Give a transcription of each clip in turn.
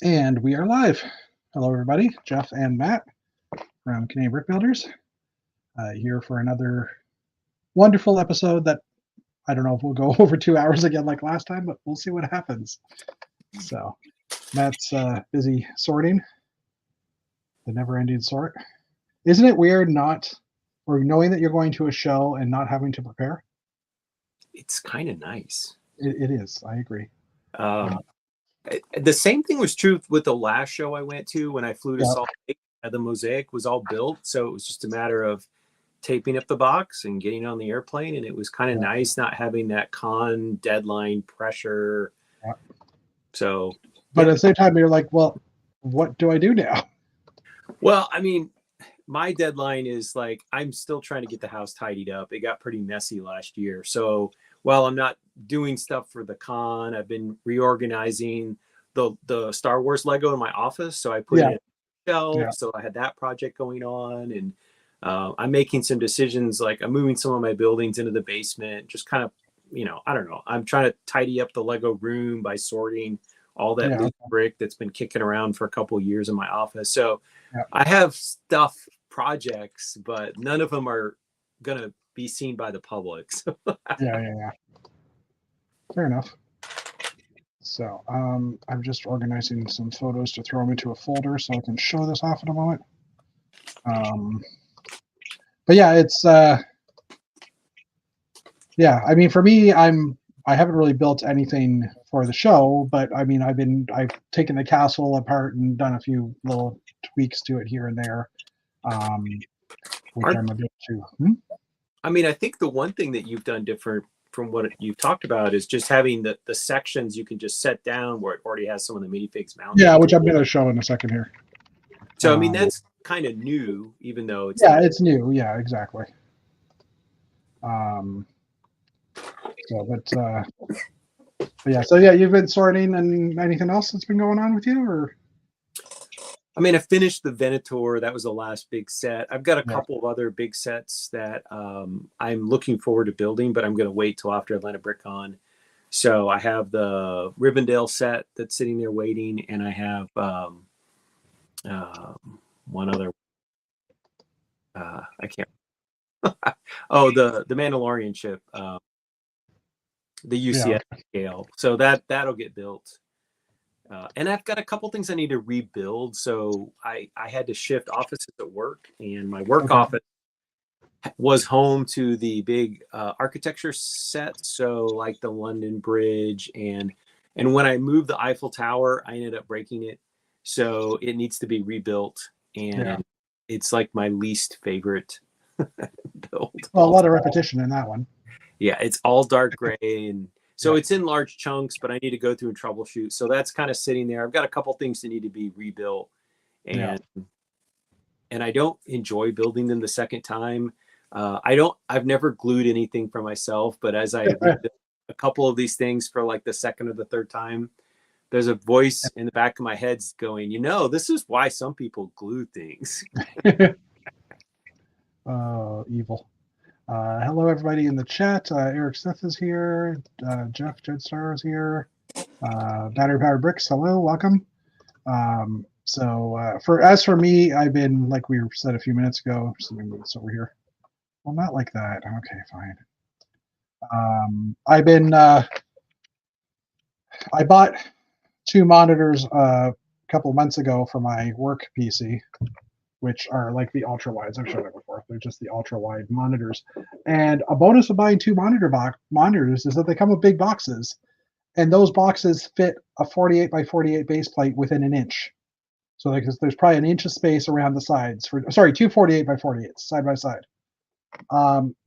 And we are live. Hello, everybody. Jeff and Matt from Canadian Brick Builders here for another wonderful episode that I don't know if we'll go over 2 hours again like last time, but we'll see what happens. So Matt's busy sorting the never-ending sort. Isn't it weird knowing that you're going to a show and not having to prepare? It's kind of nice. It is. I agree. The same thing was true with the last show I went to when I flew to Salt Lake. The mosaic was all built, so it was just a matter of taping up the box and getting on the airplane, and it was kind of nice not having that con deadline pressure. Yeah. So, but at the same time, you're like, well, what do I do now? Well, I mean, my deadline is like I'm still trying to get the house tidied up. It got pretty messy last year, so while I'm not doing stuff for the con, I've been reorganizing the Star Wars Lego in my office. So I put it in a shelf. So I had that project going on, and I'm making some decisions. Like I'm moving some of my buildings into the basement, just kind of, I don't know. I'm trying to tidy up the Lego room by sorting all that loose brick that's been kicking around for a couple of years in my office. So I have projects, but none of them are going to be seen by the public. So. Yeah. Fair enough. So I'm just organizing some photos to throw them into a folder so I can show this off in a moment. But yeah, it's I mean, for me, I haven't really built anything for the show, but I mean, I've taken the castle apart and done a few little tweaks to it here and there, which I'm a bit too. I mean, I think the one thing that you've done different from what you've talked about is just having the sections you can just set down where it already has some of the minifigs mounted. Yeah, which I'm going to show in a second here. So, I mean, that's kind of new, even though it's... Yeah, it's new. Yeah, exactly. So you've been sorting, and anything else that's been going on with you, or? I mean, I finished the Venator. That was the last big set. I've got a couple of other big sets that I'm looking forward to building, but I'm going to wait till after Atlanta BrickCon. So I have the Rivendell set that's sitting there waiting, and I have one other. I can't. Oh, the Mandalorian ship, the UCS scale. So that'll get built. And I've got a couple things I need to rebuild. So I had to shift offices at work, and my work office was home to the big architecture set. So like the London Bridge, and when I moved the Eiffel Tower, I ended up breaking it. So it needs to be rebuilt, and it's like my least favorite build. Well, a lot of repetition in that one. Yeah, it's all dark gray, and so it's in large chunks, but I need to go through and troubleshoot. So that's kind of sitting there. I've got a couple things that need to be rebuilt, and I don't enjoy building them the second time. I've never glued anything for myself, but as I rebuild a couple of these things for like the second or the third time, there's a voice in the back of my head going, this is why some people glue things. Evil. Hello, everybody in the chat. Eric Smith is here. Jeff Jedstar is here. Battery Powered Bricks, hello, welcome. For me, I've been, like we said a few minutes ago, just let me move this over here. Well, not like that. Okay, fine. I bought 2 monitors a couple months ago for my work PC, which are like the ultra wides. I've shown it before. They're just the ultra wide monitors. And a bonus of buying 2 monitors is that they come with big boxes, and those boxes fit a 48 by 48 base plate within an inch. So there's probably an inch of space around the sides for, sorry, 2 48 by 48s side by side.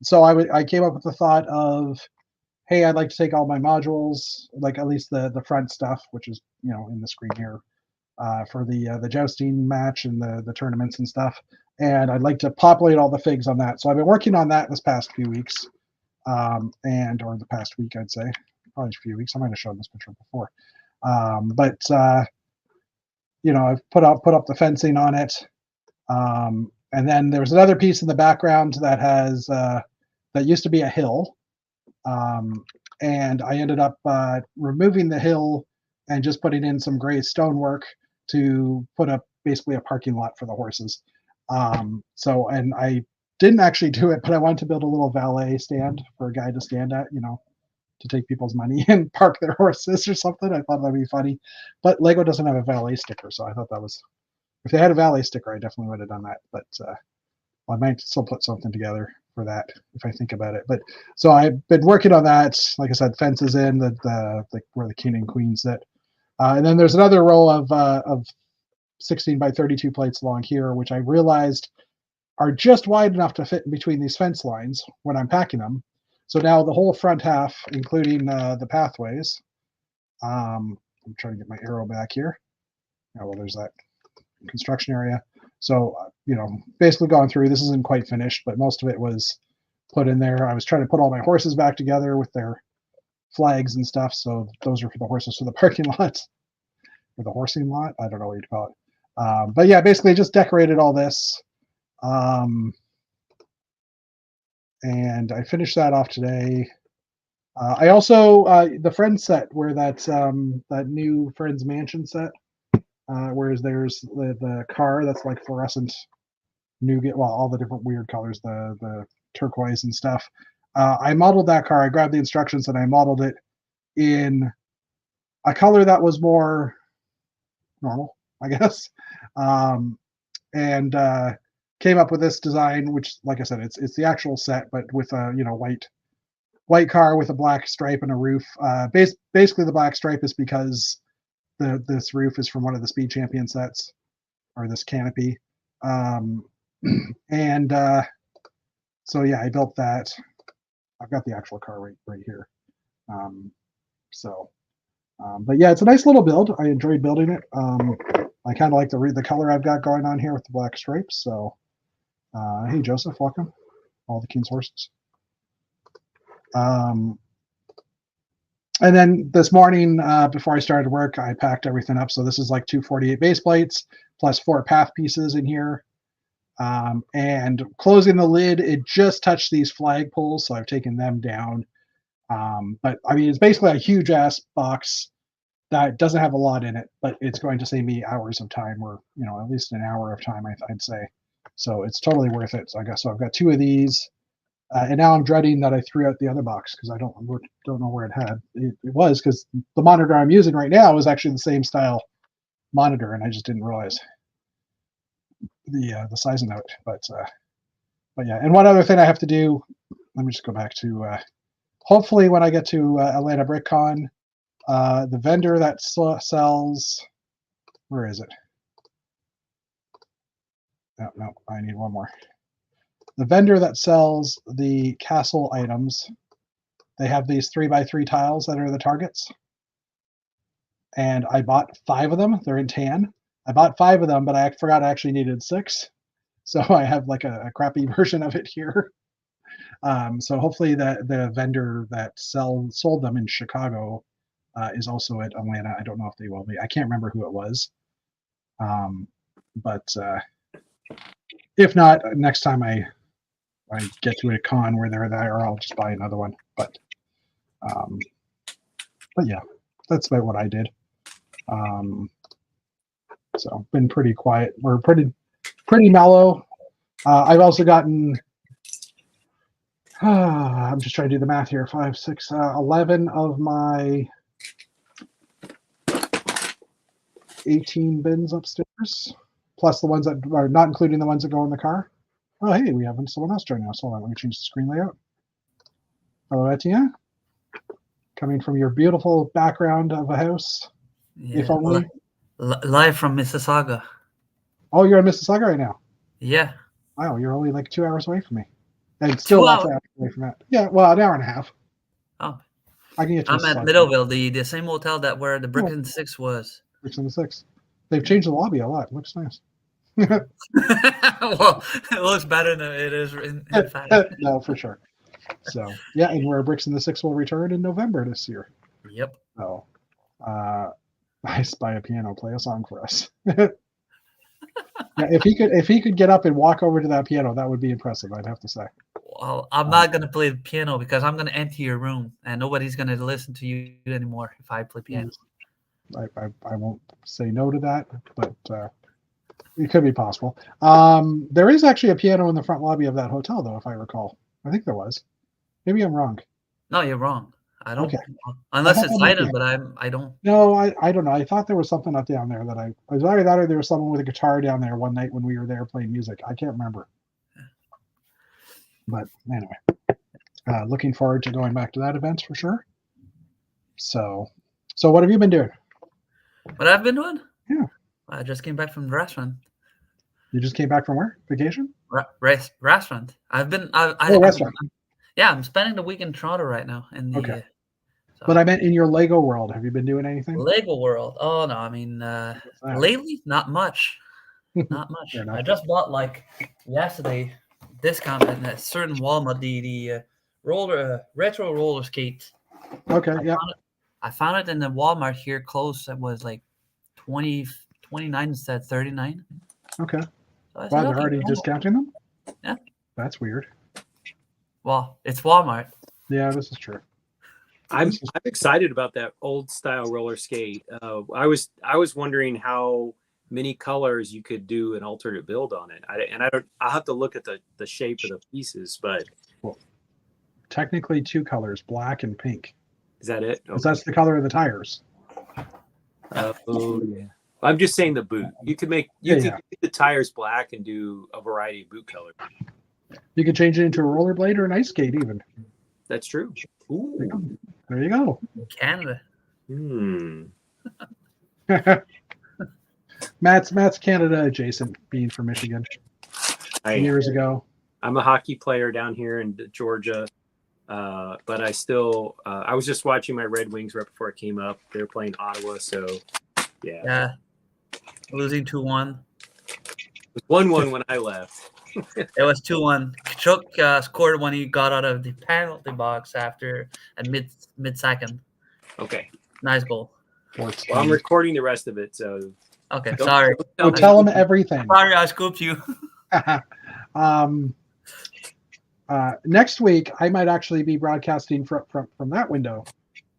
So I came up with the thought of, hey, I'd like to take all my modules, like at least the front stuff, which is in the screen here, for the jousting match and the tournaments and stuff, and I'd like to populate all the figs on that. So I've been working on that this past few weeks, or the past week, I'd say, probably a few weeks. I might have shown this picture before, but I've put up the fencing on it. And then there's another piece in the background that has that used to be a hill, and I ended up removing the hill and just putting in some gray stonework to put up basically a parking lot for the horses. So, and I didn't actually do it, but I wanted to build a little valet stand for a guy to stand at, to take people's money and park their horses or something. I thought that'd be funny, but Lego doesn't have a valet sticker, so I thought that was, if they had a valet sticker, I definitely would have done that. But I might still put something together for that if I think about it. But so I've been working on that. Like I said, fences in the where the king and queen sit, and then there's another row of 16 by 32 plates along here, which I realized are just wide enough to fit in between these fence lines when I'm packing them. So now the whole front half, including the pathways. I'm trying to get my arrow back here. Oh, well, there's that construction area. So, basically gone through. This isn't quite finished, but most of it was put in there. I was trying to put all my horses back together with their flags and stuff. So those are for the horses for the parking lot, or the horsing lot. I don't know what you'd call it. But yeah, basically just decorated all this. And I finished that off today. I also the Friends set, where that new Friends Mansion set, whereas there's the car that's like fluorescent nougat, well, all the different weird colors, the turquoise and stuff. I modeled that car. I grabbed the instructions and I modeled it in a color that was more normal, I guess, and came up with this design, which, like I said, it's the actual set, but with a white car with a black stripe and a roof. Basically, the black stripe is because this roof is from one of the Speed Champion sets, or this canopy. And so yeah, I built that. I've got the actual car right here. But yeah, it's a nice little build. I enjoyed building it. I kind of like the color I've got going on here with the black stripes. So hey, Joseph, welcome. All the King's horses. And then this morning, before I started work, I packed everything up. So this is like 248 base plates plus 4 path pieces in here. And closing the lid, it just touched these flag poles, so I've taken them down. But I mean, it's basically a huge ass box that doesn't have a lot in it, but it's going to save me hours of time, or at least an hour of time, I'd say. So it's totally worth it. So I've got 2 of these. And now I'm dreading that I threw out the other box because I don't know where it had. It was because the monitor I'm using right now is actually the same style monitor, and I just didn't realize the sizing of it. But yeah. And one other thing I have to do. Let me just go back to. Hopefully, when I get to Atlanta BrickCon, the vendor that sells. Where is it? No, I need one more. The vendor that sells the castle items, they have these 3x3 tiles that are the targets. And I bought 5 of them. They're in tan. I bought 5 of them, but I forgot I actually needed 6. So I have like a crappy version of it here. So hopefully the vendor that sold them in Chicago is also at Atlanta. I don't know if they will be. I can't remember who it was. But if not, next time I get to a con where they're there, I'll just buy another one. But yeah, that's about what I did. So been pretty quiet. We're pretty mellow. I've also gotten. I'm just trying to do the math here. 5, 6, 11 of my 18 bins upstairs, plus the ones that are not including the ones that go in the car. Oh, hey, we have someone else joining us. Hold on, let me change the screen layout. Hello, Etienne. Coming from your beautiful background of a house. Yeah, if only. Live from Mississauga. Oh, you're in Mississauga right now? Yeah. Wow, you're only like 2 hours away from me. And still lots of hours away from that. Yeah, well, an hour and a half. Oh. I can get to I'm at Middleville, the same hotel that where the Brick and Six was. Bricks and the Six. They've changed the lobby a lot. It looks nice. Well, it looks better than it is in fact. No, for sure. So yeah, and where Bricks and the Six will return in November this year. Yep. So I spy a piano, play a song for us. Yeah, if he could get up and walk over to that piano, that would be impressive, I'd have to say. Well, I'm not gonna play the piano because I'm gonna empty your room and nobody's gonna listen to you anymore if I play piano. I won't say no to that, but it could be possible. There is actually a piano in the front lobby of that hotel, though, if I recall. I think there was. Maybe I'm wrong. No, you're wrong. I don't. Okay. Unless I it's thought that lighted, might but I don't. No, I don't know. I thought there was something up down there that I was either that or there was someone with a guitar down there one night when we were there playing music. I can't remember. But anyway, looking forward to going back to that event for sure. So what have you been doing? What I've been doing? Yeah. I just came back from the restaurant. You just came back from where? Vacation? Restaurant. I've been. Restaurant. Yeah, I'm spending the week in Toronto right now. Okay. So But I meant in your Lego world. Have you been doing anything? Lego World. Oh no, I mean lately not much. Not much. Fair enough. I just bought like yesterday discount in a certain Walmart the retro roller skate. Okay, yeah. I found it in the Walmart here close. It was like 29 instead of 39. Okay. So I said, Wow, they're okay, already discounting them? Yeah. That's weird. Well, it's Walmart. Yeah, this is true. I'm excited about that old style roller skate. I was wondering how many colors you could do an alternate build on it. I'll have to look at the shape of the pieces, but Well, technically 2 colors, black and pink. is that it? Because that's the color of the tires. Oh yeah. I'm just saying the boot. You could make make the tires black and do a variety of boot colors. You could change it into a rollerblade or an ice skate even. That's true. Ooh. There you go. Canada. Matt's Canada adjacent, being from Michigan. Years ago. I'm a hockey player down here in Georgia, but I still I was just watching my Red Wings right before I came up. They were playing Ottawa, so yeah. Yeah. Losing 2-1. It was 1-1 when I left. It was 2-1. Chuck scored when he got out of the penalty box after a mid second. Okay. Nice goal. Well, I'm recording the rest of it, so okay. Sorry. Tell him everything. Sorry, I scooped you. Next week, I might actually be broadcasting from that window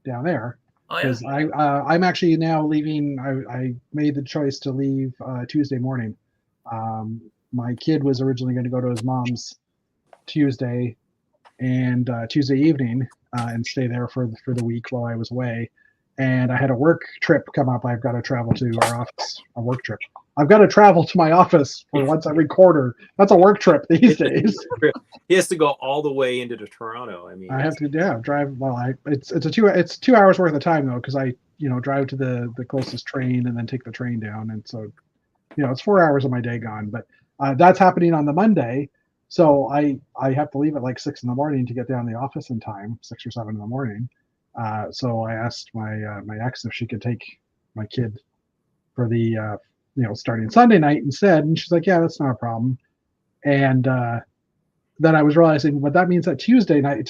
down there. Because I'm actually now leaving. I made the choice to leave Tuesday morning. My kid was originally going to go to his mom's Tuesday and Tuesday evening and stay there for the week while I was away. And I had a work trip come up. I've got to travel to our office, a work trip. I've got to travel to my office for once every quarter. That's a work trip these days. He has to go all the way into Toronto. I mean, I have to drive. Well, it's 2 hours worth of time though, because I drive to the closest train and then take the train down, and so it's 4 hours of my day gone. But that's happening on the Monday, so I have to leave at like 6 a.m. to get down to the office in time, 6 or 7 a.m. So I asked my ex if she could take my kid for the starting Sunday night instead, and she's like, yeah, that's not a problem. And then I was realizing, but that means that Tuesday I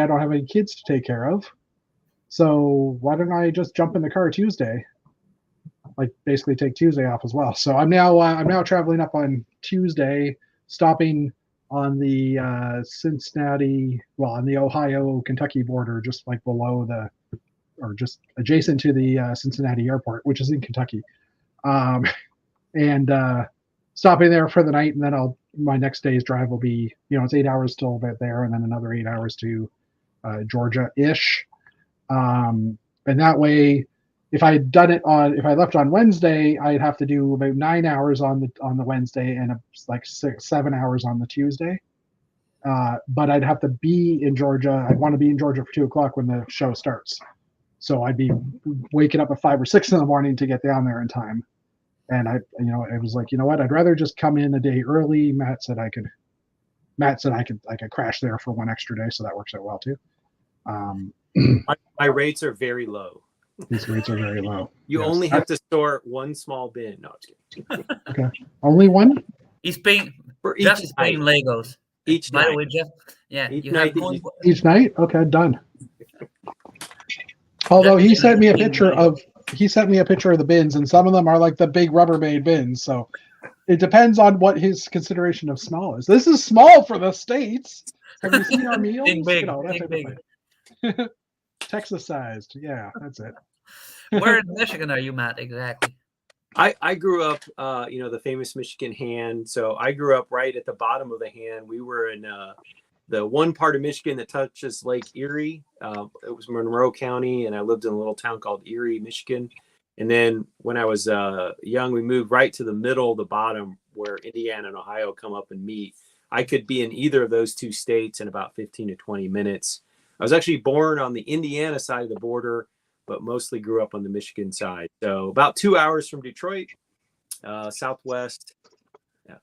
don't have any kids to take care of, so why don't I just jump in the car Tuesday, like basically take Tuesday off as well. So I'm now traveling up on Tuesday, stopping on the on the Ohio-Kentucky border, just like below or just adjacent to the Cincinnati airport, which is in Kentucky. And stopping there for the night, and then my next day's drive will be, it's 8 hours till there, and then another 8 hours to Georgia-ish. And that way, if I left on Wednesday, I'd have to do about 9 hours on the Wednesday and like 7 hours on the Tuesday. But I'd have to be in Georgia. I'd want to be in Georgia for 2:00 when the show starts. So I'd be waking up at 5 or 6 in the morning to get down there in time. And I was like, you know what? I'd rather just come in a day early. Matt said I could crash there for one extra day, so that works out well too. My rates are very low. These rates are very low. You only have to store one small bin. No, I'm just kidding. Okay, only one. He's paying for Jeff is paying Legos. Each By night. the way, Jeff. Yeah, each night. Okay, done. Although he sent me a picture of the bins, and some of them are like the big Rubbermaid bins. So it depends on what his consideration of small is. This is small for the States. Have you seen our meals? Big. Texas sized. Yeah, that's it. Where in Michigan are you, Matt, exactly? I grew up, the famous Michigan hand. So I grew up right at the bottom of the hand. We were in the one part of Michigan that touches Lake Erie. It was Monroe County, and I lived in a little town called Erie, Michigan. And then when I was young, we moved right to the middle, the bottom, where Indiana and Ohio come up and meet. I could be in either of those two states in about 15 to 20 minutes. I was actually born on the Indiana side of the border, but mostly grew up on the Michigan side. So about 2 hours from Detroit, southwest.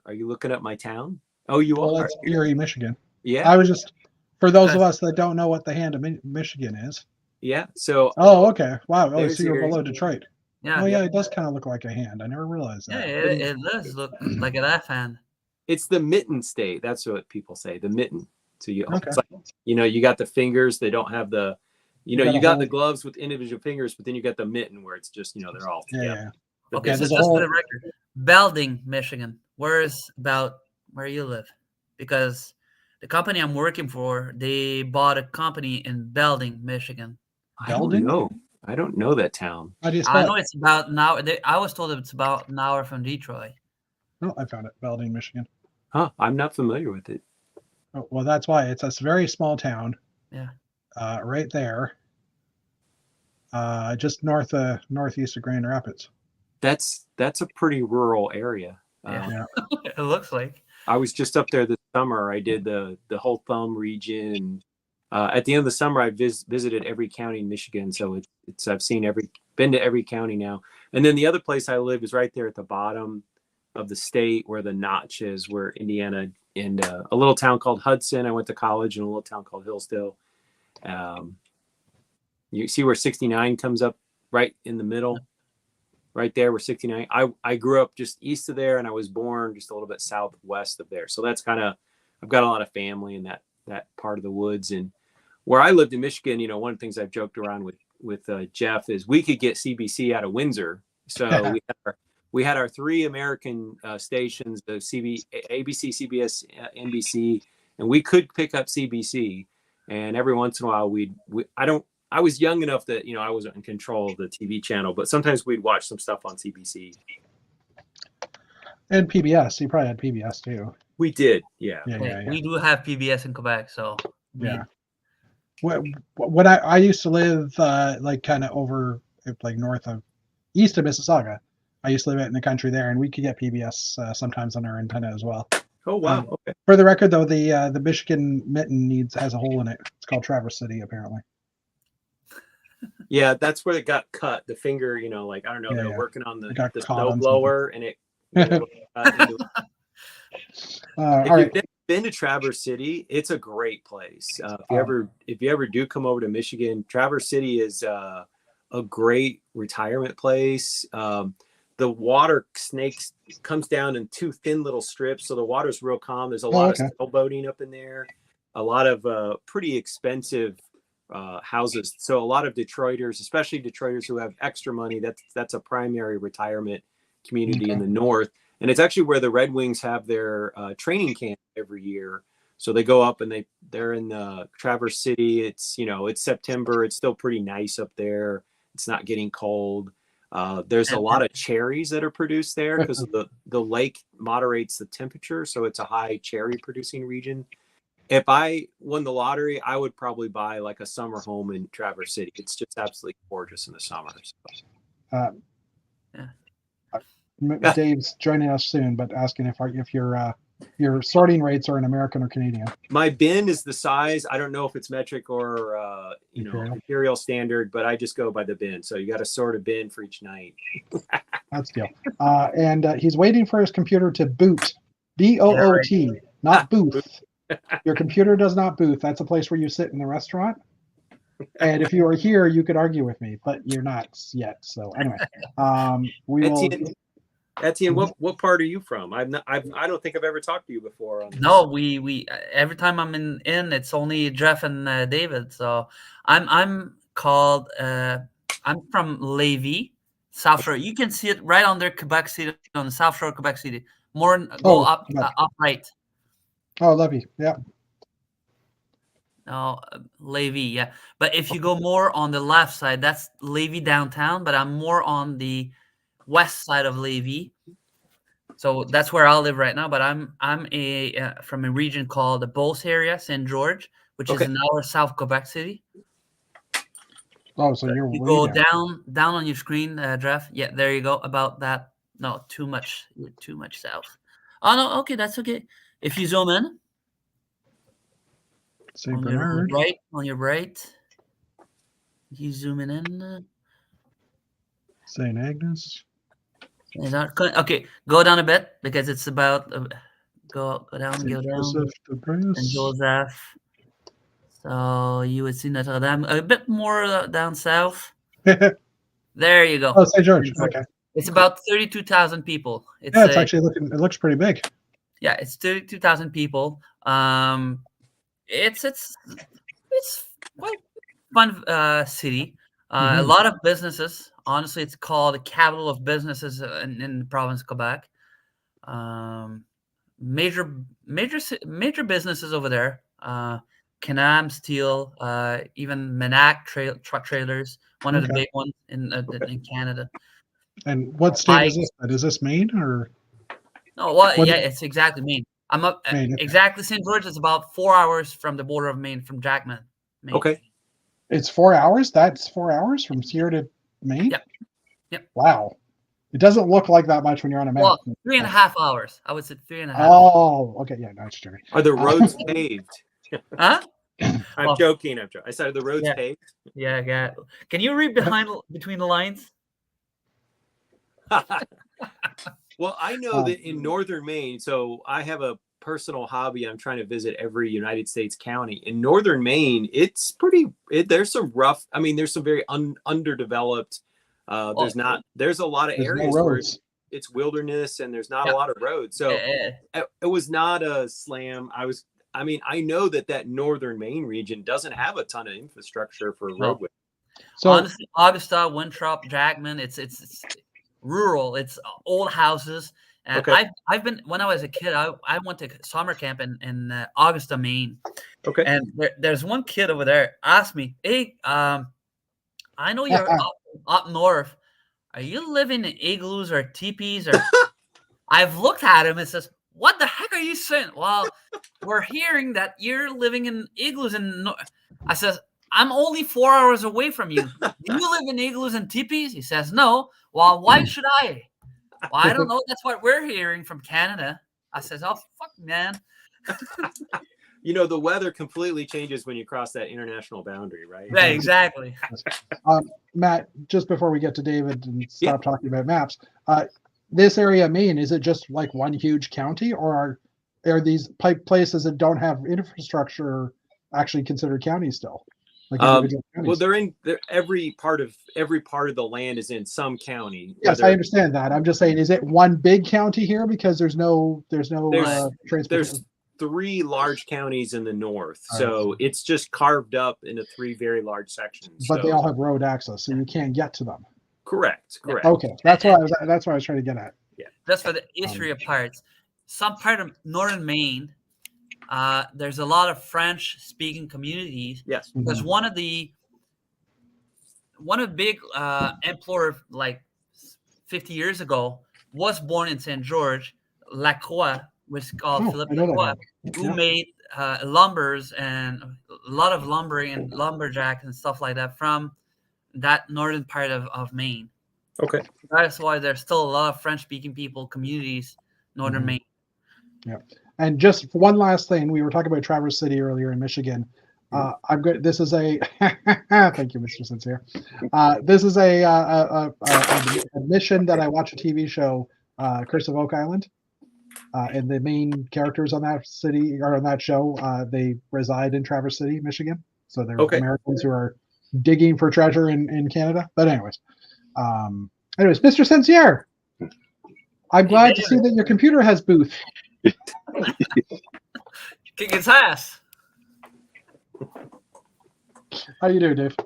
Are you looking up my town? Oh, you Well, are. that's Erie, Michigan. Yeah. I was just, for those of us that don't know what the hand of Michigan is. Yeah. So. Oh, okay. Wow. Oh, There's so you're Erie. below Detroit. Yeah. Oh, yeah. It does kind of look like a hand. I never realized Yeah, that. it does look like a left hand. It's the mitten state. That's what people say. The mitten. So Okay. it's like, you got the fingers. They don't have the, you got the gloves with individual fingers, but then you got the mitten where it's just, they're all together. Yeah. Okay, so there's just a whole- for the record, Belding, Michigan. Where's about where you live? Because the company I'm working for, they bought a company in Belding, Michigan. Belding? I don't know that town. How do you I spell know it? it's about an hour. I was told it's about an hour from Detroit. Oh, I found it. Belding, Michigan. Huh? I'm not familiar with it. Oh, well, that's why it's a very small town. Yeah. Right there. Just northeast of Grand Rapids. That's a pretty rural area. Yeah. It looks like. I was just up there this summer. I did the whole Thumb region. At the end of the summer, I visited every county in Michigan. So I've been to every county now. And then the other place I live is right there at the bottom of the state where the notch is, where Indiana and a little town called Hudson. I went to college in a little town called Hillsdale. You see where 69 comes up right in the middle, right there where 69. I grew up just east of there, and I was born just a little bit southwest of there. So that's I've got a lot of family in that part of the woods. And where I lived in Michigan, one of the things I've joked around with Jeff is we could get CBC out of Windsor. So we had our three American stations, the ABC, CBS, NBC, and we could pick up CBC. And every once in a while, I was young enough that, I wasn't in control of the TV channel, but sometimes we'd watch some stuff on CBC. And PBS. You probably had PBS too. We did. Yeah. We do have PBS in Quebec. So yeah. When I used to live kind of over like east of Mississauga, I used to live out in the country there, and we could get PBS sometimes on our antenna as well. Oh wow! Okay. For the record, though, the Michigan mitten has a hole in it. It's called Traverse City, apparently. Yeah, that's where it got cut. The finger, I don't know. They're working on the snow blower, and it. If you've been to Traverse City, it's a great place. If you ever do come over to Michigan, Traverse City is a great retirement place. The water comes down in two thin little strips, so the water's real calm. There's a lot of sailboating up in there, a lot of pretty expensive houses. So a lot of Detroiters, especially Detroiters who have extra money, that's a primary retirement community in the north. And it's actually where the Red Wings have their training camp every year. So they go up and they're in Traverse City. It's it's September. It's still pretty nice up there. It's not getting cold. There's a lot of cherries that are produced there because the lake moderates the temperature, so it's a high cherry producing region. If I won the lottery, I would probably buy like a summer home in Traverse City. It's just absolutely gorgeous in the summer. Dave's joining us soon, but asking if your sorting rates are in American or Canadian. My bin is the size. I don't know if it's metric or imperial standard, but I just go by the bin. So you got to sort a bin for each night. That's the deal. And he's waiting for his computer to boot. BOOT, not booth. Your computer does not booth. That's a place where you sit in the restaurant. And if you were here, you could argue with me, but you're not yet. So anyway, Etienne, what part are you from? I don't think I've ever talked to you before. On this. No, we every time I'm in, it's only Jeff and David. So I'm called. I'm from Lévis, South Shore. You can see it right under Quebec City, on the South Shore of Quebec City. More up right. Oh, Lévis, yeah. No, Levy, yeah. But if you go more on the left side, that's Levy downtown. But I'm more on the west side of Levy, so that's where I live right now. But I'm from a region called the Beauce area, Saint George, which is Okay. an hour south of Quebec City. Oh, so you're You way go down. down on your screen, Jeff. Yeah, there you go. About that. No, too much. You're too much south. Oh no, okay, that's okay. If you zoom in St. on Bernard. your right, you zooming in. St. Agnes. Is that okay? Go down a bit because it's about go down, St. go down, Joseph de and Bruce. Joseph. So you would see Notre Dame a bit more down south. There you go. Oh, St. George. Okay. It's about 32,000 people. Yeah, it's actually looking. It looks pretty big. Yeah, it's 32,000 people. It's quite fun city. A lot of businesses. Honestly, it's called the capital of businesses in the province of Quebec. Major businesses over there. Can-Am Steel, even Menac truck trailers, one of the Okay. big ones in Canada. And what state is this? Is this Maine or? No, well, What- yeah, it's exactly Maine. I'm up Maine, okay. exactly St. George is about 4 hours from the border of Maine, from Jackman, Maine. Okay. It's 4 hours. That's 4 hours from here to Maine. Yep. Wow. It doesn't look like that much when you're on a map. Well, 3.5 hours. I would say 3.5. Oh, okay. Yeah, no, it's true. Are the roads paved? Huh? I'm joking. I said, are the roads Yeah. paved? Yeah. Can you read between the lines? Well, I know that in northern Maine, so I have a personal hobby. I'm trying to visit every United States county. In northern Maine, it's there's some rough, there's some very underdeveloped. There's a lot of There's areas no where roads. it's wilderness and there's not a lot of roads. So it was not a slam. I know that northern Maine region doesn't have a ton of infrastructure for roadway. So honestly, Augusta, Winthrop, Jackman, it's rural. It's old houses. And Okay. I've been, when I was a kid, I went to summer camp in Augusta, Maine. Okay. And there's one kid over there asked me, "Hey, I know you're up north. Are you living in igloos or teepees?" Or I've looked at him and says, "What the heck are you saying?" "Well, we're hearing that you're living in igloos." And I says, "I'm only 4 hours away from you. Do you live in igloos and teepees?" He says, "No." "Well, why should I?" "Well, I don't know. That's what we're hearing from Canada." I says, "Oh, fuck, man." The weather completely changes when you cross that international boundary, right? Yeah, exactly. Matt, just before we get to David and stop talking about maps, this area of Maine, is it just like one huge county, or are these places that don't have infrastructure actually considered counties still? Like individual counties? Well, they're every part of the land is in some county. Yes, I understand that. I'm just saying, is it one big county here because there's no transportation? There's 3 large counties in the north, so it's just carved up into 3 very large sections. But they all have road access, so you can't get to them. Correct. Okay, that's what I was trying to get at. Yeah, that's for the history of parts. Some part of northern Maine, there's a lot of French-speaking communities. Yes, because one of the big employer, like 50 years ago, was born in Saint George. Lacroix, which is called Philippe Lacroix, who made lumbers and a lot of lumbering and lumberjacks and stuff like that from that northern part of Maine. Okay. That's why there's still a lot of French-speaking communities, northern Maine. Yeah. And just one last thing, we were talking about Traverse City earlier in Michigan. I'm good. This is a thank you, Mr. Sincere. This is a admission that I watch a TV show, Curse of Oak Island. And the main characters on that city or on that show, they reside in Traverse City, Michigan. So they're Americans who are digging for treasure in Canada. But anyways, Mr. Sincere, I'm glad to see that your computer has booth. Kick his ass. How you doing, Dave?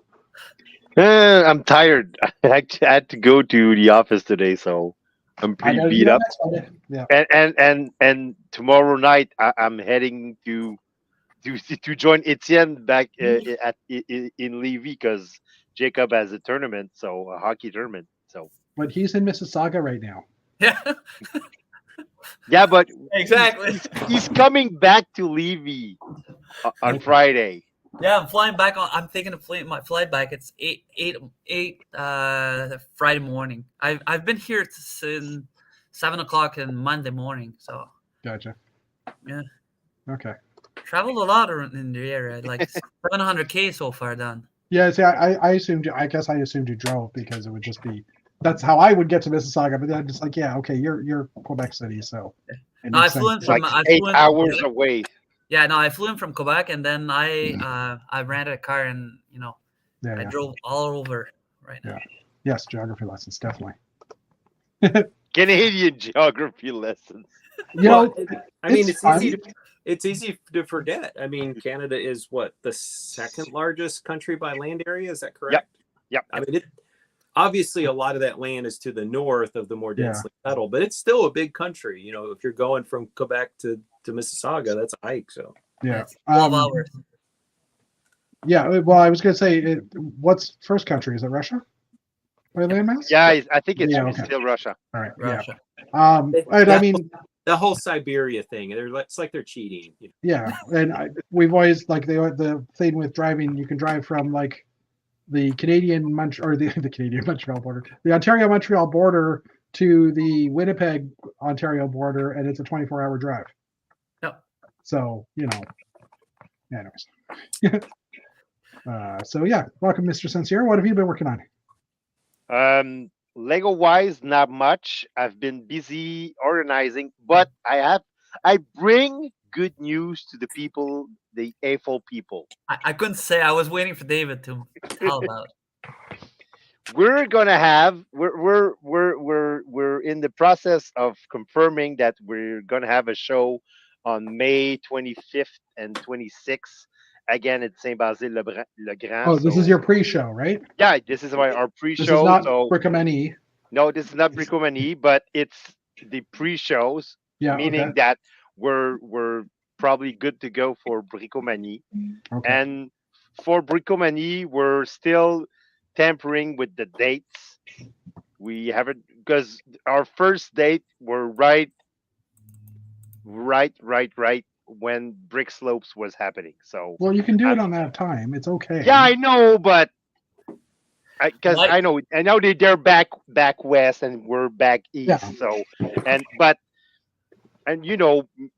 I'm tired. I had to go to the office today, so I'm pretty beat up. Yeah. And tomorrow night I'm heading to to join Etienne back in Levy because Jacob has a tournament, so a hockey tournament. So But he's in Mississauga right now. Yeah, yeah, but exactly. he's coming back to Levy on Okay. Friday. Yeah, I'm flying back on. I'm taking my flight back. It's 8 Friday morning. I've been here since 7 o'clock in Monday morning. So Gotcha. yeah, Okay. traveled a lot in the area. Like 700K so far done. Yeah, see, I assumed, I guess I assumed you drove because it would just be, that's how I would get to Mississauga. But then I'm just like, yeah, okay, you're Quebec City, so. It No, I makes flew in sense. from. Like I 8 flew in from hours Quebec. away. Yeah, no, I flew in from Quebec, and then I rented a car, and Yeah, I yeah. drove all over right now. Yeah. Yes, geography lessons, definitely. Canadian geography lessons. You Well, know, I mean, it's it's easy to forget. I mean, Canada is what, the second largest country by land area. Is that correct? Yep. I mean, obviously a lot of that land is to the north of the more Yeah. densely settled, but it's still a big country. You know, if you're going from Quebec to Mississauga, that's a hike. So yeah. It's 12 hours. Yeah, well, I was going to say, what's first country? Is it Russia? By landmass? Yeah, I think it's Yeah, okay. still Russia. All right, Russia. yeah. And I mean, the whole Siberia thing, it's like they're cheating. You know? yeah, and we've always, like, the thing with driving, you can drive from, like, the Canadian or the Canadian Montreal border, the Ontario Montreal border to the Winnipeg Ontario border, and it's a 24-hour drive. Yep. So, anyways. So yeah, welcome, Mr. Sensier. What have you been working on? Lego wise, not much. I've been busy organizing, but I bring good news to the people, the AFL people. I couldn't say. I was waiting for David to tell about it. We're gonna have we're in the process of confirming that we're gonna have a show on May 25th and 26th again at Saint Basile Le Grand. Oh, this is your pre-show, right? Yeah, this is our This pre-show. is not So Brickhamani. no, this is not Bricomanie, but it's the pre-shows, Yeah, meaning okay. that we're probably good to go for Bricomanie. Okay. And for Bricomanie, we're still tampering with the dates. We haven't, because our first date were right when Brick Slopes was happening. So Well, you can do it on that time. It's okay. yeah, I know, but because Like- I know they're back west and we're back east. Yeah. So and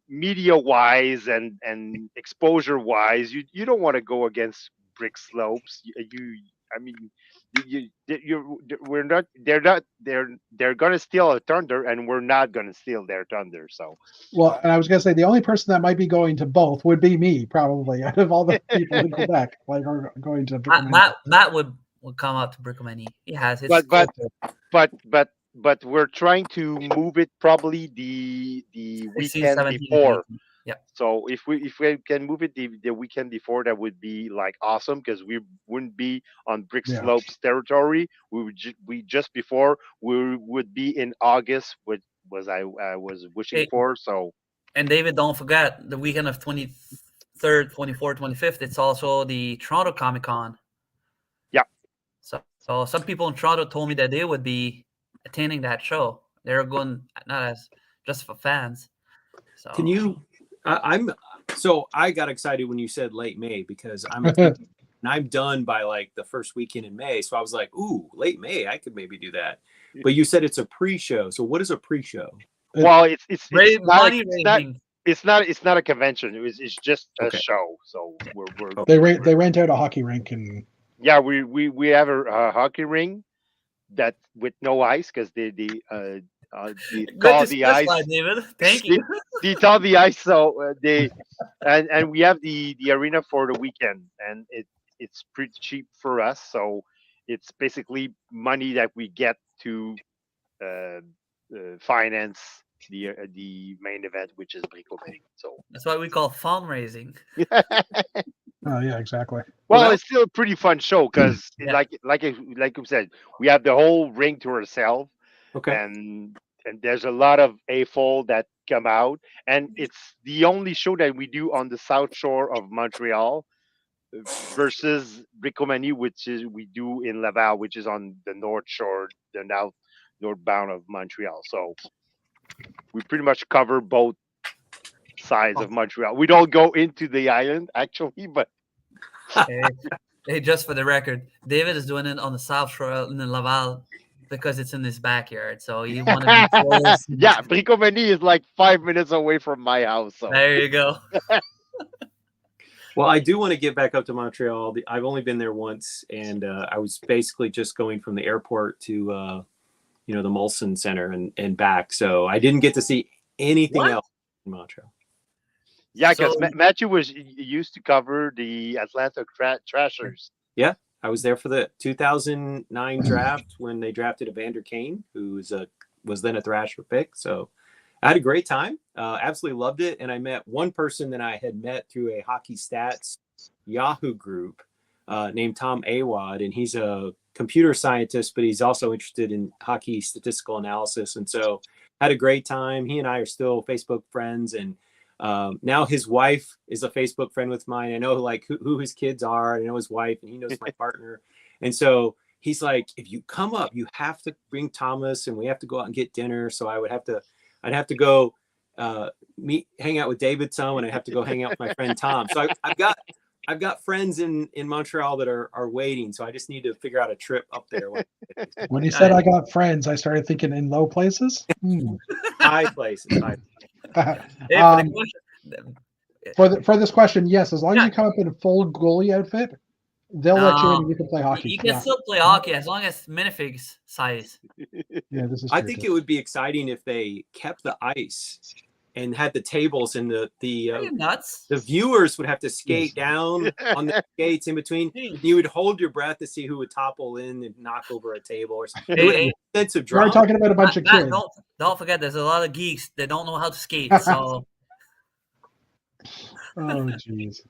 media wise and exposure wise, you don't want to go against Brick Slopes. I mean, we're not. They're gonna steal a thunder, and we're not gonna steal their thunder. So Well, and I was going to say the only person that might be going to both would be me, probably, out of all the people in Quebec, like, are going to. Matt would come out to Brickomanie. He has his. but we're trying to move it probably the 16, weekend 17, before. 18. Yeah. So if we can move it the weekend before, that would be like awesome because we wouldn't be on Brick Yeah. Slopes territory. We would we just before we would be in August, which was I was wishing Hey. for. So And David, don't forget the weekend of 23rd, 24th, 25th. It's also the Toronto Comic Con. Yeah. So some people in Toronto told me that they would be attending that show. They're going not as just for fans. So Can you? I got excited when you said late May because I'm done by like the first weekend in May. So I was like, ooh, late May, I could maybe do that. But you said it's a pre-show. So what is a pre-show? well, it's money raising. it's not a convention. It's just a Okay. show. So we're They rent out a hockey rink and. yeah we have a hockey ring that with no ice because they Good call to the ice. specify, David. Thank you. They tell the ice, so they and we have the arena for the weekend, and it's pretty cheap for us. So it's basically money that we get to finance the main event, which is Bricomanie. So That's what we call fundraising. Oh yeah, exactly. well, it's still a pretty fun show because Yeah. like you said, we have the whole ring to ourselves. Okay. And there's a lot of AFOL that come out, and it's the only show that we do on the south shore of Montreal versus Bricomanie, which is we do in Laval, which is on the north shore, the northbound of Montreal. So we pretty much cover both sides of Montreal. We don't go into the island actually, but Hey, hey, just for the record, David is doing it on the South Shore in Laval because it's in his backyard. So he wanted to be close. yeah, Bricomanie is like 5 minutes away from my house. So There you go. Well, I do want to get back up to Montreal. I've only been there once, and I was basically just going from the airport to the Molson Center and back. So I didn't get to see anything What? else in Montreal. yeah, because So- Matthew used to cover the Atlanta Trashers. Yeah, I was there for the 2009 draft when they drafted Evander Kane, who was then a Thrasher pick. So I had a great time. Absolutely loved it. And I met one person that I had met through a Hockey Stats Yahoo group named Tom Awad. And he's a computer scientist, but he's also interested in hockey statistical analysis. And so had a great time. He and I are still Facebook friends. And now his wife is a Facebook friend with mine. I know like who his kids are. I know his wife, and he knows my partner. And so he's like, if you come up, you have to bring Thomas, and we have to go out and get dinner. So I'd have to go hang out with David some, and I have to go hang out with my friend Tom. So I've got friends in Montreal that are waiting. So I just need to figure out a trip up there. When you said I got friends, I started thinking in low places. High places. Hey, for the question, For this question, yes, as long as Yeah. you come up in a full goalie outfit, they'll let you in and you can play hockey. you can Yeah. still play hockey as long as minifigs size. Yeah, this is I true, think too. it would be exciting if they kept the ice and had the tables, and Are you nuts? the viewers would have to skate down on the skates in between. You would hold your breath to see who would topple in and knock over a table or something. It would Hey, have a sense of We're drama. talking about a bunch of Matt, kids. don't forget, there's a lot of geeks that don't know how to skate. So Oh, jeez.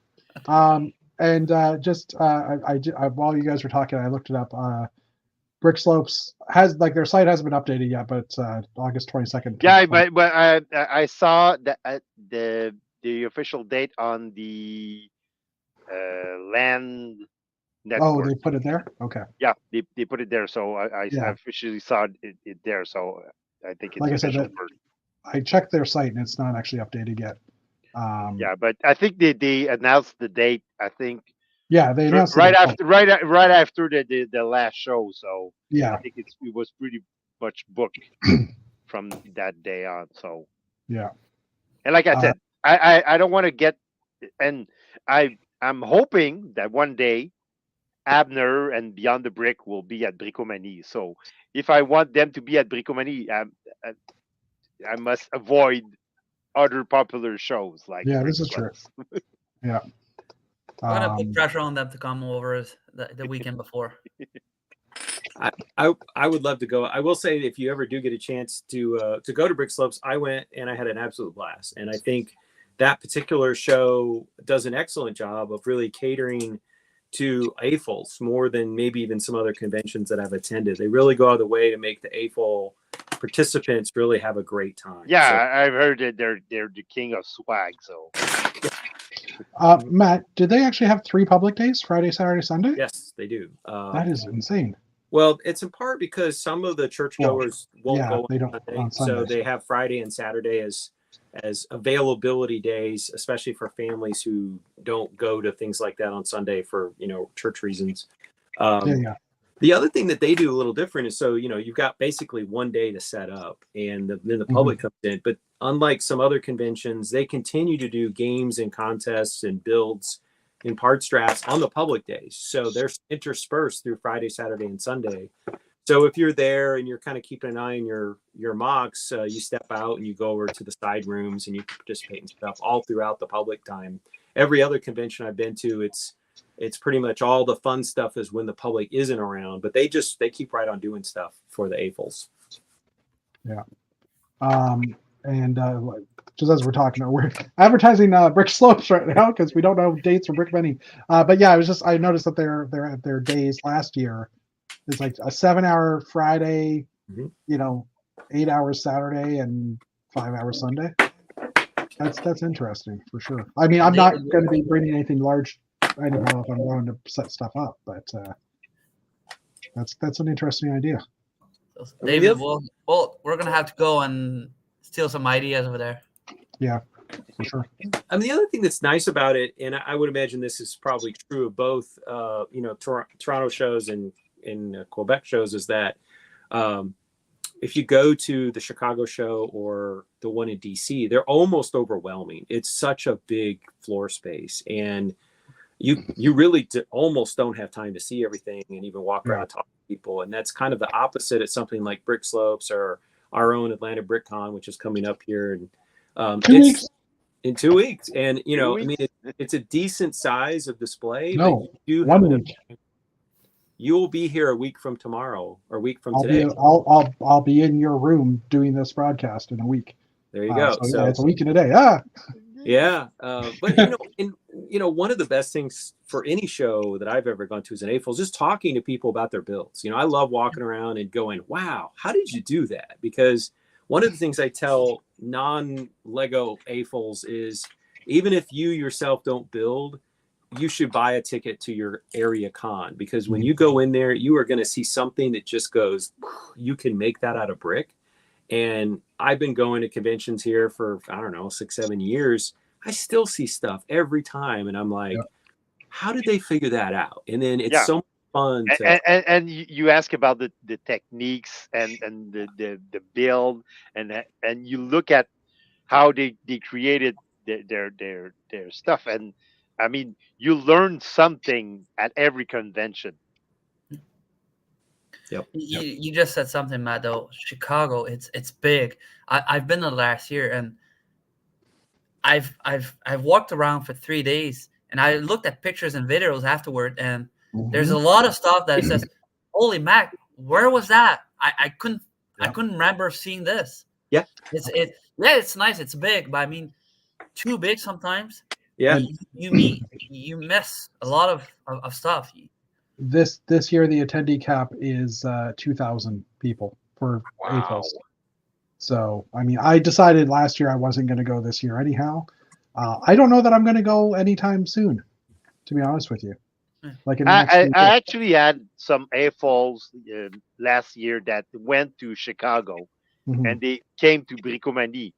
And just while you guys were talking, I looked it up. Brick Slopes has their site hasn't been updated yet, but it's August 22nd. Yeah, but I saw that the official date on the land network. Oh, they put it there. Okay. Yeah, they put it there, so I Yeah. officially saw it there. So I think it's Like I said, official. I checked their site and it's not actually updated yet. Yeah, but I think they announced the date. I think Yeah, they announced right it. after the last show. So Yeah, I think it was pretty much booked from that day on. So yeah. and like I said, I don't want to get, and I'm hoping that one day Abner and Beyond the Brick will be at Bricomanie. So if I want them to be at Bricomanie, I must avoid other popular shows like Yeah, Brick this is true. Clubs. Yeah. I'm gonna put Um, pressure on them to come over the weekend before. I would love to go. I will say, if you ever do get a chance to go to Brick Slopes, I went and I had an absolute blast. And I think that particular show does an excellent job of really catering to AFLs more than maybe even some other conventions that I've attended. They really go out of the way to make the AFL participants really have a great time. Yeah, So, I've heard that they're the king of swag. So Matt, did they actually have 3 public days? Friday, Saturday, Sunday? yes, they do. That is insane. Well, it's in part because some of the churchgoers won't yeah, go they don't on so Sundays. they have Friday and Saturday as availability days, especially for families who don't go to things like that on Sunday for church reasons. Yeah. The other thing that they do a little different is, so you've got basically one day to set up, and then the public comes in. But unlike some other conventions, they continue to do games and contests and builds in parts drafts on the public days. So they're interspersed through Friday, Saturday, and Sunday. So if you're there and you're kind of keeping an eye on your mocks, you step out and you go over to the side rooms and you participate in stuff all throughout the public time. Every other convention I've been to, it's pretty much all the fun stuff is when the public isn't around, but they keep right on doing stuff for the AFLs. Yeah. And just as we're talking, we're advertising Brick Slopes right now because we don't know dates for Bricomanie. But yeah, I noticed that their days last year is like a 7-hour Friday, 8 hours Saturday, and 5 hours Sunday. That's interesting for sure. I mean, I'm not going to be bringing anything large anyhow if I'm going to set stuff up, but that's an interesting idea. So, David, we're gonna have to go and steal some ideas over there. Yeah, for sure. I mean, the other thing that's nice about it, and I would imagine this is probably true of both, Toronto shows and Quebec shows, is that if you go to the Chicago show or the one in DC, they're almost overwhelming. It's such a big floor space, and you really almost don't have time to see everything and even walk around and talk to people. And that's kind of the opposite at something like Brick Slopes or our own Atlanta BrickCon, which is coming up here in 2 weeks. In 2 weeks. And I 2 mean, it's a decent size of display. No, but you 1 week. You'll be here a week from tomorrow or a week from I'll today. I'll be in your room doing this broadcast in a week. There you go. So it's a week and a day. Ah. Yeah, but one of the best things for any show that I've ever gone to as an AFOL is just talking to people about their builds. I love walking around and going, "Wow, how did you do that?" Because one of the things I tell non-Lego AFOLs is, even if you yourself don't build, you should buy a ticket to your area con, because when you go in there, you are going to see something that just goes, you can make that out of brick. And I've been going to conventions here for, I don't know, 6-7 years. I still see stuff every time. And I'm like, how did they figure that out? And then it's so much fun. And you ask about the techniques and the build, and you look at how they created their stuff. And I mean, you learn something at every convention. Yep. You just said something, Matt, though. Chicago, it's big. I've been there last year, and I've walked around for 3 days, and I looked at pictures and videos afterward, and there's a lot of stuff that says, "Holy Mac, where was that? I couldn't remember seeing this." Yeah. It's nice, it's big, but I mean, too big sometimes. Yeah. You miss a lot of stuff. This year the attendee cap is 2,000 people for AFOS. So I mean, I decided last year I wasn't going to go this year anyhow. I don't know that I'm going to go anytime soon, to be honest with you. Like I actually had some AFOs last year that went to Chicago, and they came to Bricomanie,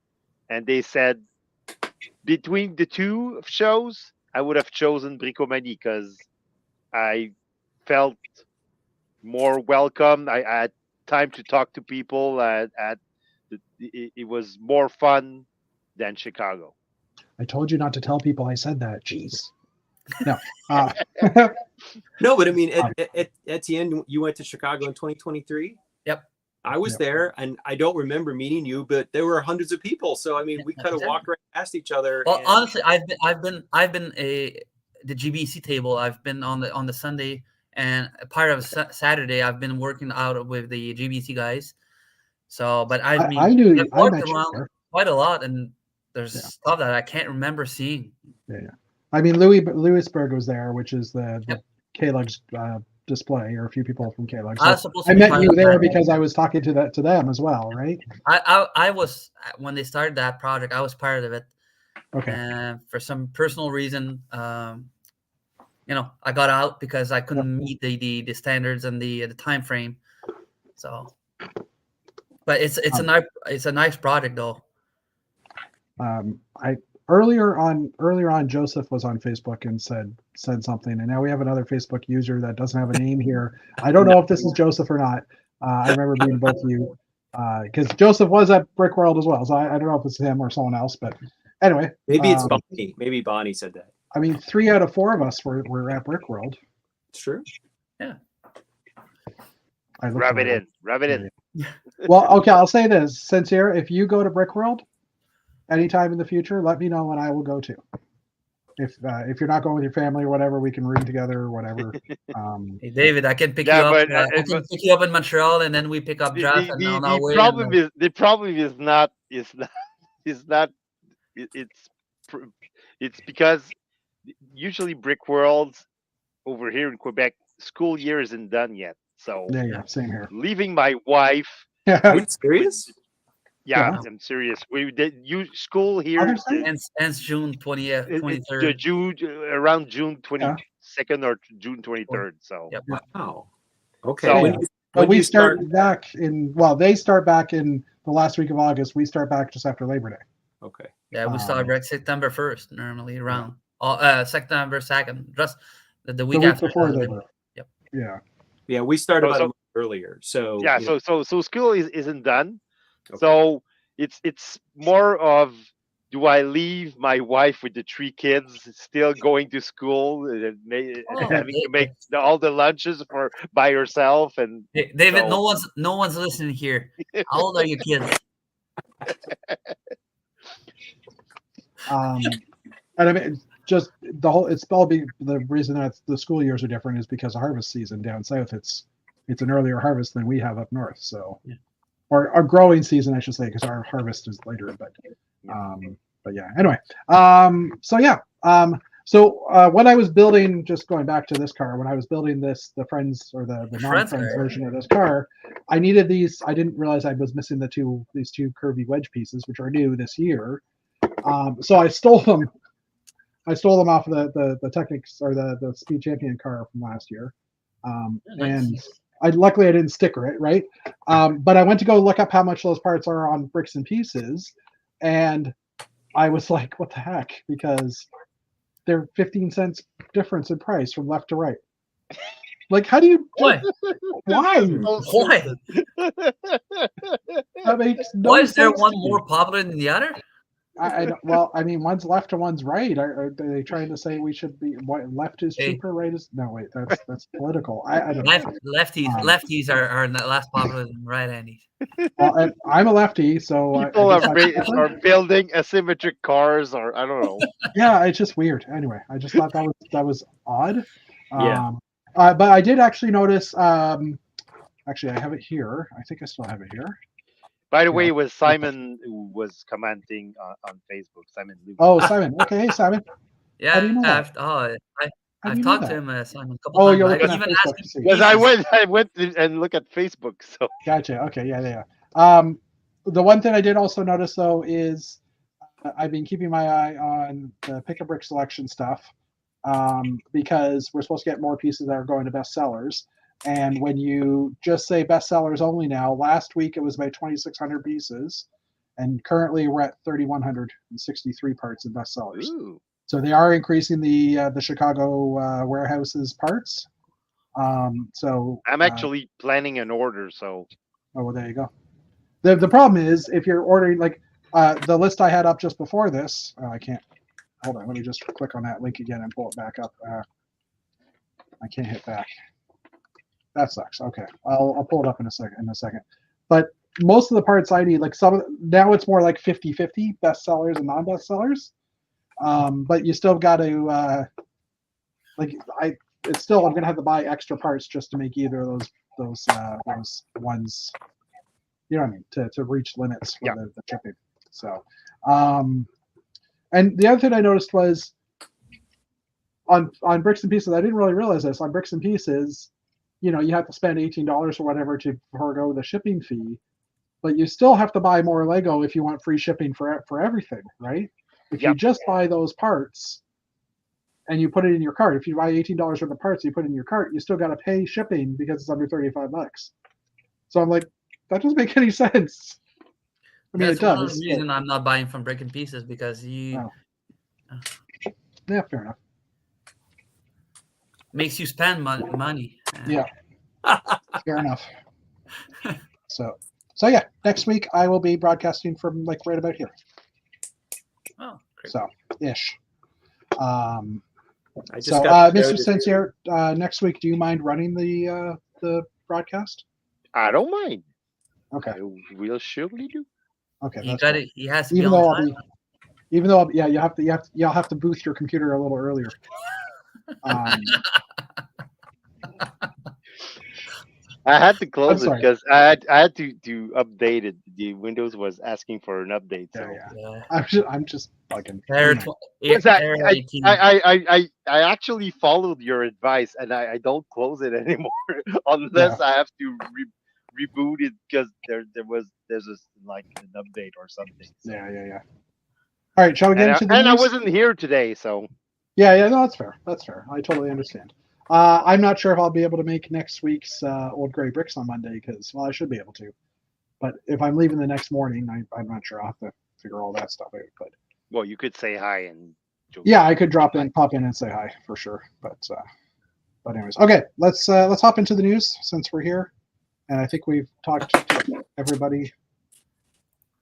and they said, between the two shows, I would have chosen Bricomanie because I felt more welcome. I had time to talk to people. It was more fun than Chicago. I told you not to tell people I said that. Jeez. No. No, but I mean, at the end, you went to Chicago in 2023. Yep. I was there, and I don't remember meeting you, but there were hundreds of people. So I mean, we kind of walked right past each other. Well, honestly, I've been the GBC table. I've been on the Sunday, and a part of Saturday I've been working out with the GBC guys. So, but I've walked around quite a lot, and there's stuff that I can't remember seeing. Yeah. I mean, Lewisburg was there, which is the K-Lugs display, or a few people from K-Lugs. So I met you there because I was talking to them as well, right? I was, when they started that project, I was part of it. Okay. And for some personal reason, I got out because I couldn't meet the standards and the time frame. So, but it's a nice project though. Earlier on, Joseph was on Facebook and said something, and now we have another Facebook user that doesn't have a name here. I don't know if this is Joseph or not. I remember being both of you, because Joseph was at Brick World as well. So I don't know if it's him or someone else, but anyway. Maybe it's Bonnie. Maybe Bonnie said that. I mean, 3 out of 4 of us were at Brick World. It's true. Yeah. Rub it in. Well, okay, I'll say this. Sincere, if you go to Brick World anytime in the future, let me know and I will go too. If you're not going with your family or whatever, we can room together or whatever. Hey, David, I can pick you up. I can pick you up in Montreal, and then we pick up Jeff. The problem is not. It's because usually Brick Worlds over here in Quebec, school year isn't done yet. So yeah, same here. Leaving my wife. Are you serious? Yeah, Yeah. I'm serious. We did you school here Other side? Ends June 20th, it's 23rd. June around June Yeah. 22nd or June 23rd. So Yep. Wow. Okay. So- when Yeah. do you, But when do we you start start? back in. Well, they start back in the last week of August. We start back just after Labor Day. Okay. Yeah, we start September 1st normally around. September 2nd, just the week week after before the Labor. Yep. Yeah. Yeah, we start So- about a so- month earlier. So yeah, you know, so school isn't done. Okay. So it's more of, do I leave my wife with the 3 kids still going to school, having to make all the lunches by herself, and Hey, David, so- no one's listening here. How old are your kids? And I mean, just the whole. It's all be the reason that the school years are different is because of harvest season down south. It's an earlier harvest than we have up north. So, Yeah. or our growing season, I should say, because our harvest is later. But yeah. Anyway, so yeah. When I was building, just going back to this car, when I was building the friends or the non-friends car. version of this car, I needed these. I didn't realize I was missing these two curvy wedge pieces, which are new this year. So I stole them. I stole them off of the Technics or the Speed Champion car from last year. And luckily I didn't sticker it, right? But I went to go look up how much those parts are on Bricks and Pieces, and I was like, what the heck? Because they're 15 cents difference in price from left to right. Like, how do you? Why? Why? Why? That makes no Why is there sense one to me. more popular than the other? Well, I mean, one's left and one's right. Are they trying to say we should be left is Hey. cheaper, right is no? Wait, that's political. I don't know. Lefties are less popular than right-handies. Well, and I'm a lefty, so people I guess are building asymmetric cars, or I don't know. yeah, it's just weird. Anyway, I just thought that was odd. Yeah. But I did actually notice. Actually, I have it here. I think I still have it here. By the way, it was Simon who was commenting on Facebook. Simon Luke. Oh, Simon. Okay, hey Simon. Yeah, How do you know that? How do I've you talked to him, Simon, a couple Oh, times. you're I looking at even Facebook asked to him see. Because pieces. I went and look at Facebook. So Gotcha. Okay, yeah. The one thing I did also notice though is I've been keeping my eye on the pick a brick selection stuff because we're supposed to get more pieces that are going to bestsellers. And when you just say bestsellers only now, last week it was about 2,600 pieces, and currently we're at 3,163 parts in bestsellers. ooh. So they are increasing the Chicago warehouses parts. So I'm actually planning an order. So oh, well, there you go. The problem is if you're ordering like the list I had up just before this, I can't. Hold on, let me just click on that link again and pull it back up. I can't hit back. That sucks. Okay, I'll pull it up in a second. But most of the parts I need, like now it's more like 50-50 bestsellers and non-bestsellers. But you still got to I'm gonna have to buy extra parts just to make either of those ones. You know what I mean? To reach limits for the shipping. So, and the other thing I noticed was on Bricks and Pieces. I didn't really realize this. On Bricks and Pieces, you have to spend $18 or whatever to forego the shipping fee, but you still have to buy more Lego if you want free shipping for everything, right? If you just buy those parts and you put it in your cart, if you buy $18 worth of parts, you put it in your cart, you still got to pay shipping because it's under $35. So I'm like, that doesn't make any sense. I mean, That's it does. one of the reason I'm not buying from Brick and Pieces because Yeah, fair enough. makes you spend money. Yeah, fair enough. So yeah, next week I will be broadcasting from like right about here. Oh, great. So ish. I just got Mr. Sincere, next week, do you mind running the broadcast? I don't mind. Okay. I will surely do. Okay. He That's got cool. it. He has to be on time. You'll have to boost your computer a little earlier. I had to close it sorry. because I had to update it. The Windows was asking for an update. So Yeah. I'm just bugging. Because I actually followed your advice, and I don't close it anymore unless I have to rebooted because there's like an update or something. So. Yeah. All right, shall we get into the And I news? wasn't here today, so Yeah, no, that's fair. That's fair. I totally understand. I'm not sure if I'll be able to make next week's Old Gray Bricks on Monday because, well, I should be able to. But if I'm leaving the next morning, I'm not sure. I'll have to figure all that stuff out. But well, you could say hi and. yeah, I could pop in and say hi for sure. But anyways, okay, let's hop into the news since we're here, and I think we've talked to everybody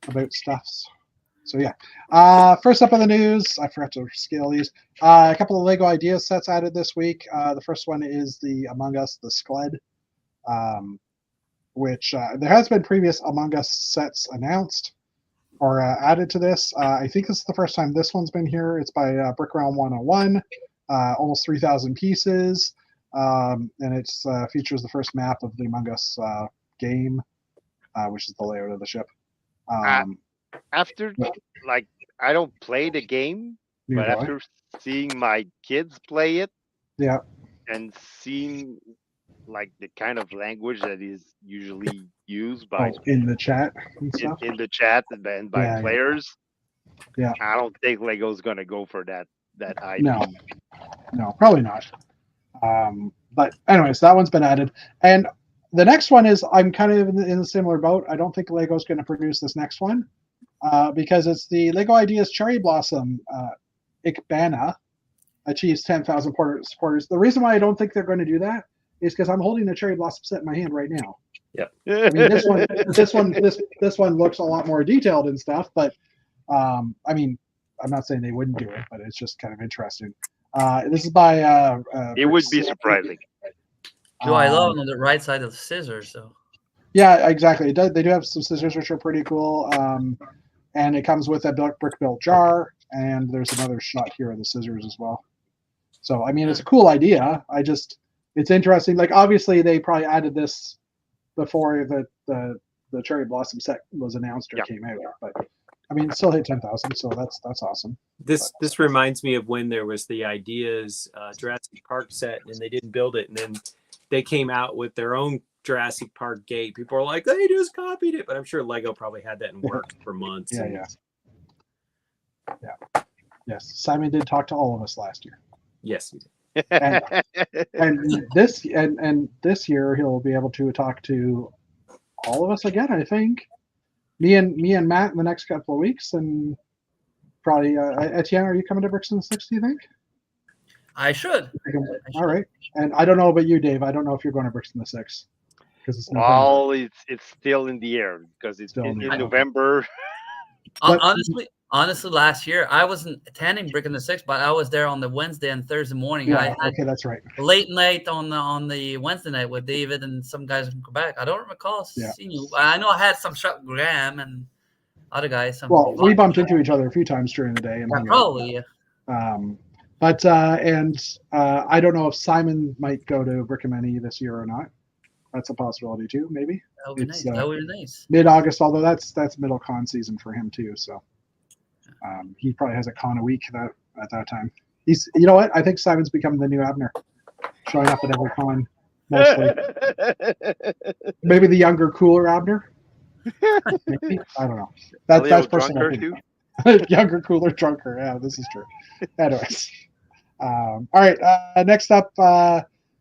about stuffs. So yeah, first up on the news, I forgot to scale these. A couple of Lego Ideas sets added this week. The first one is the Among Us, the Skled, which there has been previous Among Us sets announced or added to this. I think this is the first time this one's been here. It's by Brick Realm 101, almost 3,000 pieces, and it features the first map of the Among Us game, which is the layout of the ship. After, like, I don't play the game, but after seeing my kids play it, yeah, and seeing like the kind of language that is usually used by in the chat and stuff, in the chat and by players, yeah, I don't think Lego's gonna go for that IP. No, probably not. But anyways, that one's been added, and the next one is I'm kind of in a similar boat. I don't think Lego's going to produce this next one. Because it's the Lego Ideas Cherry Blossom Ikbana achieves 10,000 supporters. The reason why I don't think they're going to do that is because I'm holding the Cherry Blossom set in my hand right now. Yep. I mean, this one looks a lot more detailed and stuff, but I mean, I'm not saying they wouldn't do it, but it's just kind of interesting. This is by. It would be surprising. I love on the right side of the scissors, so. Yeah, exactly. They do have some scissors which are pretty cool. And it comes with a brick built jar, and there's another shot here of the scissors as well. So I mean, it's a cool idea. It's interesting. Like obviously, they probably added this before the Cherry Blossom set was announced or came out. But I mean, it still hit 10,000, so that's awesome. This reminds me of when there was the Ideas Jurassic Park set, and they didn't build it, and then they came out with their own Jurassic Park gate. People are like, they just copied it, but I'm sure Lego probably had that in work for months. Yeah. Yes, Simon did talk to all of us last year. Yes, he did. and this year he'll be able to talk to all of us again. I think me and Matt in the next couple of weeks, and probably Etienne. Are you coming to Bricks in the Six? Do you think? I should. All right. And I don't know about you, Dave. I don't know if you're going to Bricks in the Six. It's it's still in the air because it's in November. Honestly, last year I wasn't attending Brick in the Six, but I was there on the Wednesday and Thursday morning. Yeah, okay, that's right. Late night on the Wednesday night with David and some guys from Quebec. I don't recall seeing you. I know I had some shot with Graham and other guys. We bumped into each other a few times during the day. And probably. But I don't know if Simon might go to Brickhamany this year or not. That's a possibility too, maybe. That would be nice. That would be nice. Mid-August, although that's middle con season for him too. So he probably has a con a week at that time. You know what? I think Simon's becoming the new Abner, showing up at every con mostly. Maybe the younger, cooler Abner. Maybe? I don't know. That's personal. Younger, cooler, drunker. Yeah, this is true. Anyways, all right. Next up,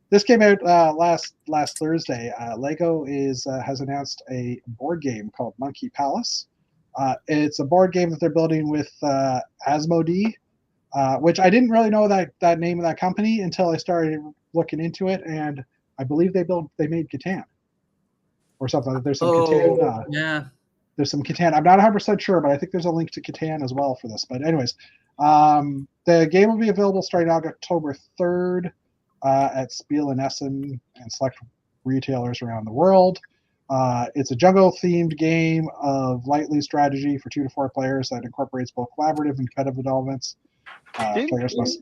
this came out last Thursday. Lego has announced a board game called Monkey Palace. It's a board game that they're building with Asmodee, which I didn't really know that name of that company until I started looking into it, and I believe they made Catan or something. There's some Catan. Yeah. There's some Catan. I'm not 100% sure, but I think there's a link to Catan as well for this. But anyways, the game will be available starting October 3rd at Spiel and Essen and select retailers around the world. It's a jungle-themed game of lightly strategy for 2 to 4 players that incorporates both collaborative and competitive elements. Players must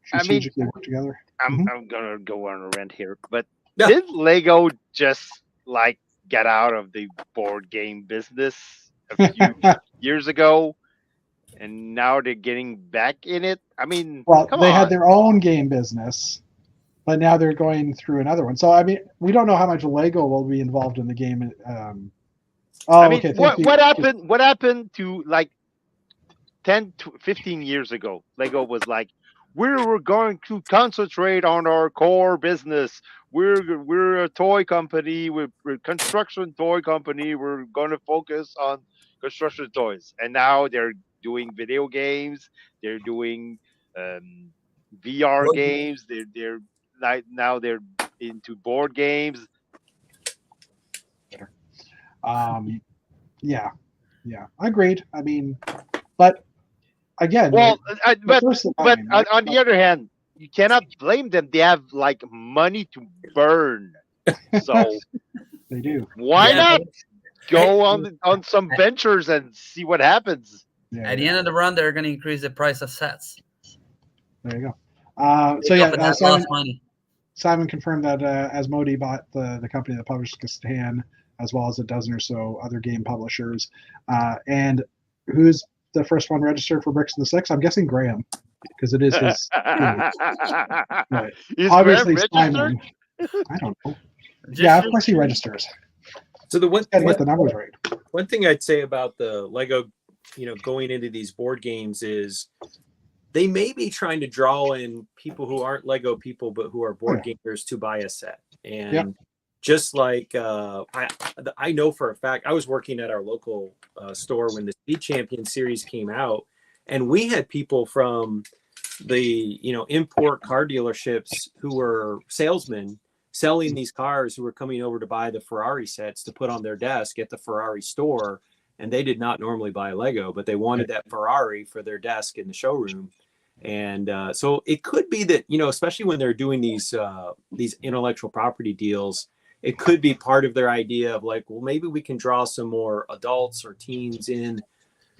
strategically work together. I'm gonna go on a rant here, but did Lego just like get out of the board game business a few years ago, and now they're getting back in it? I mean, they had their own game business but now they're going through another one. So I mean, we don't know how much Lego will be involved in the game. I mean, Okay. what happened? What happened to like 10 to 15 years ago? Lego was like, we're going to concentrate on our core business. We're a toy company. We're a construction toy company. We're going to focus on construction toys. And now they're doing video games. They're doing VR games. They're like now they're into board games. Yeah, agreed. I mean, but again, Well, the first but line, right? on the other hand, you cannot blame them. They have like money to burn, so They do. why Yeah, not go Hey, on some ventures and see what happens? Yeah, at the end of the run, they're going to increase the price of sets. there you go. Make up for that Simon, lost money. Simon confirmed that Asmodee bought the company that published Catan, as well as a dozen or so other game publishers. And who's the first one registered for Bricks in the Six? I'm guessing Graham, because it is his. But Is obviously, Graham registered? Simon. I don't know. Yeah, of course he registers. So the Got to get the numbers right. one thing I'd say about the Lego, going into these board games is they may be trying to draw in people who aren't Lego people, but who are board gamers to buy a set. And just like I know for a fact, I was working at our local store when the Speed Champion series came out, and we had people from the import car dealerships who were salesmen selling these cars who were coming over to buy the Ferrari sets to put on their desk at the Ferrari store. And they did not normally buy a Lego, but they wanted that Ferrari for their desk in the showroom. And so it could be that, especially when they're doing these intellectual property deals, it could be part of their idea of like, well, maybe we can draw some more adults or teens in.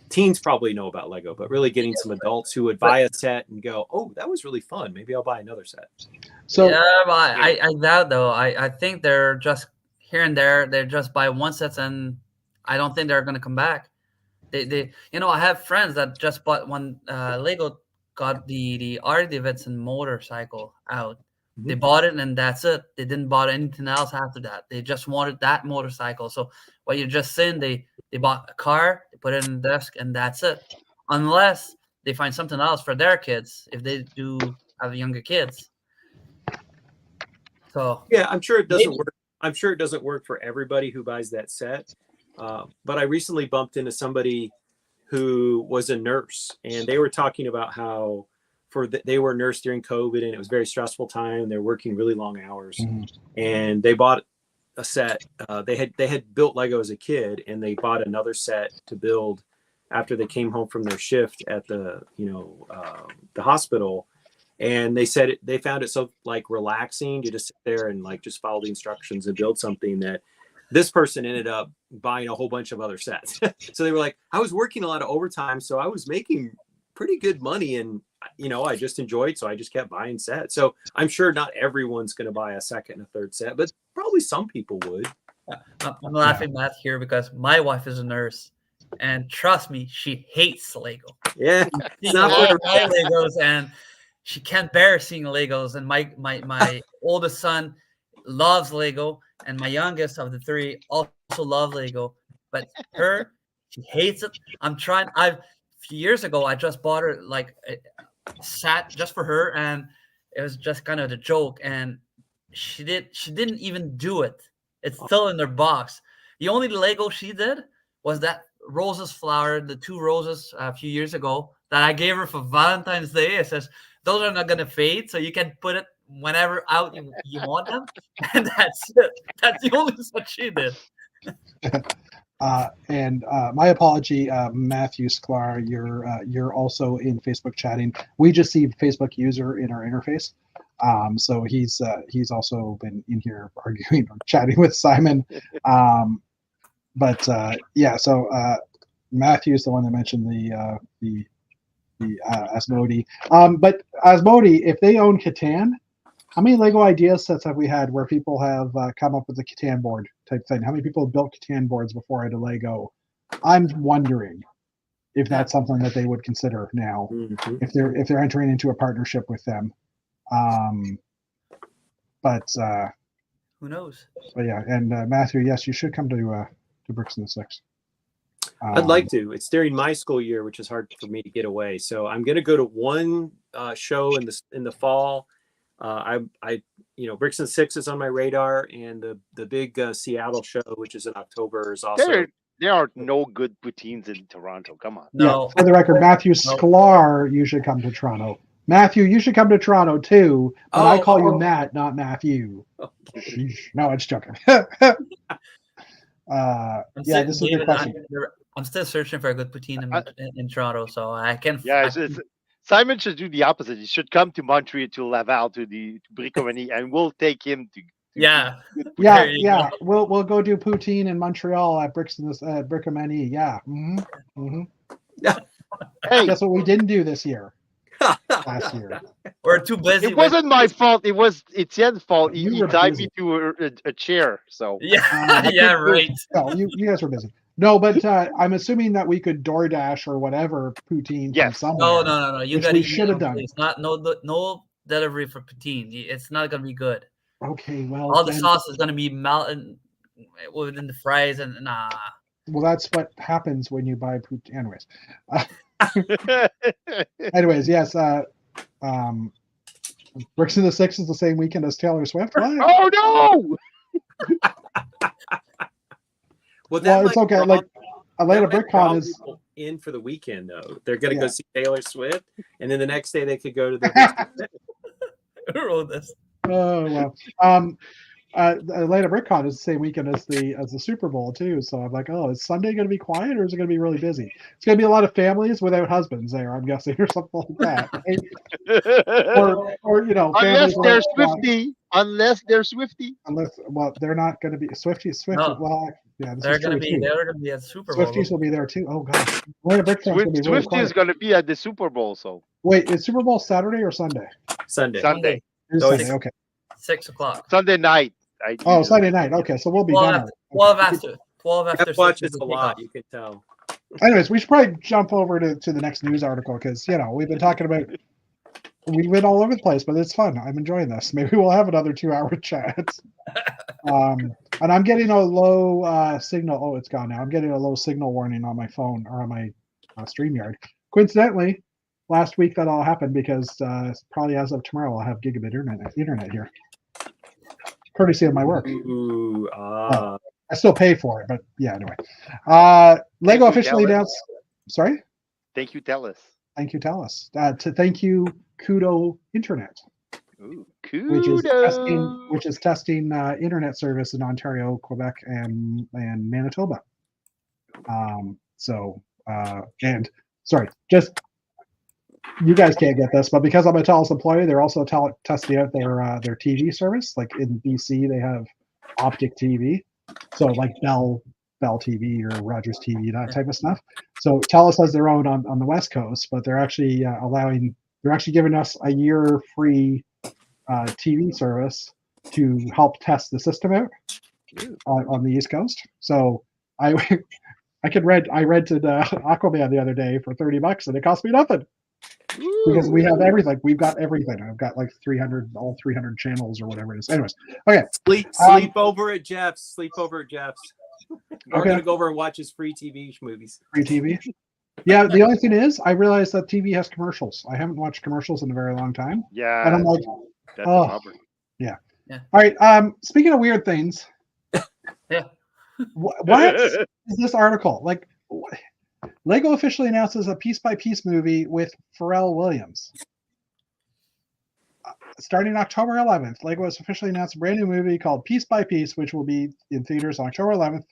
Teens probably know about Lego, but really getting some adults who would buy a set and go, oh, that was really fun. Maybe I'll buy another set. So Yeah, but I doubt though. I think they're just here and there. They just buy one set, and I don't think they're going to come back. They I have friends that just bought one. Lego got the Harley Davidson motorcycle out. They bought it and that's it. They didn't buy anything else after that. They just wanted that motorcycle. So what you're just saying, they bought a car, they put it in the desk, and that's it. Unless they find something else for their kids, if they do have younger kids. So yeah, I'm sure it doesn't work. I'm sure it doesn't work for everybody who buys that set. But I recently bumped into somebody who was a nurse, and they were talking about how they were a nurse during COVID, and it was a very stressful time. They're working really long hours, and they bought a set. They had built Lego as a kid, and they bought another set to build after they came home from their shift at the hospital. And they said they found it so like relaxing to just sit there and like just follow the instructions and build something that this person ended up buying a whole bunch of other sets. So they were like, I was working a lot of overtime, so I was making pretty good money, and I just enjoyed, so I just kept buying sets. So I'm sure not everyone's going to buy a second and a third set, but probably some people would. I'm laughing Matt here because my wife is a nurse, and trust me, she hates Lego. Yeah, She can't buy Legos, and she can't bear seeing Legos. And my oldest son loves Lego, and my youngest of the three also love Lego. But she hates it. A few years ago, I just bought her like a set just for her, and it was just kind of the joke. And she didn't even do it. It's still in their box. The only Lego she did was that roses flower, the 2 roses a few years ago that I gave her for Valentine's Day. It says those are not gonna fade, so you can put it whenever out you want them, and that's it. That's the only set she did. And my apology, Matthew Sklar, you're also in Facebook chatting. We just see Facebook user in our interface, so he's also been in here arguing or chatting with Simon. So Matthew's the one that mentioned the Asmodee. But Asmodee, if they own Catan, how many Lego idea sets have we had where people have come up with a Catan board type thing? How many people have built Catan boards before I had a Lego? I'm wondering if that's something that they would consider now, if they're entering into a partnership with them. But Who knows? but yeah, and Matthew, yes, you should come to Bricks in the Six. I'd like to. It's during my school year, which is hard for me to get away. So I'm going to go to one show in the fall. Bricks and Six is on my radar, and the big Seattle show, which is in October, is also. There are no good poutines in Toronto. Come on. No. Yeah, for the record, Matthew No. Sklar, you should come to Toronto. Matthew, you should come to Toronto too, but I call you Matt, not Matthew. Okay. No, it's joking. This is a good question. I'm still searching for a good poutine in Toronto, so I can. Yeah, Simon should do the opposite. He should come to Montreal, to Laval, to Bricomanie, and we'll take him to Yeah. Yeah. We'll go do poutine in Montreal at Bricomanie. Yeah. Mm-hmm. Hey, guess what we didn't do this year? Last year. We're too busy. It wasn't my fault. It was Etienne's fault. He You were tied busy. me to a chair. So Yeah. Yeah. Right. No, you guys were busy. No, but I'm assuming that we could DoorDash or whatever poutine from somewhere. No. You which got we should have done. It's not no delivery for poutine. It's not gonna be good. Okay, well, All the sauce is gonna be melting within the fries, and nah. Well, that's what happens when you buy poutine. Anyways, yes. Bricks in the Six is the same weekend as Taylor Swift. What? Oh no! Well, it's okay. Like Atlanta BrickCon is in for the weekend though. They're gonna Yeah. go see Taylor Swift, and then the next day they could go to the. Who wrote this? oh well. Atlanta BrickCon is the same weekend as the Super Bowl too. So I'm like, oh, is Sunday going to be quiet or is it going to be really busy? It's going to be a lot of families without husbands there, I'm guessing, or something like that. Right? or Unless families they're without- Swifty. Unless they're Swifty. They're not going to be Swifty. No. Well, yeah, this They're is gonna true, be too. they're gonna be at Super Bowl. Swifties will be there too. Oh gosh, Atlanta BrickCon's going to be really Swifty is quiet. going to be at the Super Bowl. So Wait, is Super Bowl Saturday or Sunday? Sunday. Sunday, It's No, Sunday. Okay. 6 o'clock. Sunday night. Oh, Sunday night. Okay, so we'll be 12 done. after. Okay. 12 after. I've watched 6 this is a the lot. kickoff. You can tell. Anyways, we should probably jump over to the next news article because we've been talking about we've been all over the place, but it's fun. I'm enjoying this. Maybe we'll have another 2-hour chat. And I'm getting a low signal. Oh, it's gone now. I'm getting a low signal warning on my phone or on my StreamYard. Coincidentally, last week that all happened because probably as of tomorrow I'll have gigabit internet here, courtesy of my work. Ooh, I still pay for it, but yeah. Anyway, Lego you, officially Dallas. announced. Sorry. Thank you, Telus. Thank you, Telus. Thank you, Kudo Internet, Ooh, which kudos. is testing internet service in Ontario, Quebec, and Manitoba. Just you guys can't get this, but because I'm a Telus employee, they're also testing out their TV service. Like in BC, they have Optic TV, so like Bell TV or Rogers TV, that type of stuff. So Telus has their own on the West Coast, but they're actually giving us a year free TV service to help test the system out on the East Coast. So I rented Aquaman the other day for $30 and it cost me nothing because we have everything. We've got everything. I've got like 300 channels or whatever it is. Anyways, okay. sleep over at Jeff's. Sleep over at Jeff's. We're Okay. gonna go over and watch his free TV movies. Free TV. Yeah, the only thing is, I realized that TV has commercials. I haven't watched commercials in a very long time, Yeah, and I'm like, that's oh. a bummer. all right. Speaking of weird things, Yeah. what is this article? Like, Lego officially announces a piece-by-piece movie with Pharrell Williams. Starting October 11th, Lego has officially announced a brand new movie called Piece by Piece, which will be in theaters on October 11th,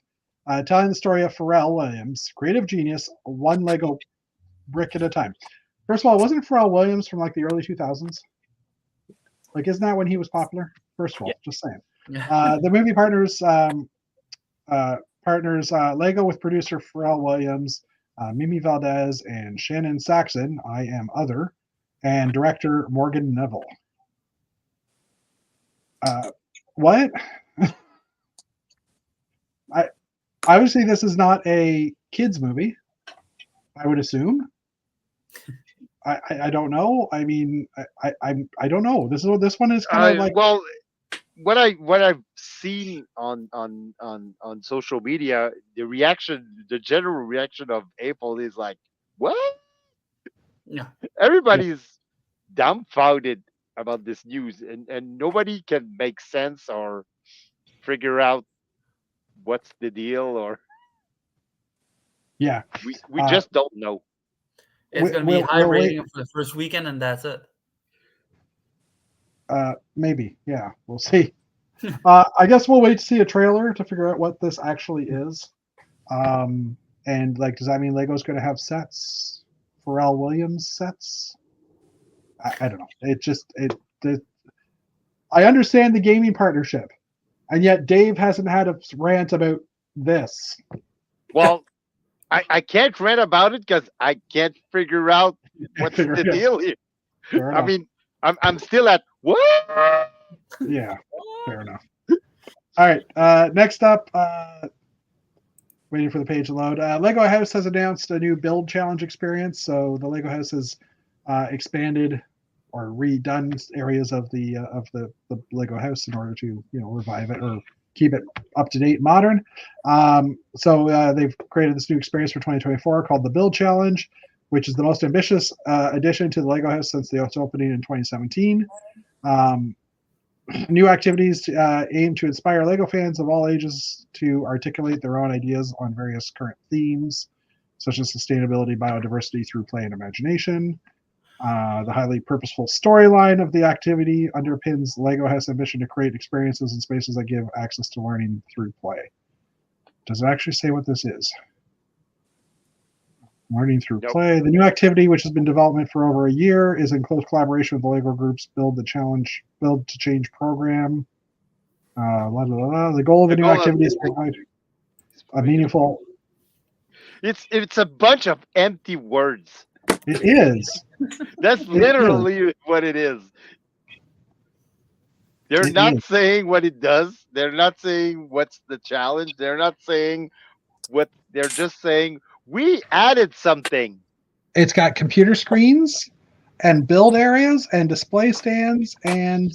telling the story of Pharrell Williams, creative genius, one Lego brick at a time. First of all, wasn't Pharrell Williams from like the early 2000s? Like, isn't that when he was popular? First of all, just saying. The movie partners Lego with producer Pharrell Williams, Mimi Valdez, and Shannon Saxon, I Am Other, and director Morgan Neville. What? Obviously this is not a kids movie, I would assume. I don't know. I mean, I don't know. This one is kind of like, Well, what I've seen on social media, the general reaction of April is like, what? Yeah. Everybody's dumbfounded about this news, and nobody can make sense or figure out what's the deal, or Yeah. we Uh, just don't know. It's going to be high we'll wait. rating for the first weekend, and that's it. Maybe. Yeah. We'll see. I guess we'll wait to see a trailer to figure out what this actually is. And like, does that mean Lego's going to have sets? Pharrell Williams sets? I don't know. I understand the gaming partnership, and yet Dave hasn't had a rant about this. Well, I can't rant about it because I can't figure out what's Figure the it out. deal here. Fair I enough. mean, I'm still at what? Yeah, fair enough. All right. Next up, waiting for the page to load. Lego House has announced a new build challenge experience. So the Lego House has expanded or redone areas of the Lego House in order to revive it or keep it up to date, modern. So they've created this new experience for 2024 called the Build Challenge, which is the most ambitious addition to the Lego House since the opening in 2017. New activities aim to inspire Lego fans of all ages to articulate their own ideas on various current themes, such as sustainability, biodiversity through play and imagination. The highly purposeful storyline of the activity underpins Lego House ambition to create experiences and spaces that give access to learning through play. Does it actually say what this is? Learning through Nope. play. The new activity, which has been in development for over a year, is in close collaboration with the Lego Group's Build to Change program. The goal of the new activity is to provide a meaningful. It's a bunch of empty words. It is. That's literally what it is. They're It not is. saying what it does. They're not saying what's the challenge. They're not saying what. They're just saying we added something. It's got computer screens and build areas and display stands and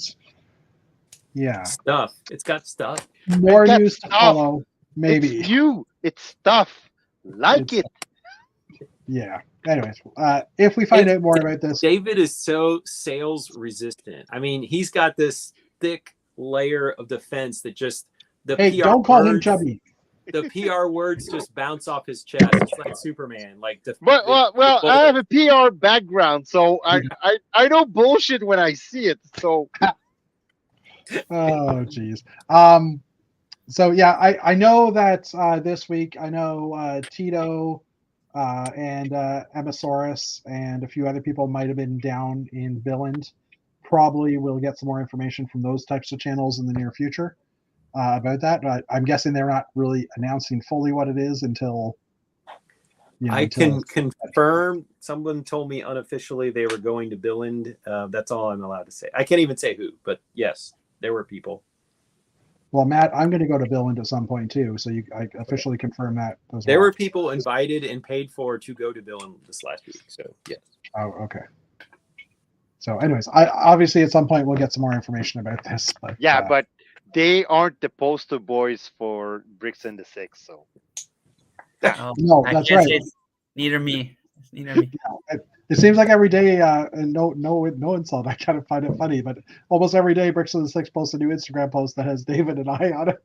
Stuff. It's got stuff. more It's got news to stuff. follow. Maybe. It's new. It's stuff. Like It's- it. Yeah. Anyways, if we find out more about this, David is so sales resistant. I mean, he's got this thick layer of defense that just the hey, PR don't call him words, chubby. the PR words just bounce off his chest. It's like Superman. Like Well, I have a PR background, so I know bullshit when I see it. So Oh, geez. So yeah, I know that this week I know Tito and Emasaurus and a few other people might have been down in Billund. Probably we'll get some more information from those types of channels in the near future about that. But I'm guessing they're not really announcing fully what it is until. I can confirm. Someone told me unofficially they were going to Billund. That's all I'm allowed to say. I can't even say who, but yes, there were people. Well, Matt, I'm going to go to Billund at some point too, so I officially confirm that as There well. were people invited and paid for to go to Billund this last week. So yes. Oh, okay. So, anyways, obviously at some point we'll get some more information about this. But, yeah, but they aren't the poster boys for Bricks and the Six. So Oh, no, I that's can't right. say it's neither me. It's neither me. It seems like every day, and no insult. I kind of find it funny, but almost every day, Bricks of the Six posts a new Instagram post that has David and I on it.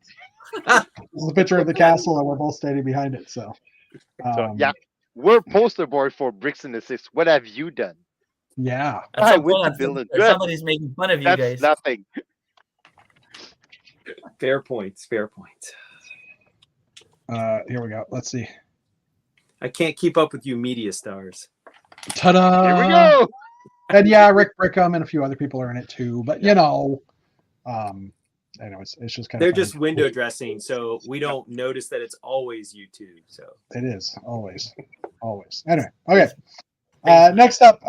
It's a picture of the castle, and we're both standing behind it. So yeah, we're poster boy for Bricks and the Six. What have you done? yeah. At I some went point, to Billund. somebody's making fun of you That's guys. nothing. Fair points. Fair points. Here we go. Let's see. I can't keep up with you, media stars. Ta-da! Here we go. And yeah, Rick Brickham and a few other people are in it too. But anyways, it's just kind They're of funny. just window dressing, so we don't notice that it's always you two. So It is always. Anyway, okay. Next up,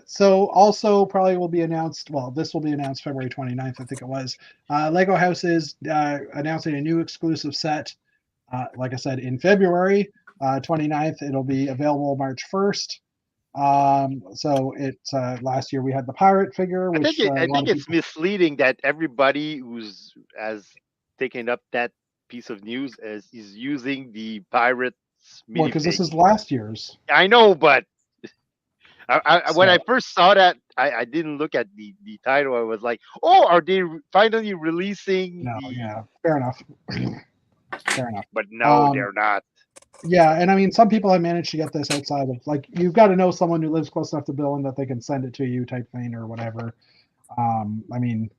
so also probably will be announced. Well, this will be announced February 29th, I think it was. Lego House is announcing a new exclusive set. Like I said, in February 29th, it'll be available March 1st. So last year we had the pirate figure, I which think a lot of it's people. misleading that everybody who's has taken up that piece of news is using the pirates Well, because this minifig. is last year's. I know, but when So I first saw that, I didn't look at the title. I was like, oh, are they finally releasing no, the? yeah, fair enough. Fair enough. But no, Um, they're not. Yeah, and I mean, some people have managed to get this outside of like you've got to know someone who lives close enough to Bill and that they can send it to you, type thing or whatever. I mean,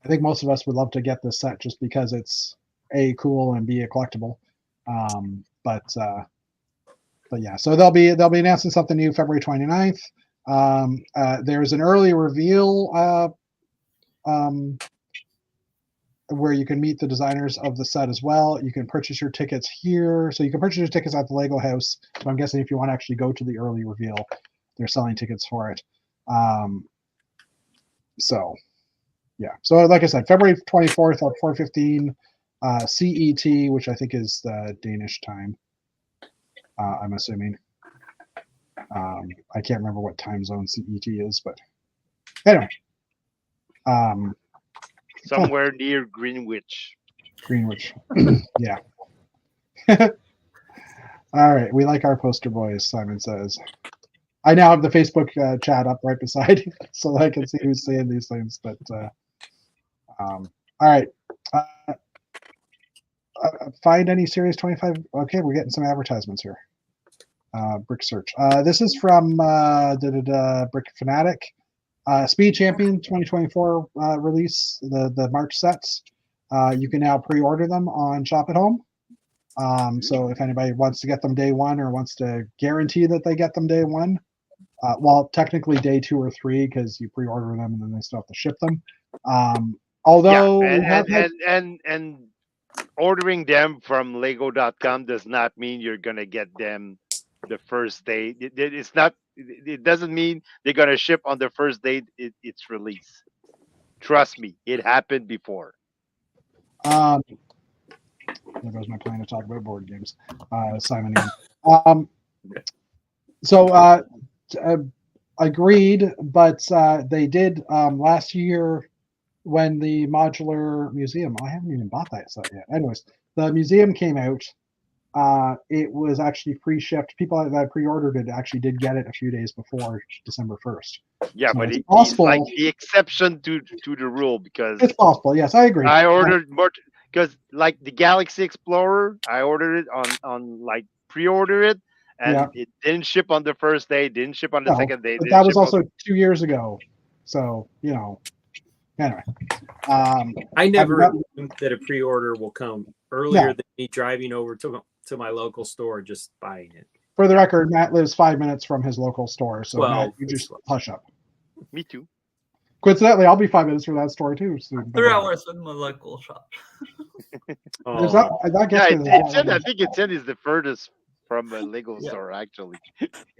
I think most of us would love to get this set just because it's a cool and b a collectible. But yeah, so they'll be announcing something new February 29th. There's an early reveal where you can meet the designers of the set as well. You can purchase your tickets here. So you can purchase your tickets at the Lego House. So I'm guessing if you want to actually go to the early reveal, they're selling tickets for it. So yeah. So like I said, February 24th at 4:15 CET, which I think is the Danish time. I'm assuming. I can't remember what time zone CET is, but anyway. Somewhere near Greenwich. Greenwich. Yeah. All right. We like our poster boys, Simon says. I now have the Facebook chat up right beside you so that I can see who's saying these things. But all right. Find any Series 25. Okay, we're getting some advertisements here. Brick Search. This is from Brick Fanatic. Speed Champion 2024 release, the March sets. You can now pre-order them on Shop at Home. So if anybody wants to get them day one or wants to guarantee that they get them day one, well, technically day 2 or 3 because you pre-order them and then they still have to ship them. Although and ordering them from Lego.com does not mean you're gonna get them the first day. It's not. It doesn't mean they're gonna ship on the first day it's released. Trust me, it happened before. there goes my plan to talk about board games, Simon. Again. So agreed, but they did last year when the modular museum. I haven't even bought that set yet. Anyways, the museum came out. It was actually pre-shipped. People that pre-ordered it actually did get it a few days before December 1st. Yeah, So but it's he's possible. like the exception to the rule because It's possible. Yes, I agree. I ordered more because like the Galaxy Explorer, I ordered it on like pre-order it, and Yeah. it didn't ship on the first day, didn't ship on the No, second day. but Didn't that was ship also 2 years ago. So anyway. I never I've got- assume that a pre-order will come earlier than me driving over to my local store just buying it. For the record, Matt lives 5 minutes from his local store, so Well, Matt, you just hush up. Me too. Coincidentally, I'll be 5 minutes from that store too. Soon. 3 hours in my local shop. There's that Yeah, gets I think it's is the furthest from a Lego Yeah. store actually,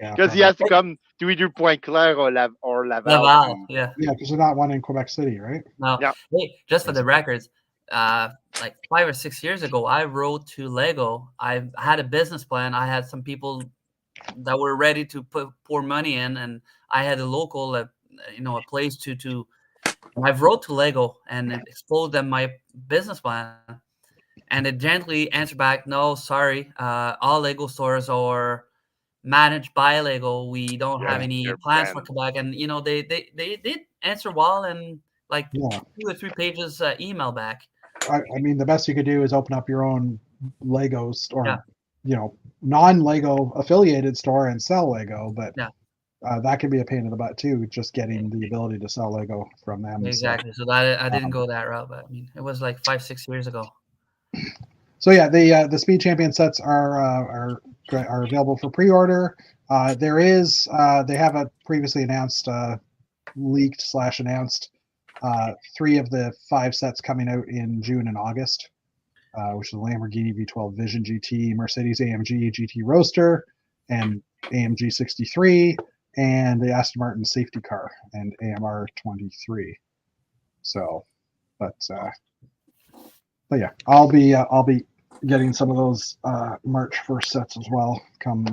yeah, because he has to come to either Point Claire or Laval. Laval, yeah. Yeah, because there's not one in Quebec City, right? No, Yeah. hey, just for the records, like 5 or 6 years ago, I wrote to Lego. I had a business plan. I had some people that were ready to pour money in, and I had a local, a place to. I wrote to Lego and exposed them my business plan, and they gently answered back, "No, sorry, all Lego stores are managed by Lego. We don't have any they're plans for brand. Quebec." And they did answer well, and like Yeah. 2 or 3 pages email back. I mean, the best you could do is open up your own Lego store, Yeah. Non-Lego affiliated store and sell Lego, but Yeah. That can be a pain in the butt too, just getting the ability to sell Lego from them. Exactly. So that I didn't go that route, but I mean, it was like 5-6 years ago. So yeah, the Speed Champion sets are available for pre-order. There is they have a previously announced leaked / announced 3 of the 5 sets coming out in June and August, which is the Lamborghini V12 Vision GT, Mercedes AMG GT Roadster, and AMG 63, and the Aston Martin safety car and AMR 23. So, but yeah, I'll be getting some of those March 1st sets as well. Come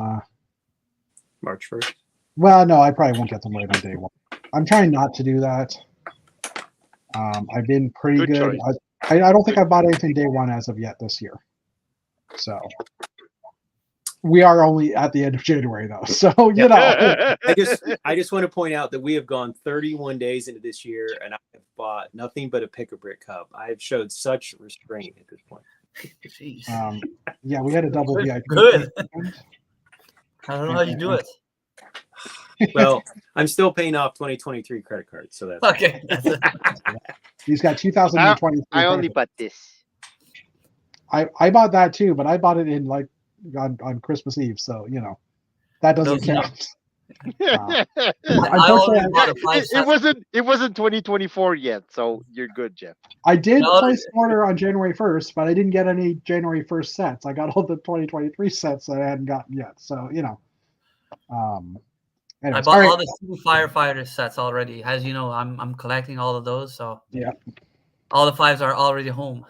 March 1st. Well, no, I probably won't get them right on day one. I'm trying not to do that. I've been pretty Good good. choice. I don't think I've bought anything day one as of yet this year. So we are only at the end of January though. So you know, I just want to point out that we have gone 31 days into this year, and I have bought nothing but a pick-a-brick cup. I have showed such restraint at this point. Jeez. yeah, we had a double Good. VIP. Good. I don't know how you do it. Well, I'm still paying off 2023 credit cards, so that's Okay. He's got 2020. I only bought this. I bought that too, but I bought it in like on Christmas Eve, so you know that doesn't Those count. I Unfortunately, already bought a It wasn't 2024 yet, so you're good, Jeff. I did No, place an order on January 1st, but I didn't get any January 1st sets. I got all the 2023 sets that I hadn't gotten yet. So you know, I anyways, bought all all right. the two firefighter sets already. As you know, I'm collecting all of those, so Yeah. all the fives are already home.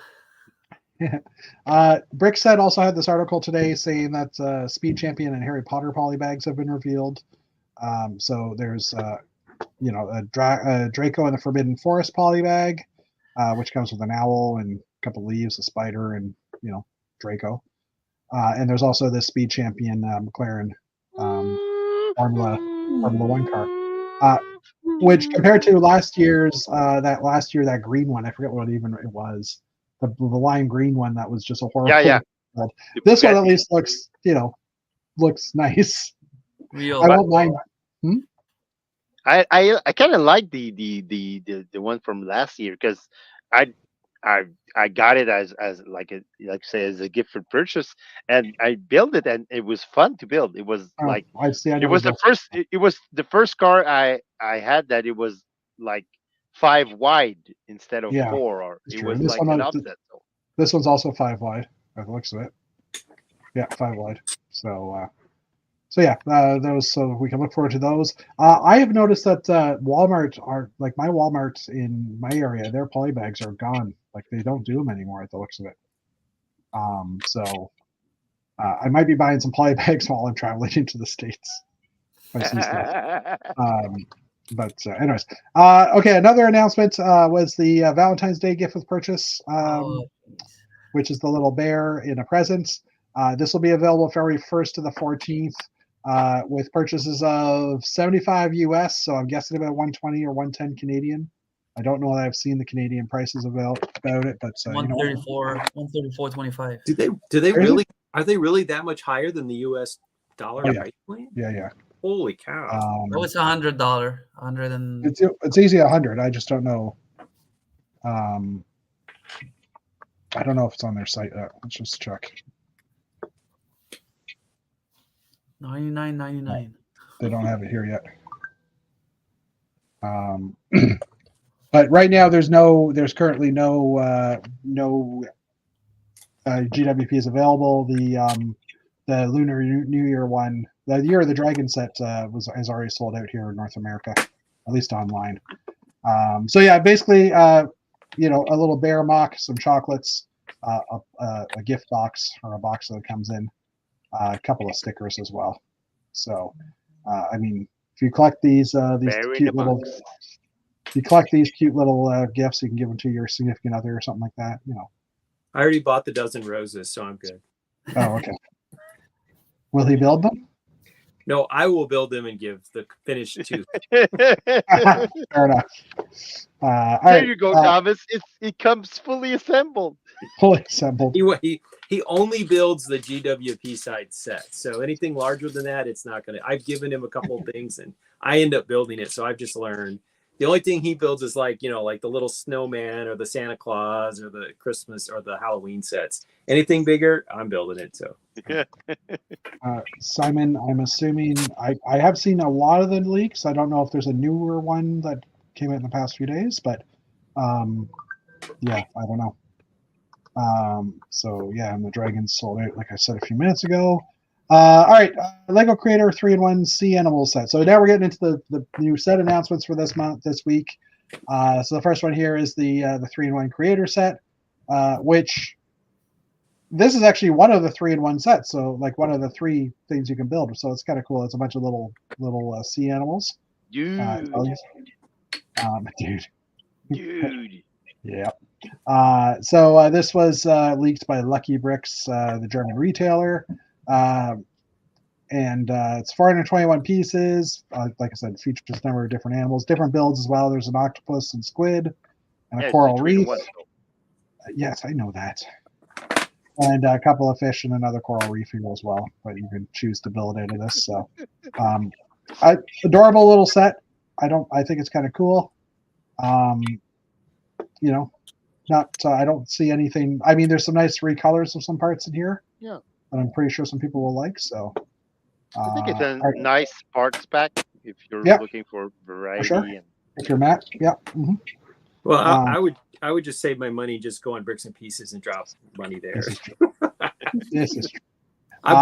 Brickset also had this article today saying that Speed Champion and Harry Potter polybags have been revealed. So there's you know a Draco and the Forbidden Forest polybag, which comes with an owl and a couple leaves, a spider, and you know Draco. And there's also the Speed Champion McLaren Formula 1 car, which compared to last year's that green one, I forget what even it was, the lime green one that was just a horrible. Yeah. This one at least looks nice. Real. I won't mind. I kind of like the one from last year because I got it as say as a gift for purchase, and I built it, and it was fun to build. It was like I see. I it was the first. It was the first car I had that it was like 5 wide instead of Yeah, 4, or it's it true. was This like one, an offset. So. This one's also 5 wide. By the looks of it. Yeah, 5 wide. So yeah, those. So we can look forward to those. I have noticed that Walmart are like my Walmart in my area. Their polybags are gone. Like they don't do them anymore at the looks of it. So I might be buying some polybags while I'm traveling into the States. If I see stuff. But anyways, okay. Another announcement was the Valentine's Day gift with purchase, which is the little bear in a present. This will be available February 1st to the 14th. With purchases of 75 US, so I'm guessing about 120 or 110 Canadian. I don't know that I've seen the Canadian prices about it, but 134, 134.25. Do they really are they really that much higher than the US dollar price point? Yeah. Holy cow! It's $100. 100 and it's easy 100. I just don't know. I don't know if it's on their site yet. Let's just check. $99.99. They don't have it here yet. But right now there's currently no GWPs available. The Lunar New Year one, the Year of the Dragon set has already sold out here in North America, at least online. So yeah, basically a little bear mock, some chocolates, a gift box or a box that comes in. A couple of stickers as well. So, I mean, if you collect these cute little gifts, you can give them to your significant other or something like that. You know. I already bought the dozen roses, so I'm good. Oh, okay. Will he build them? No, I will build them and give the finished 2. Fair enough. All there right, you go, Thomas. It comes fully assembled. Fully assembled. He only builds the GWP side set. So anything larger than that, it's not gonna. I've given him a couple of things, and I end up building it. So I've just learned the only thing he builds is like the little snowman or the Santa Claus or the Christmas or the Halloween sets. Anything bigger, I'm building it. So Simon, I'm assuming I have seen a lot of the leaks. I don't know if there's a newer one that came out in the past few days, but yeah, I don't know. So yeah, and the dragons sold out, like I said a few minutes ago. All right, Lego Creator 3-in-1 Sea Animal set. So now we're getting into the new set announcements for this week. So the first one here is the 3-in-1 Creator set, which this is actually one of the 3-in-1 sets. So like one of the 3 things you can build. So it's kind of cool. It's a bunch of little sea animals. Dude. Dude. Dude. Yeah. So this was leaked by Lucky Bricks, the German retailer. And it's 421 pieces. Like I said, features a number of different animals, different builds as well. There's an octopus and squid and a coral reef. Yes, I know that. And a couple of fish and another coral reef here as well. But you can choose to build into this. So, adorable little set. I think it's kind of cool. You know, not. I don't see anything. I mean, there's some nice recolors of some parts in here. Yeah. But I'm pretty sure some people will like. So. I think it's a nice parts pack if you're looking for variety. For sure. If you're Matt, yeah. Mm-hmm. Well, I would just save my money, just go on Bricks and Pieces and drop money there. This is true. This is true. But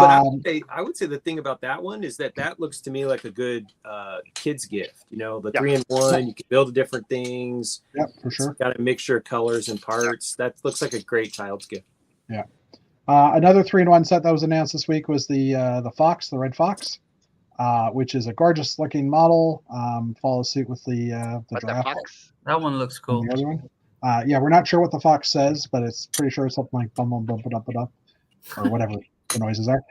I would say the thing about that one is that looks to me like a good kid's gift. You know, the 3-in-1, you can build different things. Yeah, for sure. It's got a mixture of colors and parts. That looks like a great child's gift. Yeah. Another 3-in-1 set that was announced this week was the Red Fox, which is a gorgeous looking model. Follows suit with the giraffe. That one looks cool. The other one. Yeah, we're not sure what the fox says, but it's pretty sure it's something like bum bum bum bum bum, or whatever the noises are.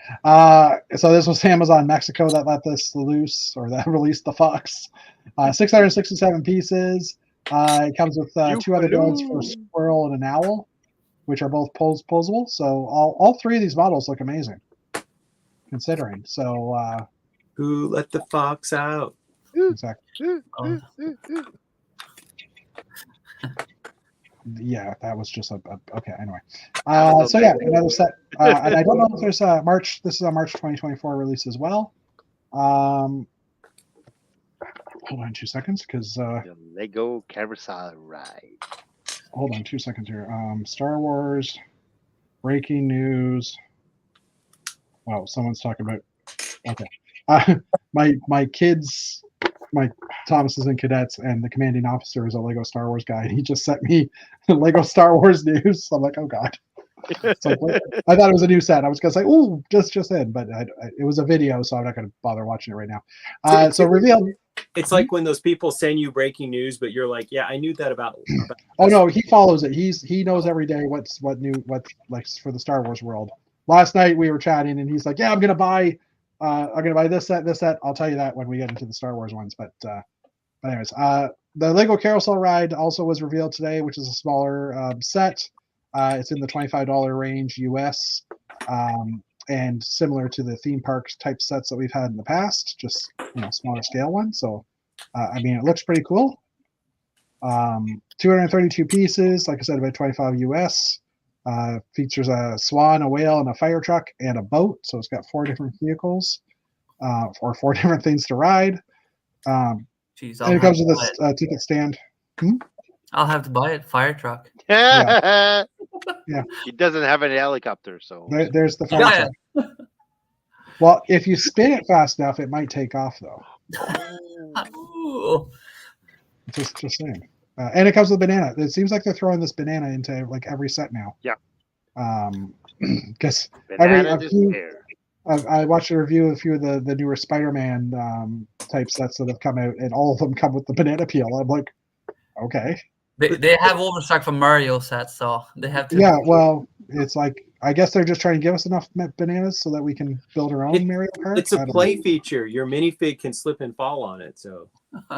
So this was Amazon Mexico that let this loose, or that released the fox. 667 pieces. It comes with 2 other builds for a squirrel and an owl, which are both posable. So all 3 of these models look amazing, considering. So who let the fox out? Exactly. Yeah, that was just okay. Anyway, so yeah, another set, and I don't know if there's March. This is a March 2024 release as well. Hold on 2 seconds, because the Lego Carousel ride. Hold on 2 seconds here. Star Wars breaking news. Wow, someone's talking about. Okay, my kids. My Thomas is in cadets, and the commanding officer is a Lego Star Wars guy. And he just sent me Lego Star Wars news. So I'm like, oh god. So I thought it was a new set. I was gonna say, oh, just in, but it was a video, so I'm not gonna bother watching it right now. So revealed. It's like when those people send you breaking news, but you're like, yeah, I knew that about Oh no, he follows it. He knows every day what's like for the Star Wars world. Last night we were chatting, and he's like, yeah, I'm gonna buy this set. I'll tell you that when we get into the Star Wars ones. But anyways, the Lego Carousel ride also was revealed today, which is a smaller set. It's in the $25 range US, and similar to the theme parks type sets that we've had in the past, just smaller scale one. So I mean, it looks pretty cool. 232 pieces, like I said, about 25 US. Features a swan, a whale, and a fire truck, and a boat. So it's got 4 different vehicles, or 4 different things to ride. Jeez, and it comes with this ticket stand. I'll have to buy it. Fire truck. Yeah. Yeah. He doesn't have an helicopter, so there's the fire truck. Well, if you spin it fast enough, it might take off, though. Just saying. And it comes with banana. It seems like they're throwing this banana into like every set now. Yeah. Because I watched a review of a few of the newer Spider-Man type sets that have come out, and all of them come with the banana peel. I'm like, okay. They have overstock from Mario sets, so they have to. Yeah, well, it's like, I guess they're just trying to give us enough bananas so that we can build our own Mario Kart. It's a play feature. Your minifig can slip and fall on it. So.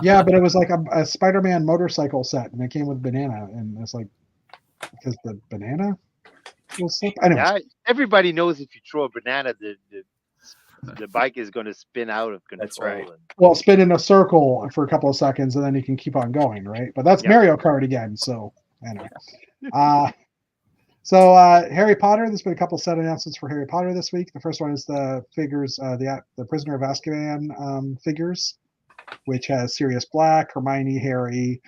Yeah, but it was like a Spider-Man motorcycle set, and it came with banana, and it's like, because the banana will slip. Anyways. Yeah, everybody knows if you throw a banana, the bike is going to spin out of control. That's right. Well, spin in a circle for a couple of seconds, and then you can keep on going, right? But that's Mario Kart again. So anyway, Harry Potter. There's been a couple set announcements for Harry Potter this week. The first one is the figures, the Prisoner of Azkaban figures, which has Sirius Black, Hermione, Harry,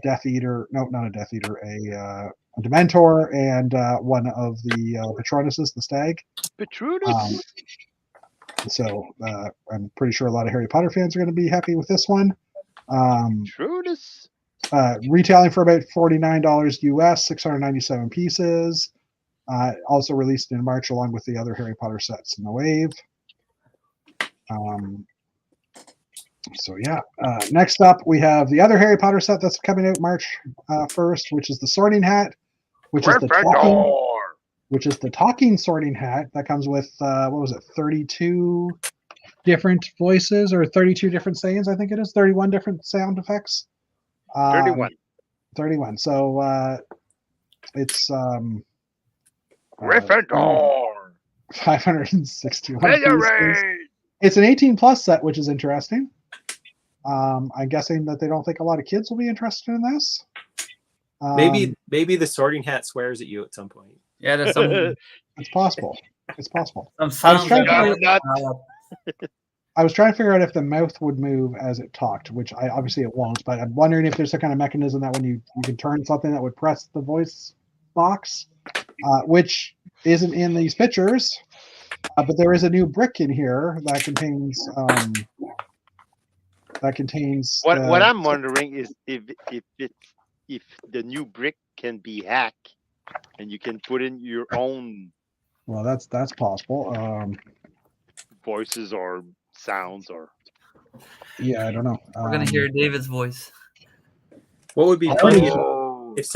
Death Eater. No, not a Death Eater. A Dementor, and one of the Patronuses, the Stag. Patronus. So I'm pretty sure a lot of Harry Potter fans are going to be happy with this one. Patronus. Retailing for about $49 US, 697 pieces. Also released in March along with the other Harry Potter sets in the wave. So yeah, next up we have the other Harry Potter set that's coming out March 1st, which is the Sorting Hat, which is the talking Sorting Hat that comes with 32 different voices or 32 different sayings. I think it is 31 different sound effects. 31. So it's Gryffindor. 561 pieces. It's an 18 plus set, which is interesting. I'm guessing that they don't think a lot of kids will be interested in this. Maybe the Sorting Hat swears at you at some point. Yeah, there's some. It's possible. It's possible. Some sounds. I was trying to figure out if the mouth would move as it talked, which obviously it won't. But I'm wondering if there's some kind of mechanism that when you can turn something that would press the voice box, which isn't in these pictures. But there is a new brick in here that contains. What I'm wondering is if the new brick can be hacked and you can put in your own. Well, that's possible. Voices or sounds or. Yeah, I don't know. We're gonna hear David's voice. What would be funny if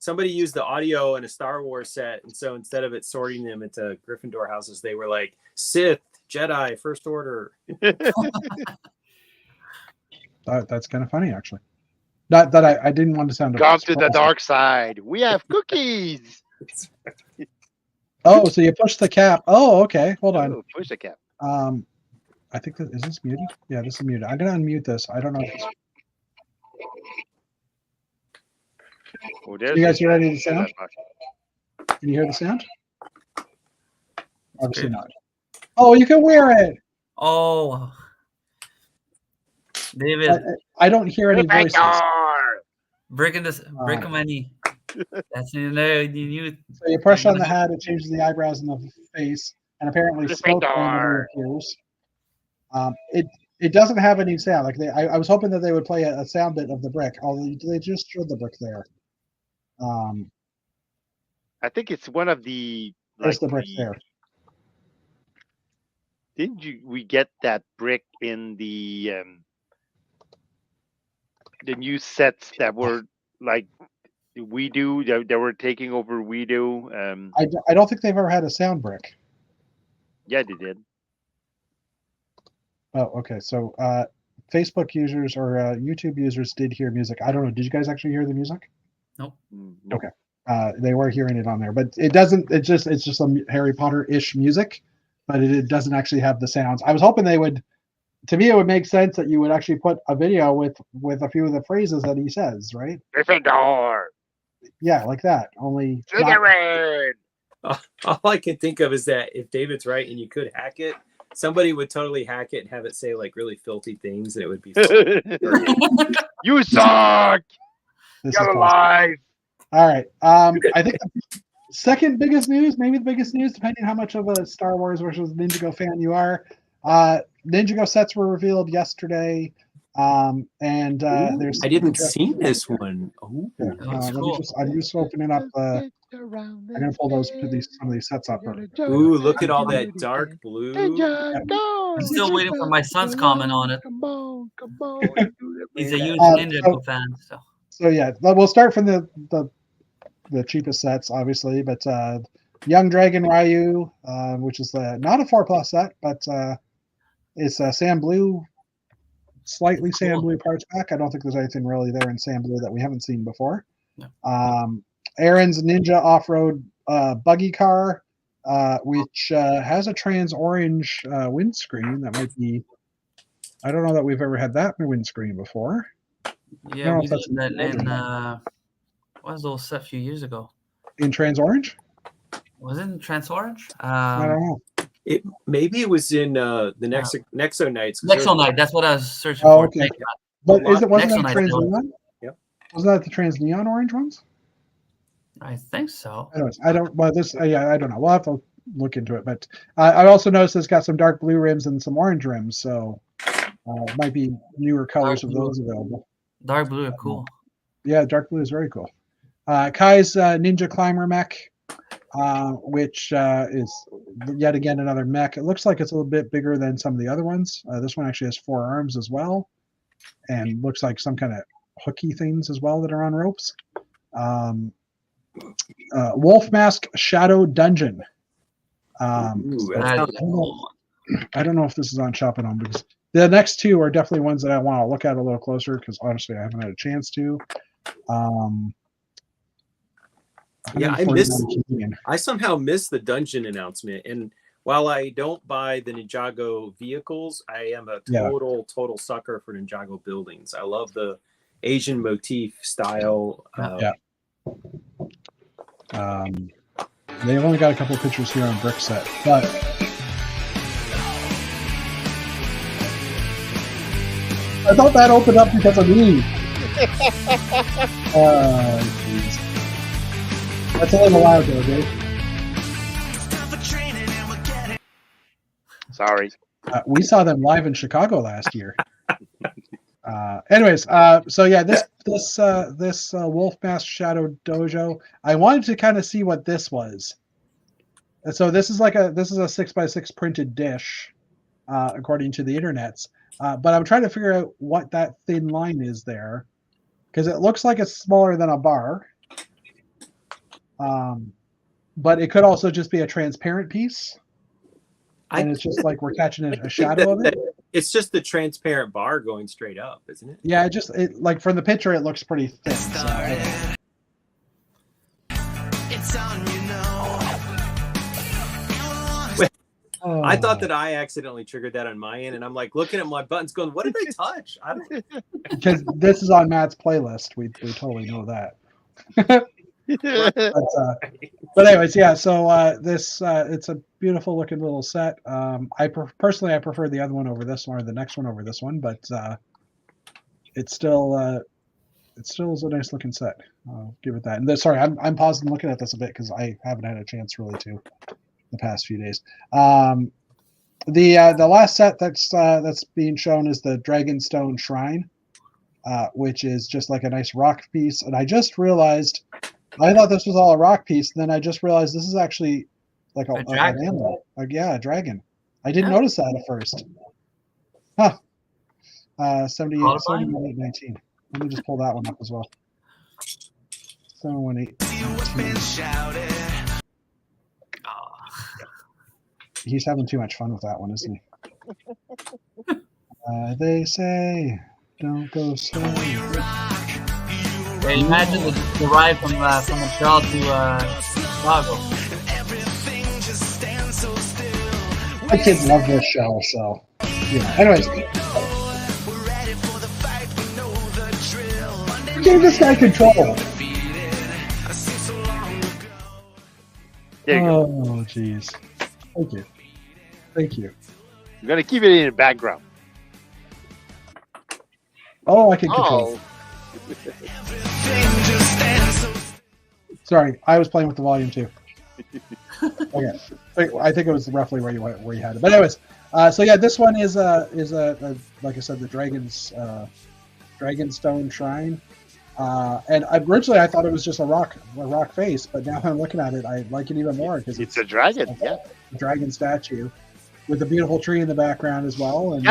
somebody used the audio in a Star Wars set, and so instead of it sorting them into Gryffindor houses, they were like Sith, Jedi, First Order. That's kind of funny, actually. Not that I didn't want to sound. Come to the dark side. We have cookies. Oh, so you push the cap. Oh, okay. Hold on. Oh, push the cap. I think is this muted? Yeah, this is muted. I'm gonna unmute this. I don't know. If you guys hear any of the sound? Can you hear the sound? Obviously not. Oh, you can wear it. Oh, David. I don't hear any voices. Breaking my knee. That's new. So you push on the hat, it changes the eyebrows and the face, and apparently smoke randomly appears. It doesn't have any sound. Like I was hoping that they would play a sound bit of the brick, although they just showed the brick there. I think it's one of the. There's the brick there. Didn't we get that brick in the new sets that were like We Do? They were taking over We Do. I don't think they've ever had a sound brick. Yeah, they did. Oh, okay. So Facebook users or YouTube users did hear music. I don't know. Did you guys actually hear the music? Nope. Okay. They were hearing it on there, but it doesn't. It's just some Harry Potter-ish music, but it doesn't actually have the sounds. I was hoping they would. To me, it would make sense that you would actually put a video with a few of the phrases that he says, right? Gryffindor. Yeah, like that. Only. All I can think of is that if David's right and you could hack it, somebody would totally hack it and have it say like really filthy things, and it would be. You suck. You're alive. All right. I think the second biggest news, maybe the biggest news, depending on how much of a Star Wars versus Ninjago fan you are. Ninjago sets were revealed yesterday. There's. I didn't see this one. Cool. I'm just opening up. I'm gonna pull some of these sets up. Ooh, look at all that dark blue. I'm still waiting for my son's comment on it. Come on. He's a huge Ninjago fan. So yeah, we'll start from the cheapest sets, obviously, but Young Dragon Ryu, which is not a 4+ set, but it's a Sand Blue, slightly Sand Blue parts pack. I don't think there's anything really there in Sand Blue that we haven't seen before. No. Aaron's Ninja Off-Road Buggy Car, which has a trans orange windscreen that might be. I don't know that we've ever had that windscreen before. Yeah, we did that in what was those a few years ago? In trans orange? Was it in trans orange? I don't know. Maybe it was in the Nexo Nights. Nexo Night. That's what I was searching for. Okay. But wasn't that trans neon? Yep. Wasn't that the trans neon orange ones? I think so. I don't. Well, I don't know. We'll have to look into it. But I also noticed it's got some dark blue rims and some orange rims, so it might be newer colors of those available. Dark blue are cool. Yeah, dark blue is very cool. Kai's Ninja Climber mech, which is yet again another mech. It looks like it's a little bit bigger than some of the other ones. This one actually has 4 arms as well, and looks like some kind of hooky things as well that are on ropes. Wolf Mask Shadow Dungeon. Ooh, So that That's sounds- I don't know if this is on Shop at Home, because the next 2 are definitely ones that I want to look at a little closer, because honestly I haven't had a chance to. Yeah, I 149 Canadian. I somehow missed the dungeon announcement. And while I don't buy the Ninjago vehicles, I am a Yeah. total sucker for Ninjago buildings. I love the Asian motif style. Yeah. They've only got a couple of pictures here on Brickset, but I thought that opened up because of me. Geez. That's a little loud though, Dave. Sorry. We saw them live in Chicago last year. Anyways, so yeah, this Wolf Mask Shadow Dojo. I wanted to kind of see what this was. And so this is a 6x6 printed dish, according to the internets. But I'm trying to figure out what that thin line is there, because it looks like it's smaller than a bar. But it could also just be a transparent piece, and it's just like we're catching a shadow of it. It's just the transparent bar going straight up, isn't it? Yeah, it like from the picture, it looks pretty thin. So I thought that I accidentally triggered that on my end, and I'm like looking at my buttons, going, "What did I touch?" I don't. because this is on Matt's playlist, we totally know that. But anyways, yeah. So this it's a beautiful looking little set. I personally prefer the other one over this one, or the next one over this one, but it still is a nice looking set. I'll give it that. And sorry, I'm pausing looking at this a bit because I haven't had a chance really to the past few days. The last set that's being shown is the Dragonstone Shrine, which is just like a nice rock piece. And I just realized, I thought this was all a rock piece, and then I just realized this is actually like an animal. Yeah, a dragon. I didn't notice that at first. Huh. 7819. Let me just pull that one up as well. 718. He's having too much fun with that one, isn't he? They say, don't go slow. Yeah, imagine the ride from Montreal to Chicago. My kids love this show, so yeah. Anyways, give this guy control. There you go. Oh, jeez. Thank you. Thank you. I'm gonna keep it in the background. Oh, I can control. Sorry, I was playing with the volume too. Okay, I think it was roughly where you had it. But anyways, so yeah, this one is a like I said, the Dragonstone Shrine. And originally I thought it was just a rock face, but now I'm looking at it, I like it even more because It's a dragon, yeah. A dragon statue with a beautiful tree in the background as well. And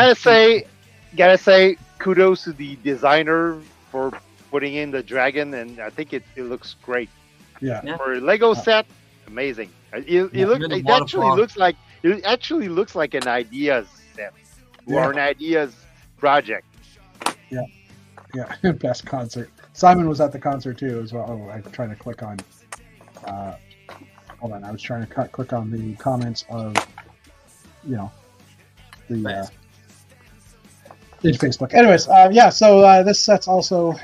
Gotta say, kudos to the designer for putting in the dragon, and I think it looks great. Yeah. For a Lego set, amazing. It actually looks like an ideas set or an ideas project. Yeah, best concert. Simon was at the concert too as well. Oh, I'm trying to click on. Hold on, I was trying to click on the comments of, the in Facebook. Anyways, yeah. So this set's also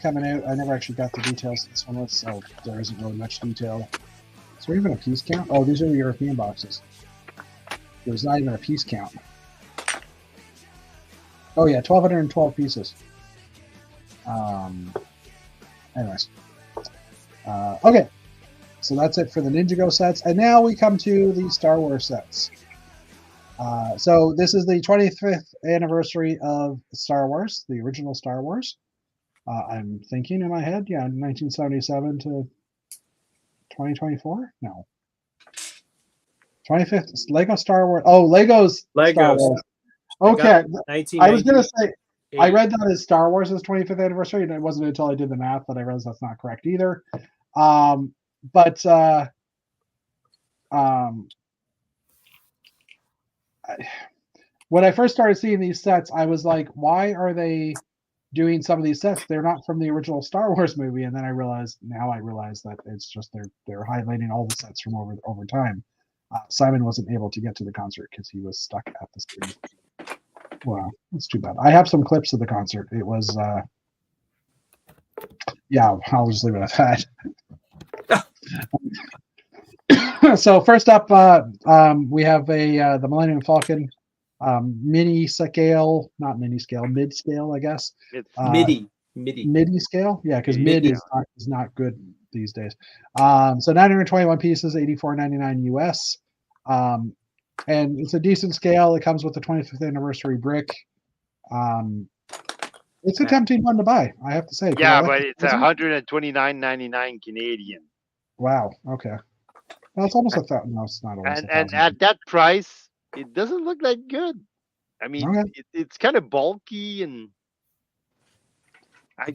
coming out. I never actually got the details of this one. So there isn't really much detail. Is there even a piece count? Oh, these are the European boxes. There's not even a piece count. Oh yeah, 1,212 pieces. Anyways, okay, so that's it for the Ninjago sets, and now we come to the Star Wars sets. So this is the 25th anniversary of Star Wars, the original Star Wars. I'm thinking in my head, 1977 to 2024. No, 25th Lego Star Wars. Oh, Legos Star Legos. Wars. I Okay, got I was gonna say 1998. I read that as Star Wars' 25th anniversary, and it wasn't until I did the math that I realized that's not correct either. But when I first started seeing these sets, I was like, why are they doing some of these sets? They're not from the original Star Wars movie. And then I realized that it's just they're highlighting all the sets from over time. Simon wasn't able to get to the concert because he was stuck at the screen. Wow, that's too bad. I have some clips of the concert. It was I'll just leave it at that. So first up, we have the Millennium Falcon, mid scale, I guess. It's MIDI. Scale, yeah, because MIDI. mid is not good these days. So 921 pieces, $84.99 US, and it's a decent scale. It comes with the 25th anniversary brick. It's a tempting one to buy, I have to say. yeah, but it's $129.99 Canadian. Wow. Okay. Well, it's almost $1,000. No, it's not almost And $1,000. at that price, it doesn't look like good. I mean, Okay. it's kind of bulky, and I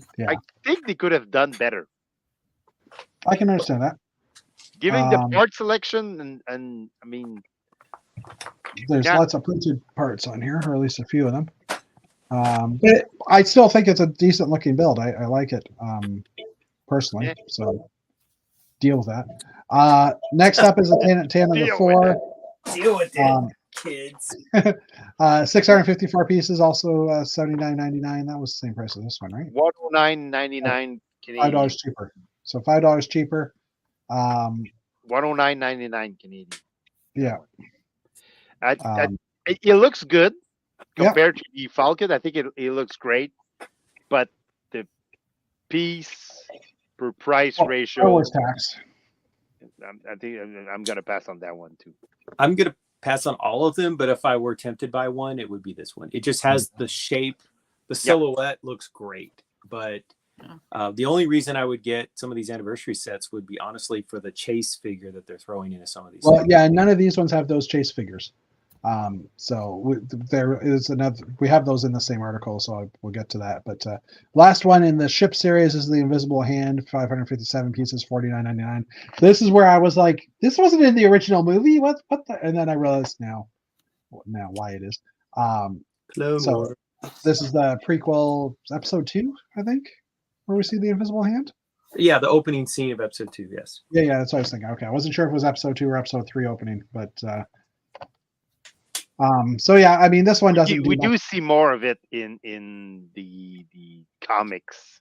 think they could have done better. I can understand that. Given the part selection and I mean, There's lots of printed parts on here, or at least a few of them. But I still think it's a decent looking build. I like it personally. Yeah. So deal with that. Next up is the Tandem of 4. Deal with it, kids. 654 pieces, also $79.99. That was the same price as this one, right? $109.99 Canadian. $5 cheaper. So $5 cheaper. $109.99 Canadian. Yeah. It looks good compared to the Falcon. I think it looks great, but the piece per price ratio. Star Wars tax. I think I'm gonna pass on that one too. I'm gonna pass on all of them, but if I were tempted by one, it would be this one. It just has the shape, the silhouette looks great, but the only reason I would get some of these anniversary sets would be honestly for the chase figure that they're throwing into some of these. Well, yeah, none of these ones have those chase figures. There is another. We have those in the same article, so we'll get to that. But last one in the ship series is the Invisible Hand, 557 pieces, $49.99. This is where I was like, this wasn't in the original movie. What the? And then I realized now why it is. So this is the prequel, episode 2, I think, where we see the Invisible Hand. Yeah, the opening scene of episode 2. Yes. Yeah, that's what I was thinking. Okay, I wasn't sure if it was episode 2 or episode 3 opening, but. So yeah, I mean, this one doesn't. We do see more of it in the comics.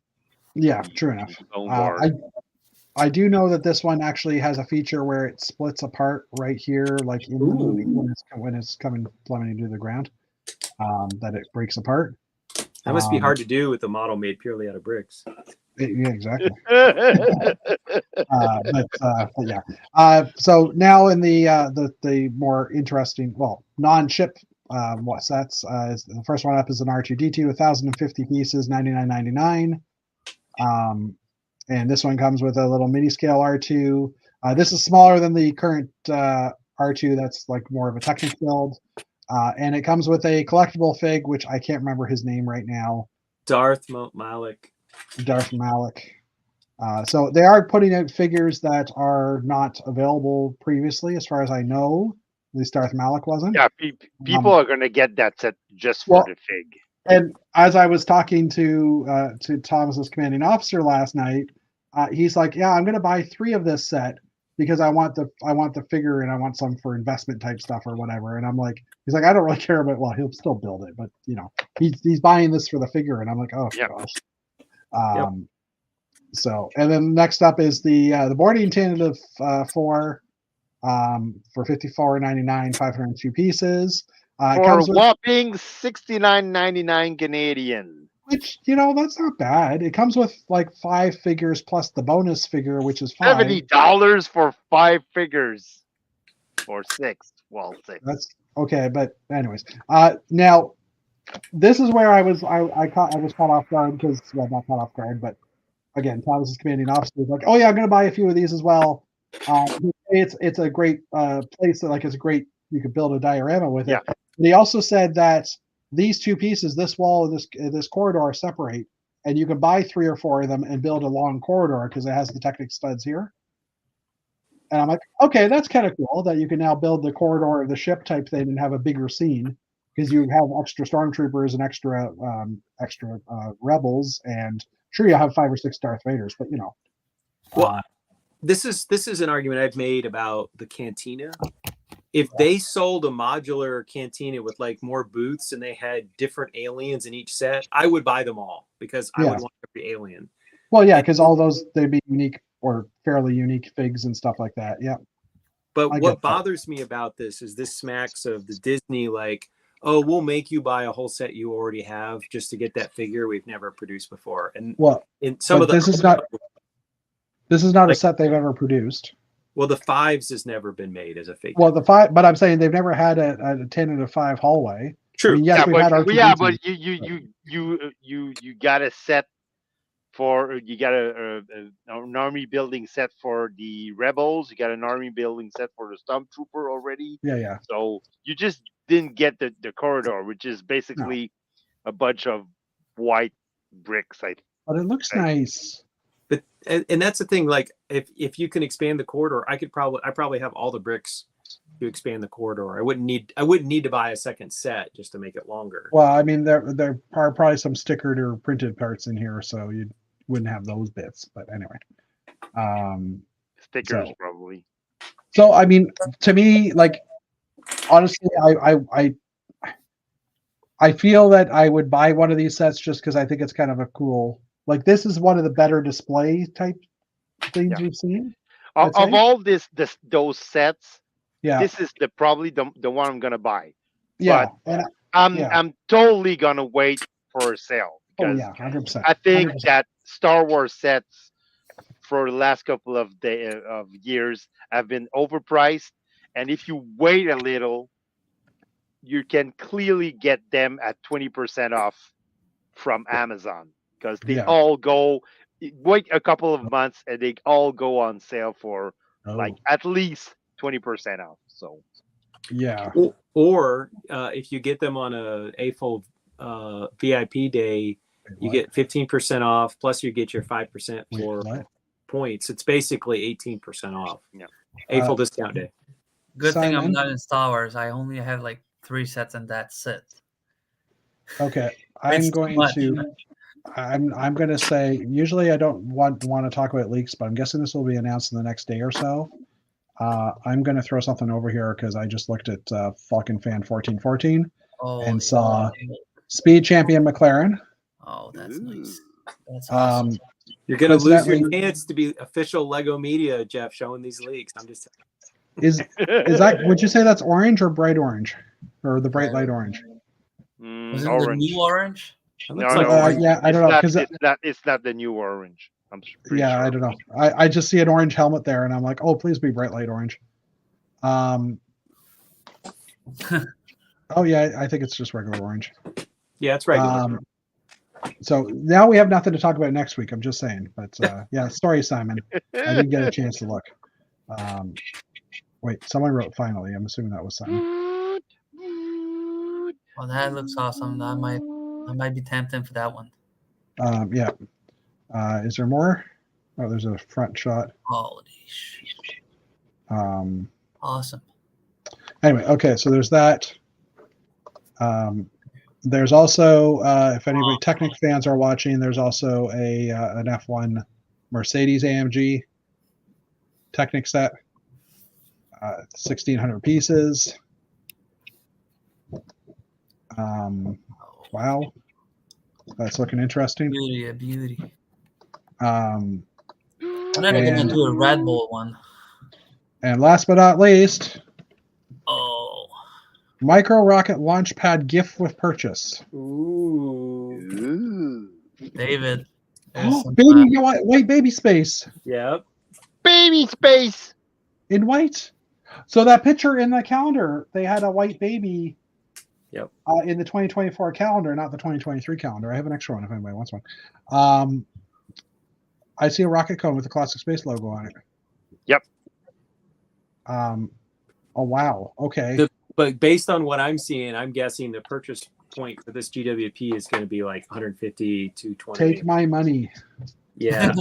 Yeah, true enough. I do know that this one actually has a feature where it splits apart right here, like in the movie when it's plummeting to the ground. That it breaks apart. That must be hard to do with a model made purely out of bricks. Yeah, exactly. But yeah. So now in the more interesting, non-chip sets, the first one up is an R2D2, 1,050 pieces, $99.99. And this one comes with a little mini scale R2. This is smaller than the current R2. That's like more of a Technic build. And it comes with a collectible fig, which I can't remember his name right now. Darth Malik. So they are putting out figures that are not available previously, as far as I know. At least Darth Malik wasn't. Yeah, people are going to get that set just for the fig. And as I was talking to Thomas's commanding officer last night, he's like, "Yeah, I'm going to buy 3 of this set because I want the figure and I want some for investment type stuff or whatever." And I'm like, he's like, "I don't really care about." Well, he'll still build it, but he's buying this for the figure, and I'm like, "Oh gosh." So, and then next up is the boarding tentative 4 for $54.99, 502 pieces. For a whopping $69.99 Canadian. Which, that's not bad. It comes with like 5 figures plus the bonus figure, which is fine. $70 for 5 figures. Or 6. Well, 6. That's okay, but anyways. Now, this is where I was caught off guard because, well, not caught off guard, but again, Thomas's commanding officer was like, "Oh yeah, I'm going to buy a few of these as well." It's a great place that like it's a great you could build a diorama with it. Yeah. But he also said that these two pieces, this wall and this corridor, separate, and you can buy 3 or 4 of them and build a long corridor because it has the Technic studs here. And I'm like, okay, that's kind of cool that you can now build the corridor of the ship type thing and have a bigger scene because you have extra stormtroopers and extra rebels, and sure you have 5 or 6 Darth Vaders, but you know. Well, this is an argument I've made about the cantina. If they sold a modular cantina with like more booths and they had different aliens in each set, I would buy them all because I would want every alien. Well, yeah, because all those they'd be unique or fairly unique figs and stuff like that. Yeah. But what bothers me about this is this smacks of the Disney, like, oh, we'll make you buy a whole set you already have just to get that figure we've never produced before. And well, in some of the this is not like, a set they've ever produced. Well, the 5s has never been made as a figure. Well, the 5, but I'm saying they've never had a 10 and a 5 hallway. True. I mean, yes, but you got a set for you got an army building set for the rebels. You got an army building set for the stormtrooper already. Yeah. So you just didn't get the corridor, which is basically a bunch of white bricks. But it looks nice. But and that's the thing. Like if you can expand the corridor, I probably have all the bricks to expand the corridor. I wouldn't need to buy a second set just to make it longer. Well, I mean, there are probably some stickered or printed parts in here, so you wouldn't have those bits. But anyway, stickers probably. So I mean, to me, like honestly, I feel that I would buy one of these sets just because I think it's kind of a cool. Like this is one of the better display type things we've seen. Of all those sets, this is probably the one I'm gonna buy. Yeah, but I'm totally gonna wait for a sale. Oh yeah, 100%. I think that Star Wars sets for the last couple of years have been overpriced, and if you wait a little, you can clearly get them at 20% off from Amazon because they all go. Wait a couple of months and they all go on sale for like at least 20% off. So yeah. Or if you get them on a AFOL VIP day, you get 15% off. Plus you get your 5% for points. It's basically 18% off. Yeah. AFOL discount day. Good thing I'm not in Star Wars. I only have like 3 sets and that's it. Okay, I'm going to say. Usually, I don't want to talk about leaks, but I'm guessing this will be announced in the next day or so. I'm going to throw something over here because I just looked at Falcon Fan 1414 and saw Speed Champion McLaren. Oh, that's nice. That's awesome. You're going to lose your chance to be official Lego Media, Jeff, showing these leaks. I'm just. Is that? Would you say that's orange or bright orange, or the bright light orange? Was it the new orange? No, yeah, I don't know because it's not the new orange. I'm sure. I don't know. I just see an orange helmet there, and I'm like, oh, please be bright light orange. Oh yeah, I think it's just regular orange. Yeah, it's regular. So now we have nothing to talk about next week. I'm just saying, but yeah, sorry, Simon. I didn't get a chance to look. Wait, someone wrote finally. I'm assuming that was Simon. Oh, that looks awesome. I might be tempted for that one. Yeah. Is there more? Oh, there's a front shot. Holy shit. Awesome. Anyway, okay, so there's that. There's also, if anybody Technic fans are watching, there's also an F1 Mercedes AMG Technic set. 1,600 pieces. Wow, that's looking interesting. Beauty. I'm never going to do a Red Bull one. And last but not least, micro rocket launch pad gift with purchase. Ooh. David. Baby, white baby space. Yep. Baby space in white. So that picture in the calendar, they had a white baby Yep. In the 2024 calendar, not the 2023 calendar. I have an extra one if anybody wants one. I see a rocket cone with the Classic Space logo on it. Yep. Oh wow. Okay. But based on what I'm seeing, I'm guessing the purchase point for this GWP is going to be like 150 to 220. Take my money. Yeah.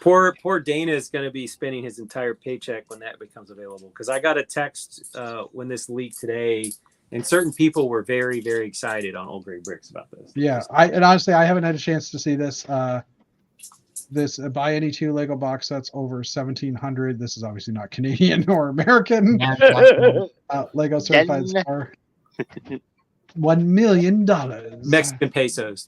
Poor Dana is going to be spending his entire paycheck when that becomes available. Because I got a text when this leaked today, and certain people were very, very excited on Old Gray Bricks about this. Yeah, and honestly, I haven't had a chance to see this. This buy any two Lego box sets over 1,700. This is obviously not Canadian or American. Lego certified Yen. store. $1 million. Mexican pesos.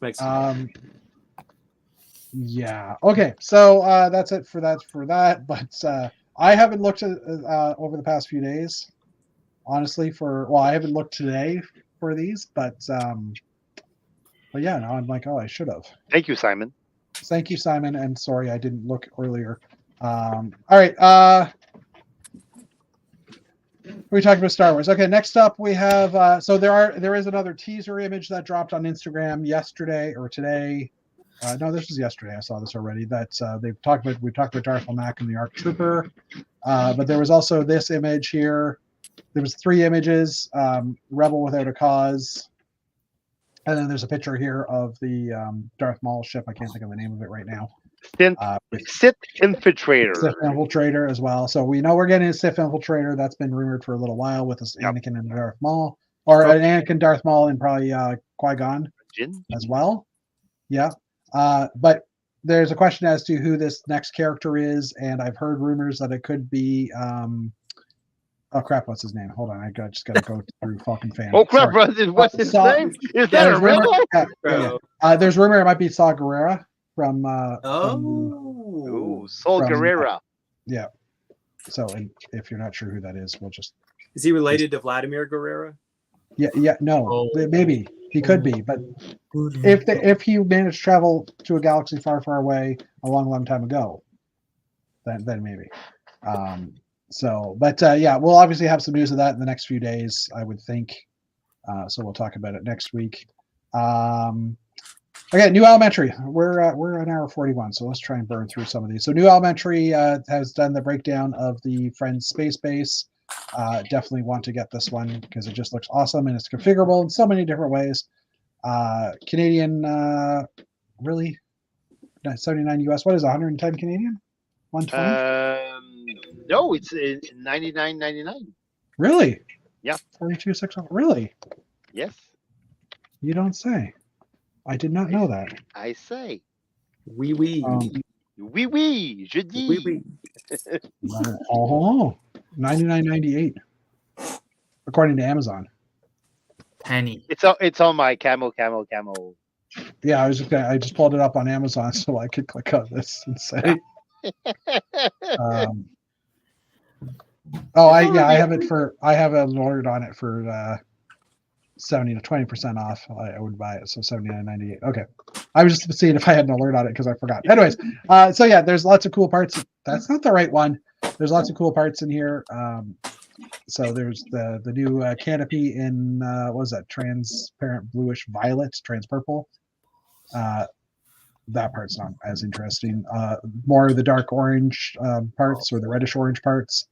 Yeah. Okay. So that's it for that. But I haven't looked at over the past few days. Honestly, I haven't looked today for these, but yeah, now I'm like, oh, I should have. Thank you, Simon. Thank you, Simon, and sorry I didn't look earlier. All right. We talked about Star Wars. Okay, next up we have so there is another teaser image that dropped on Instagram yesterday or today. No, this was yesterday. I saw this already. That we talked about Darth Mac and the ARC Trooper, but there was also this image here. There was 3 images: Rebel Without a Cause, and then there's a picture here of the Darth Maul ship. I can't think of the name of it right now. Sith Infiltrator. Sith Infiltrator as well. So we know we're getting a Sith Infiltrator. That's been rumored for a little while with this Anakin and Darth Maul, or an Anakin, Darth Maul, and probably Qui-Gon as well. Yeah. But there's a question as to who this next character is, and I've heard rumors that it could be oh crap, what's his name? Hold on, I just gotta go through fucking fan. Oh crap, what's his name? Is that a rebel? There's rumor it might be Saw Gerrera from Saul Gerrera. Yeah. So if you're not sure who that is, we'll just. Is he related to Vladimir Guerrera? Yeah, no, maybe he could be, but if he managed to travel to a galaxy far, far away a long, long time ago, then maybe. Yeah, we'll obviously have some news of that in the next few days, I would think. So we'll talk about it next week. Okay, New Elementary. We're an hour 41, so let's try and burn through some of these. So New Elementary has done the breakdown of the Friends Space Base. Definitely want to get this one because it just looks awesome and it's configurable in so many different ways. Canadian, really? 79 US. What is it, 110 Canadian? 120? No, it's $99.99. Really? Yeah. 42,600. Really? Yes. You don't say. I did not know that. I say. Oui, oui. Je dis. Oui. Oh, $99.98 according to Amazon. Penny. It's on my camo. Yeah, I just pulled it up on Amazon so I could click on this and say. I have it ordered on it for 70 to 20% off. I would buy it, so $79.98. Okay, I was just seeing if I had an alert on it because I forgot. Anyways, so yeah, there's lots of cool parts. That's not the right one. There's lots of cool parts in here. So there's the new canopy in what was that, transparent bluish violet, trans purple. That part's not as interesting. More of the dark orange parts or the reddish orange parts,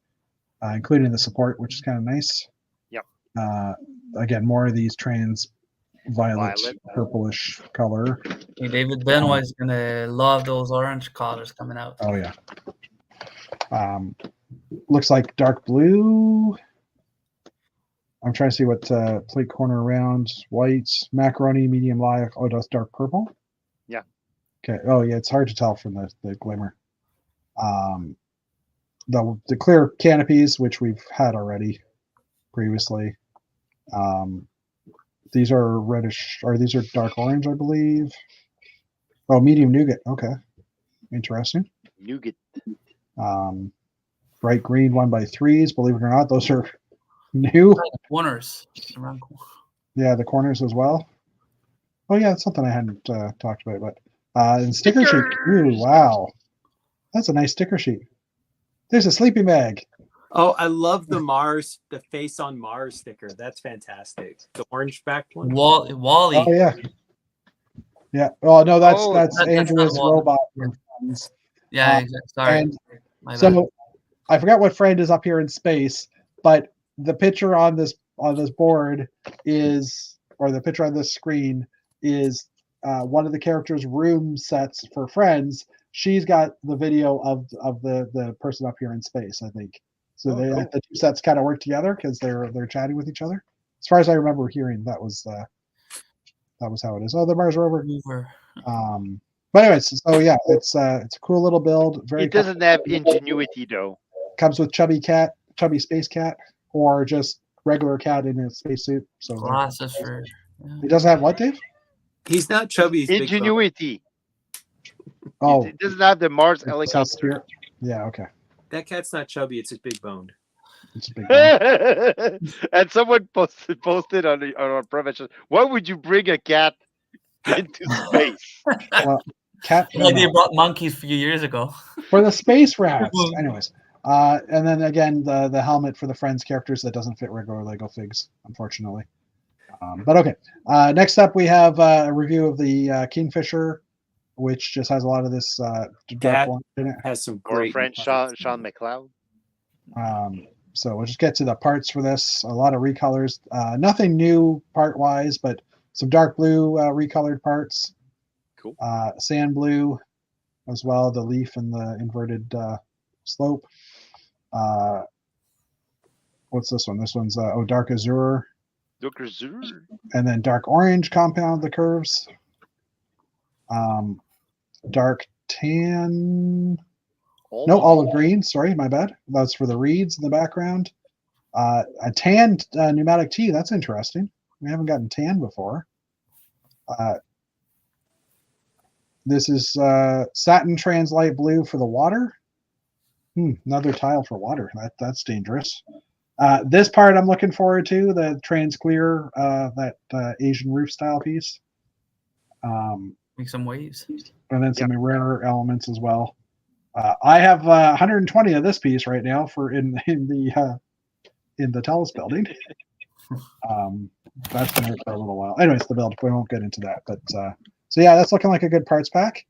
including the support, which is kind of nice. Yep. Again, more of these trans violet. Purplish color. Hey, David Benoit is gonna love those orange colors coming out. Oh yeah. Looks like dark blue. I'm trying to see what plate corner around, white, macaroni, medium live. Oh, that's dark purple. Yeah. Okay. Oh yeah, it's hard to tell from the glimmer. The clear canopies, which we've had already previously. These are reddish, or these are dark orange, I believe. Oh, medium nougat. Okay, interesting. Nougat. Bright green 1x3s. Believe it or not, those are new. Corners. Yeah, the corners as well. Oh yeah, that's something I hadn't talked about. But and sticker sheet. Ooh, wow, that's a nice sticker sheet. There's a sleeping bag. Oh, I love the face on Mars sticker. That's fantastic. The orange back one. Wally. Oh yeah, yeah. Oh no, that's Oh, that's that's not Andrea's Wally. robot from Friends. Yeah, Uh, exactly. Sorry. And My bad. so I forgot what friend is up here in space, but the picture on this board is, or the picture on this screen is one of the characters' room sets for Friends. She's got the video of the person up here in space, I think. So Oh, they cool. the two sets kind of work together because they're chatting with each other. As far as I remember hearing, that was how it is. Oh, the Mars rover. Mover. But anyways, so yeah, it's a cool little build. Very It doesn't have ingenuity though. comes with chubby space cat, or just regular cat in a spacesuit. So Glasses for. he doesn't have what, Dave? He's not chubby. He's big. Ingenuity. Oh, It doesn't have the Mars it has helicopter. spirit. Yeah, okay. That cat's not chubby. It's just big boned. It's a big one. And someone posted on our prevention. Why would you bring a cat into space? Well, cat. Like they no. brought monkeys a few years ago. For the space rats. Anyways, and then again the helmet for the Friends characters that doesn't fit regular Lego figs, unfortunately. But okay. Next up, we have a review of the Kingfisher, which just has a lot of this dark That orange in it. has some Or great. French Sean McLeod. So we'll just get to the parts for this. A lot of recolors. Nothing new part-wise, but some dark blue recolored parts. Cool. Sand blue as well, the leaf and the inverted slope. What's this one? This one's dark azure. Dr. Zur. And then dark orange compound the curves. Dark tan. No, olive green. Sorry, my bad. That's for the reeds in the background. A tan pneumatic tee. That's interesting. We haven't gotten tan before. This is satin trans light blue for the water. Another tile for water. That's dangerous. This part I'm looking forward to, the trans clear, that Asian roof style piece. Make some waves. And then some rare elements as well. I have 120 of this piece right now for in the Telus building. That's been here for a little while. Anyways, the build, we won't get into that. But so yeah, that's looking like a good parts pack.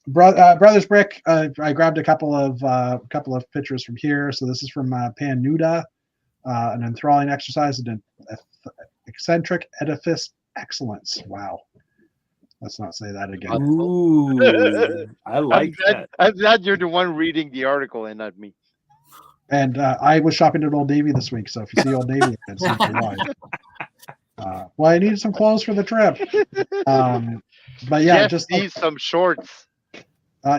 Brothers Brick. I grabbed a couple of pictures from here. So this is from Pan Nuda, an enthralling exercise in eccentric edifice excellence. Wow. Let's not say that again. Ooh, I like that. I'm glad you're the one reading the article and not me. And I was shopping at Old Navy this week, so if you see Old Navy, it's why. Well, I needed some clothes for the trip. But yeah, Jeff just needs some shorts.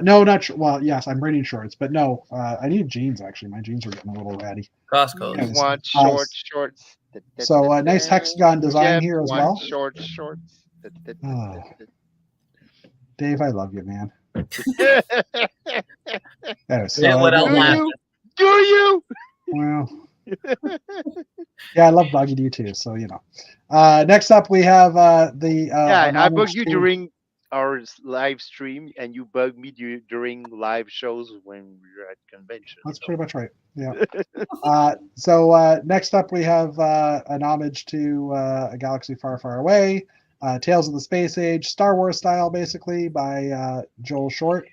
no, not well. Yes, I'm bringing shorts, but no, I need jeans. Actually, my jeans are getting a little ratty. Costco. You want shorts. So nice hexagon design Jeff here as wants well. Shorts. Oh. Dave, I love you, man. Anyway, so, Yeah, what else? Do you? Well, yeah, I love Buggy D too. So you know. Next up, we have the. I bugged you during our live stream, and you bugged me during live shows when we were at convention. That's pretty much right. Yeah. So next up, we have an homage to A Galaxy Far, Far Away, Tales of the Space Age, Star Wars style, basically, by Joel Short.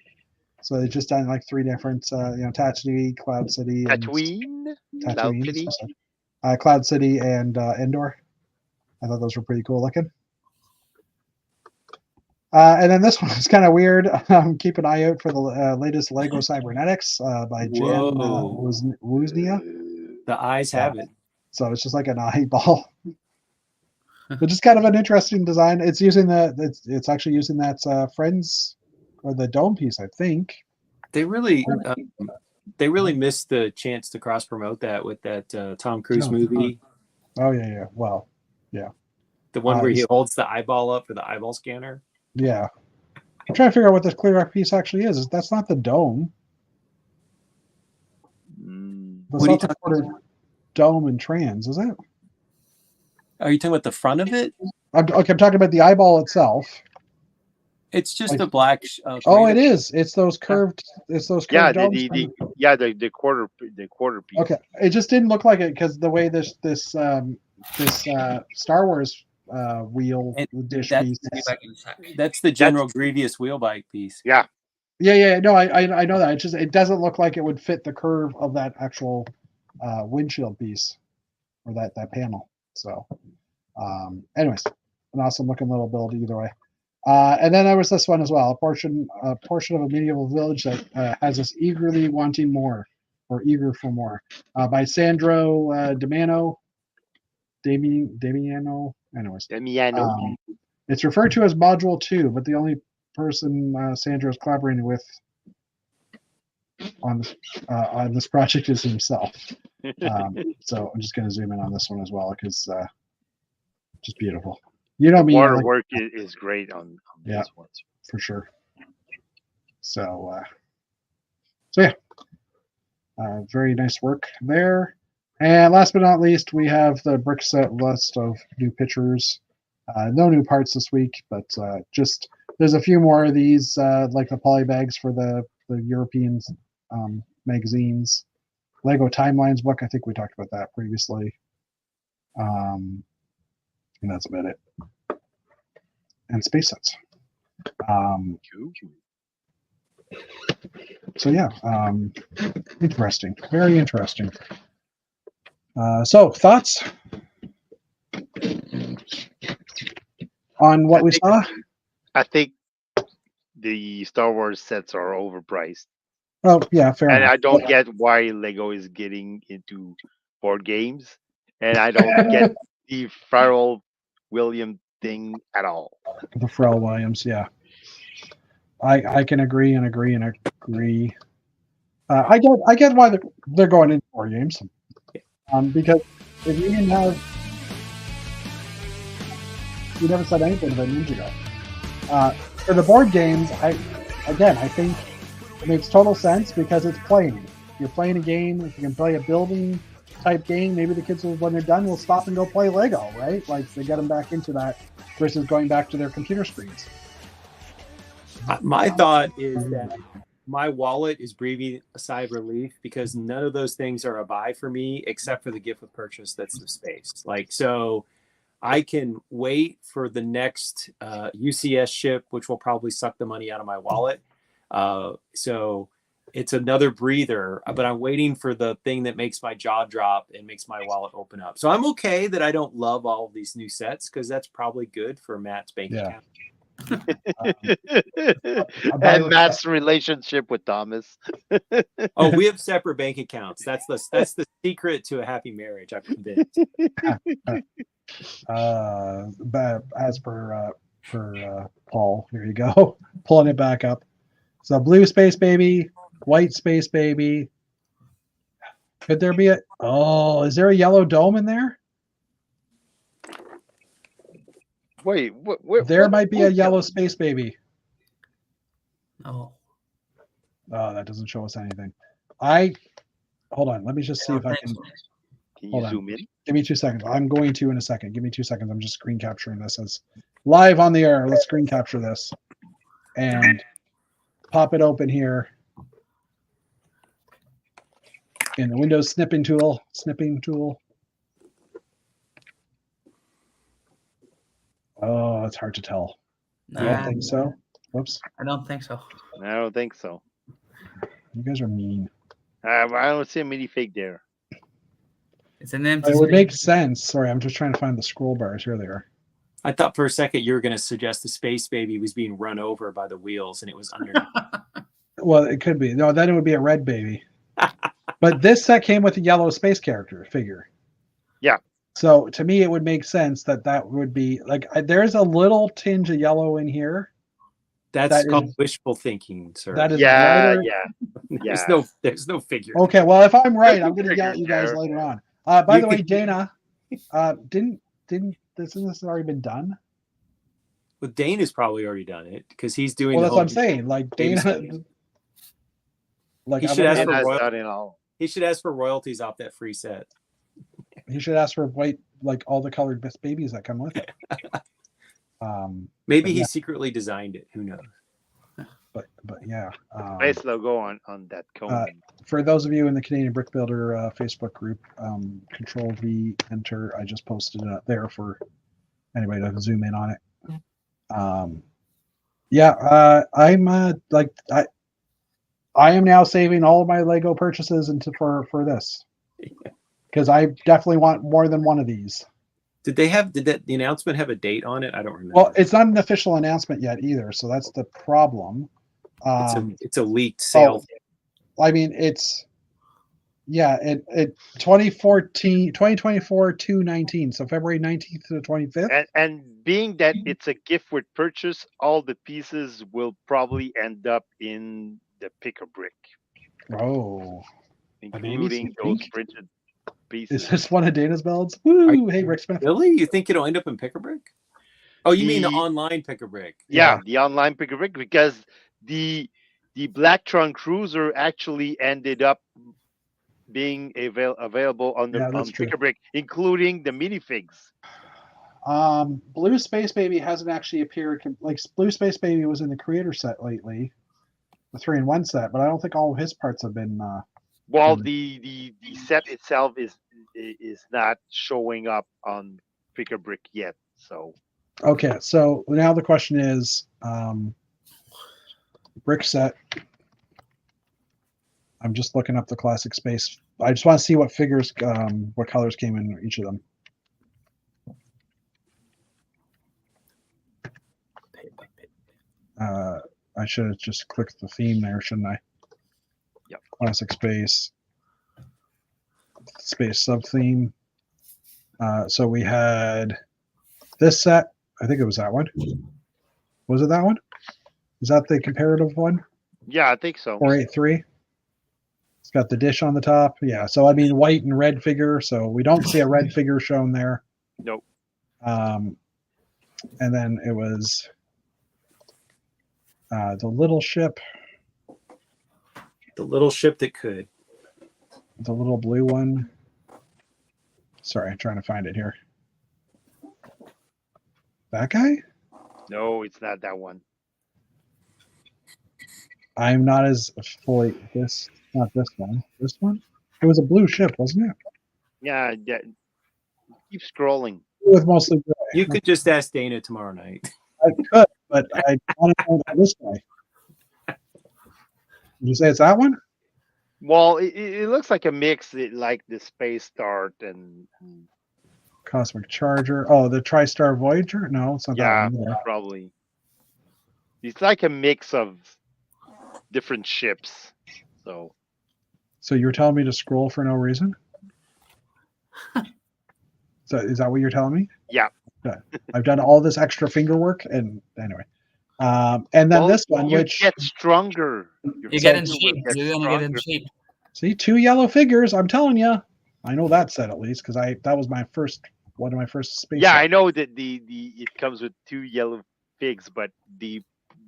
So they've just done like three different, Tatooine, Cloud City, Tatooine, Cloud City, and Endor. I thought those were pretty cool looking. And then this one is kind of weird. Keep an eye out for the latest Lego Cybernetics by Jan Woznia. The eyes have it. So it's just like an eyeball. But just kind of an interesting design. It's using it's actually using that Friends or the dome piece, I think. They really missed the chance to cross promote that with that Tom Cruise movie. Oh yeah. Well, yeah. The one where he holds the eyeball up for the eyeball scanner. Yeah. I'm trying to figure out what this clear up piece actually is. That's not the dome. That's not the quarter dome and trans, is it? Are you talking about the front of it? I'm talking about the eyeball itself. It's just Like- a black. Oh, grade. it is. It's those curved. It's those Yeah, curved domes. the quarter piece. Okay, it just didn't look like it because the way this Star Wars wheel And dish that's- piece. Be back in a sec. That's the General Grievous wheel bike piece. Yeah, Yeah. No, I know that. It just it doesn't look like it would fit the curve of that actual windshield piece or that panel. So, anyways, an awesome looking little build either way. And then there was this one as well, a portion of a medieval village that has us eagerly wanting more, or eager for more, by Sandro Damiano. Damiano. Anyways, Demiano. it's referred to as Module 2, but the only person Sandro is collaborating with on this project is himself. So I'm just going to zoom in on this one as well because just beautiful. You know me, I like- Waterwork is great on Yeah. these ones. for sure. So yeah, very nice work there. And last but not least, we have the brick set list of new pictures. No new parts this week, but just there's a few more of these, like the poly bags for the European magazines. Lego Timelines book. I think we talked about that previously. And that's about it. And space sets. So yeah, interesting, very interesting. So thoughts on what we saw? I think the Star Wars sets are overpriced, Oh yeah, fair and enough. I don't get why Lego is getting into board games, and I don't get the Pharrell Williams thing at all. The Pharrell Williams, yeah. I can agree and agree and agree. I get why they're going into board games. Because if you didn't have, you never said anything about Ninjago. For the board games, I think it makes total sense because it's playing. You're playing a game. If you can play a building type game, maybe the kids will, when they're done, will stop and go play Lego, right? Like they get them back into that versus going back to their computer screens. My thought is that my wallet is breathing a sigh of relief because none of those things are a buy for me except for the gift of purchase. That's the space. Like, so I can wait for the next UCS ship, which will probably suck the money out of my wallet. So it's another breather, but I'm waiting for the thing that makes my jaw drop and makes my wallet open up. So I'm okay that I don't love all of these new sets because that's probably good for Matt's bank account. And Matt's relationship with Thomas. Oh, we have separate bank accounts. That's the secret to a happy marriage. I'm convinced. But as per Paul, here you go, pulling it back up. So blue space baby, white space baby. Could there be is there a yellow dome in there? Wait, There might be a yellow space baby. Oh, Oh, that doesn't show us anything. Hold on. Let me just see if I can. Can Hold you on. zoom in? Give me 2 seconds. I'm going to in a second. Give me 2 seconds. I'm just screen capturing this as live on the air. Let's screen capture this and pop it open here in the Windows snipping tool. Oh, it's hard to tell. I don't think so. Whoops. I don't think so. I don't think so. You guys are mean. I don't see a mini fig there. It's an empty It would space. make sense. Sorry, I'm just trying to find the scroll bars. Here they are. I thought for a second you were going to suggest the space baby was being run over by the wheels and it was under. Well, it could be. No, then it would be a red baby. But this set came with a yellow space character figure. Yeah. So to me, it would make sense that would be like there's a little tinge of yellow in here. That's That called is- wishful thinking, sir. That is Yeah, brighter. yeah. There's no figure. Okay, well, if I'm right, I'm going to yell at Figures you guys there. later on. By You the way, can- Dana, didn't this has already been done? Well, Dane has probably already done it because he's doing. Well, the that's what I'm whole- saying. Like Baby Dana, stepping. like He I'm should gonna- ask for That's royal- not in all. He should ask for royalties off that free set. he should ask for white, like all the colored babies that come with it. Maybe but he yeah. secretly designed it. Who knows? But yeah. Nice logo on that cone. For those of you in the Canadian Brick Builder Facebook group, Control V Enter. I just posted it up there for anybody to zoom in on it. I'm I am now saving all of my Lego purchases for this because I definitely want more than one of these. Did the announcement have a date on it? I don't remember. Well, it's not an official announcement yet either, so that's the problem. It's a leaked sale. I mean, it's 2024 to 19, so February 19th to the 25th. And being that it's a gift with purchase, all the pieces will probably end up in the pick-a-brick, Oh, including those pink? printed Is pieces. this one of Dana's builds? Woo! Hey, Rick Smith. Really? You think it'll end up in pick-a-brick? Oh, you mean the The- online pick-a-brick? Yeah, the online pick-a-brick, because the Blacktron Cruiser actually ended up being available on that's true. pick-a-brick, including the minifigs. Blue Space Baby hasn't actually appeared. Like Blue Space Baby was in the creator set lately, the 3-in-1 set, but I don't think all of his parts have been. Well, the set itself is not showing up on pick-a-brick yet. So Okay, so now the question is, brick set. I'm just looking up the classic space. I just want to see what figures, what colors came in each of them. I should have just clicked the theme there, shouldn't I? Yep. Classic space sub theme. So we had this set. I think it was that one. Was it that one? Is that the comparative one? yeah, I think so. 483. It's got the dish on the top. Yeah. So I mean, white and red figure. So we don't see a red figure shown there. Nope. And then it was the little ship. The little ship that could. The little blue one. Sorry, I'm trying to find it here. That guy? No, it's not that one. I'm not as fully not this one. This one? It was a blue ship, wasn't it? Yeah, keep scrolling. With mostly gray. You could just ask Dana tomorrow night. I could, but I want to know this guy. Did you say it's that one? Well, it looks like a mix, like the Space Dart and Cosmic Charger. Oh, the TriStar Voyager? No, it's not yeah, that one either. probably. It's like a mix of different ships. So you're telling me to scroll for no reason? So is that what you're telling me? yeah. Okay. I've done all this extra finger work, and anyway. And then this one, you which get stronger. You're getting cheap. You're gonna get in cheap. see 2 yellow figures. I'm telling you, I know that set at least because that was one of my first space. Yeah, sets. I know that it comes with 2 yellow figs, but the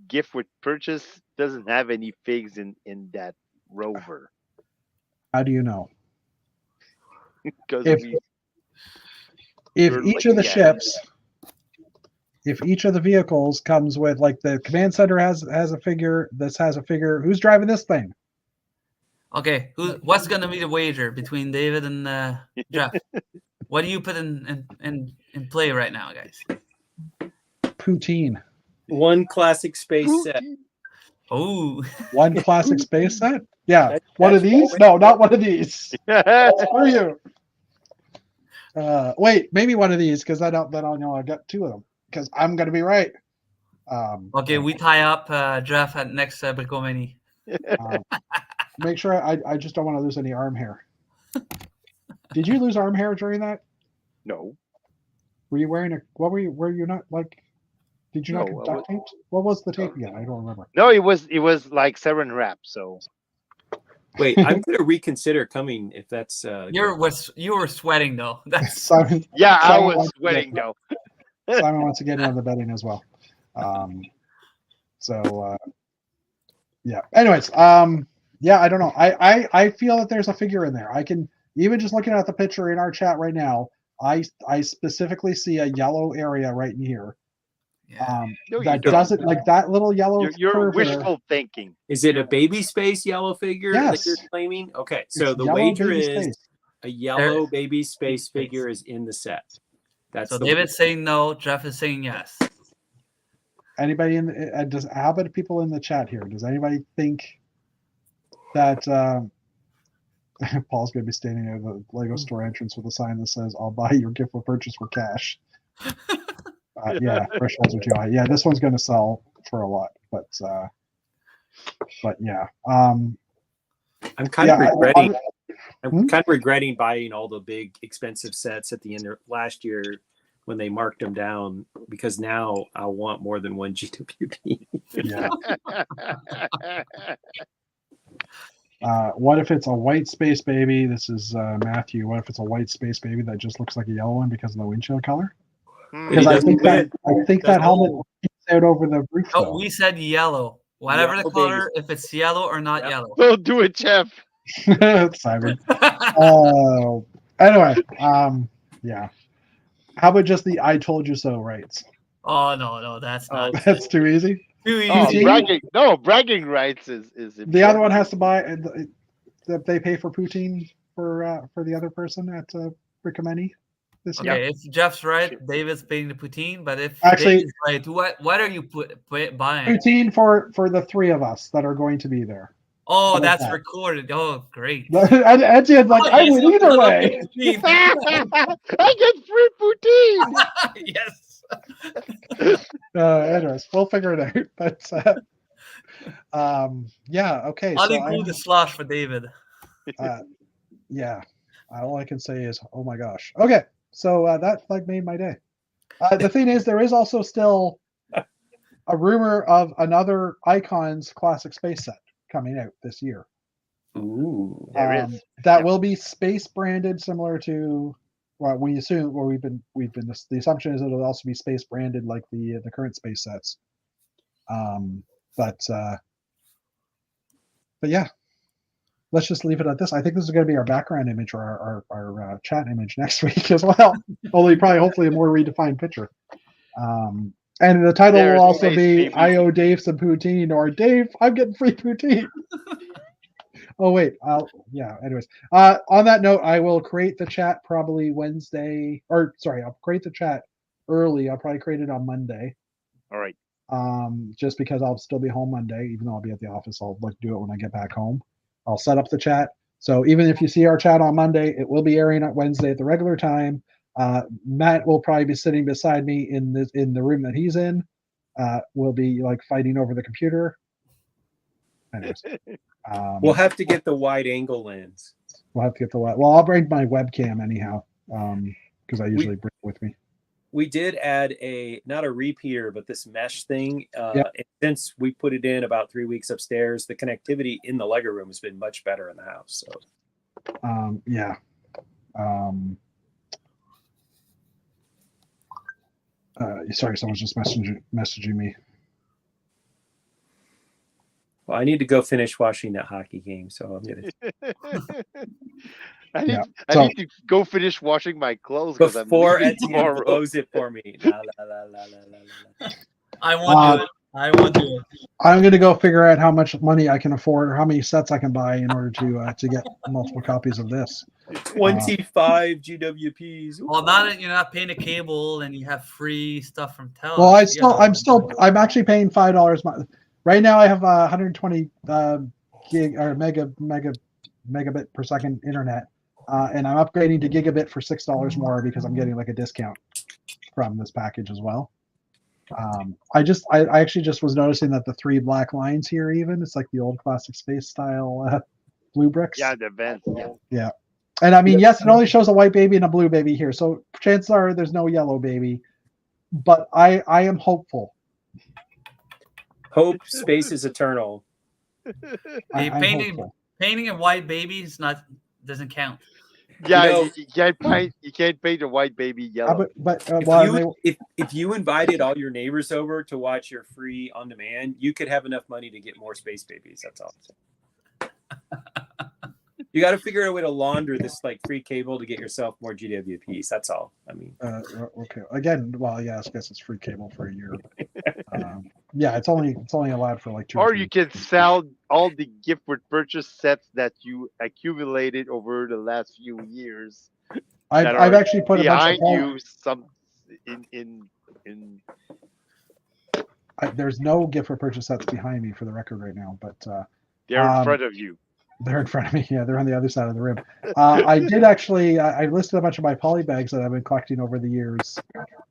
gift with purchase doesn't have any figs in that rover. How do you know? Because If We're each of the looking at it. ships, if each of the vehicles comes with, like, the command center has a figure, this has a figure. Who's driving this thing? Okay, what's gonna be the wager between David and Jeff? What do you put in play right now, guys? Poutine. One classic space set. Oh, One classic space set? Yeah. That- One of that's these? what- No, not one of these. Screw you. Wait, maybe one of these because I'll know I got 2 of them because I'm gonna be right. okay. We tie up Jeff at next Brico Mini. Make sure I just don't want to lose any arm hair. Did you lose arm hair during that? No. Were you wearing were you not like? Did you not No, get duct taped? What was the tape again? I don't remember. No, it was like Saran wrap. So Wait, I'm going to reconsider coming if that's. You were sweating though. That's Simon, yeah, I Simon was wants to sweating get- though. Simon wants to get in on the betting as well. Yeah. Anyways, yeah, I don't know. I feel that there's a figure in there. I can even just looking at the picture in our chat right now. I specifically see a yellow area right in here. Yeah. No, you that don't. doesn't like that little yellow You're curve there. wishful thinking. Is it a baby space yellow figure that Yes. you're claiming? Okay, so It's the yellow wager baby is space. a yellow baby space figure is in the set. That's So the David's saying no. Jeff is saying yes. Anybody in the, how about people in the chat here? Does anybody think that Paul's going to be standing at the Lego store entrance with a sign that says, "I'll buy your gift with purchase for cash"? Yeah, thresholds are too high. Yeah, this one's going to sell for a lot, but yeah. I'm kind of Yeah, regretting. I'm Hmm? kind of regretting buying all the big expensive sets at the end of last year when they marked them down, because now I want more than one GWP. Yeah. What if it's a white space baby? This is Matthew. What if it's a white space baby that just looks like a yellow one because of the windshield color? Because I think that That's helmet old. peeks out over the roof. Oh, Though. we said yellow. Whatever the Yellow color, babies. if it's yellow or not Yep. yellow. Don't do it, Jeff. Simon. Anyway, yeah. How about just the "I told you so" rights? Oh no, that's not That's too easy. too Oh, easy. Poutine? bragging rights is The other important. one has to buy. They pay for poutine for the other person at Rickameni this year. Okay, if Jeff's right, David's paying the poutine. But if Actually- David's right, what are you buying? Poutine for the three of us that are going to be there. Oh, How about that's that? recorded. Oh, great. And Etienne's like, I would either way. I get free poutine. Yes. Anyways, we'll figure it out. But yeah, okay. I'll So include the slosh for David. yeah, all I can say is, oh my gosh. Okay, so that like made my day. The thing is, there is also still a rumor of another Icons Classic Space set coming out this year. Ooh. There is. That Yep. will be space branded, similar to what we assume. Where we've been. The assumption is it'll also be space branded like the current space sets. But yeah, let's just leave it at this. I think this is going to be our background image or our chat image next week as well. Only probably, hopefully, a more redefined picture. And the title There's will also space be baby. "I owe Dave some poutine" or "Dave, I'm getting free poutine." Oh wait, yeah. Anyways, on that note, I will create the chat probably Wednesday, or sorry, I'll create the chat early. I'll probably create it on Monday. All right. Just because I'll still be home Monday, even though I'll be at the office. I'll like do it when I get back home. I'll set up the chat. So even if you see our chat on Monday, it will be airing on Wednesday at the regular time. Matt will probably be sitting beside me in the room that he's in. We'll be like fighting over the computer. Anyways, We'll have to get the wide angle lens. we'll have to get the well. I'll bring my webcam anyhow, because I usually bring it with me. We did add not a repeater, but this mesh thing. Yep. And since we put it in about 3 weeks upstairs, the connectivity in the Lego room has been much better in the house. So Yeah. Sorry, someone's just messaging me. well, I need to go finish watching that hockey game. So I'm gonna I need, Yeah, I so- need to go finish washing my clothes because I'm before leaving Etienne tomorrow. blows it for me. La, la, la, la, la, la. I won't do it. I won't do it. I'm gonna go figure out how much money I can afford or how many sets I can buy in order to get multiple copies of this. 25 GWPs. Well, now that you're not paying a cable and you have free stuff from Tel. Well, I'm actually paying $5 right now. I have 120 gig or megabit per second internet, and I'm upgrading to gigabit for $6 more because I'm getting like a discount from this package as well. I actually just was noticing that the 3 black lines here, even it's like the old classic space style blue bricks. Yeah, the vents. Yeah. And I mean, yes, it only shows a white baby and a blue baby here, so chances are there's no yellow baby. But I am hopeful. Hope space is eternal. I'm painting a white baby doesn't count. Yeah, You know- you can't paint a white baby yellow. If you invited all your neighbors over to watch your free on demand, you could have enough money to get more space babies. That's all I'm saying. You got to figure out a way to launder this like free cable to get yourself more GWPs. That's all. I mean, okay. Again, well, yeah, I guess it's free cable for a year. Yeah, it's only allowed for like 2. Or you can sell all the gift with purchase sets that you accumulated over the last few years. I've actually put a bunch of behind you. Some in. There's no gift for purchase sets behind me for the record right now, but They're in front of you. they're in front of me. Yeah, they're on the other side of the room. I did actually. I listed a bunch of my poly bags that I've been collecting over the years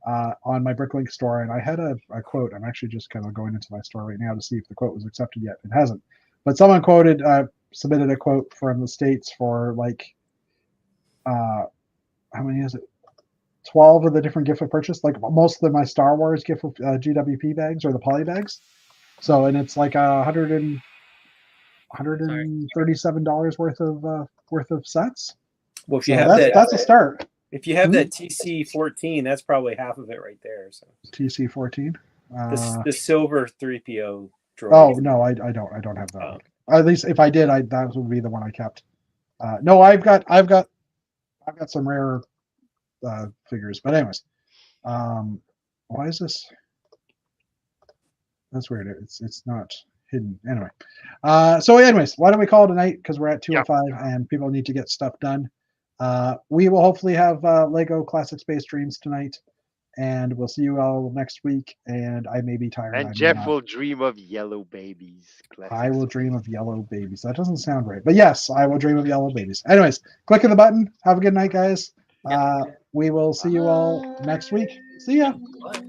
on my Bricklink store, and I had a quote. I'm actually just kind of going into my store right now to see if the quote was accepted yet. It hasn't, but someone submitted a quote from the States for like, how many is it? 12 of the different gift of purchase, like most of my Star Wars gift of GWP bags or the poly bags. So, and it's like $137 worth of sets. well, if you So have that's a start. if you have that TC14, that's probably half of it right there. So TC14. the silver 3PO droid. Oh no, I don't have that one. At least if I did, that would be the one I kept. No, I've got some rare figures, but anyways, why is this? That's weird. It's not hidden anyway. So anyways, why don't we call it a night, because we're at 2:05 and people need to get stuff done. We will hopefully have Lego Classic Space Dreams tonight, and we'll see you all next week. And I may be tired. And Jeff will dream of yellow babies. I will dream of yellow babies. That doesn't sound right, but yes, I will dream of yellow babies. Anyways, click on the button. Have a good night, guys. We will see you all next week. See ya. Bye.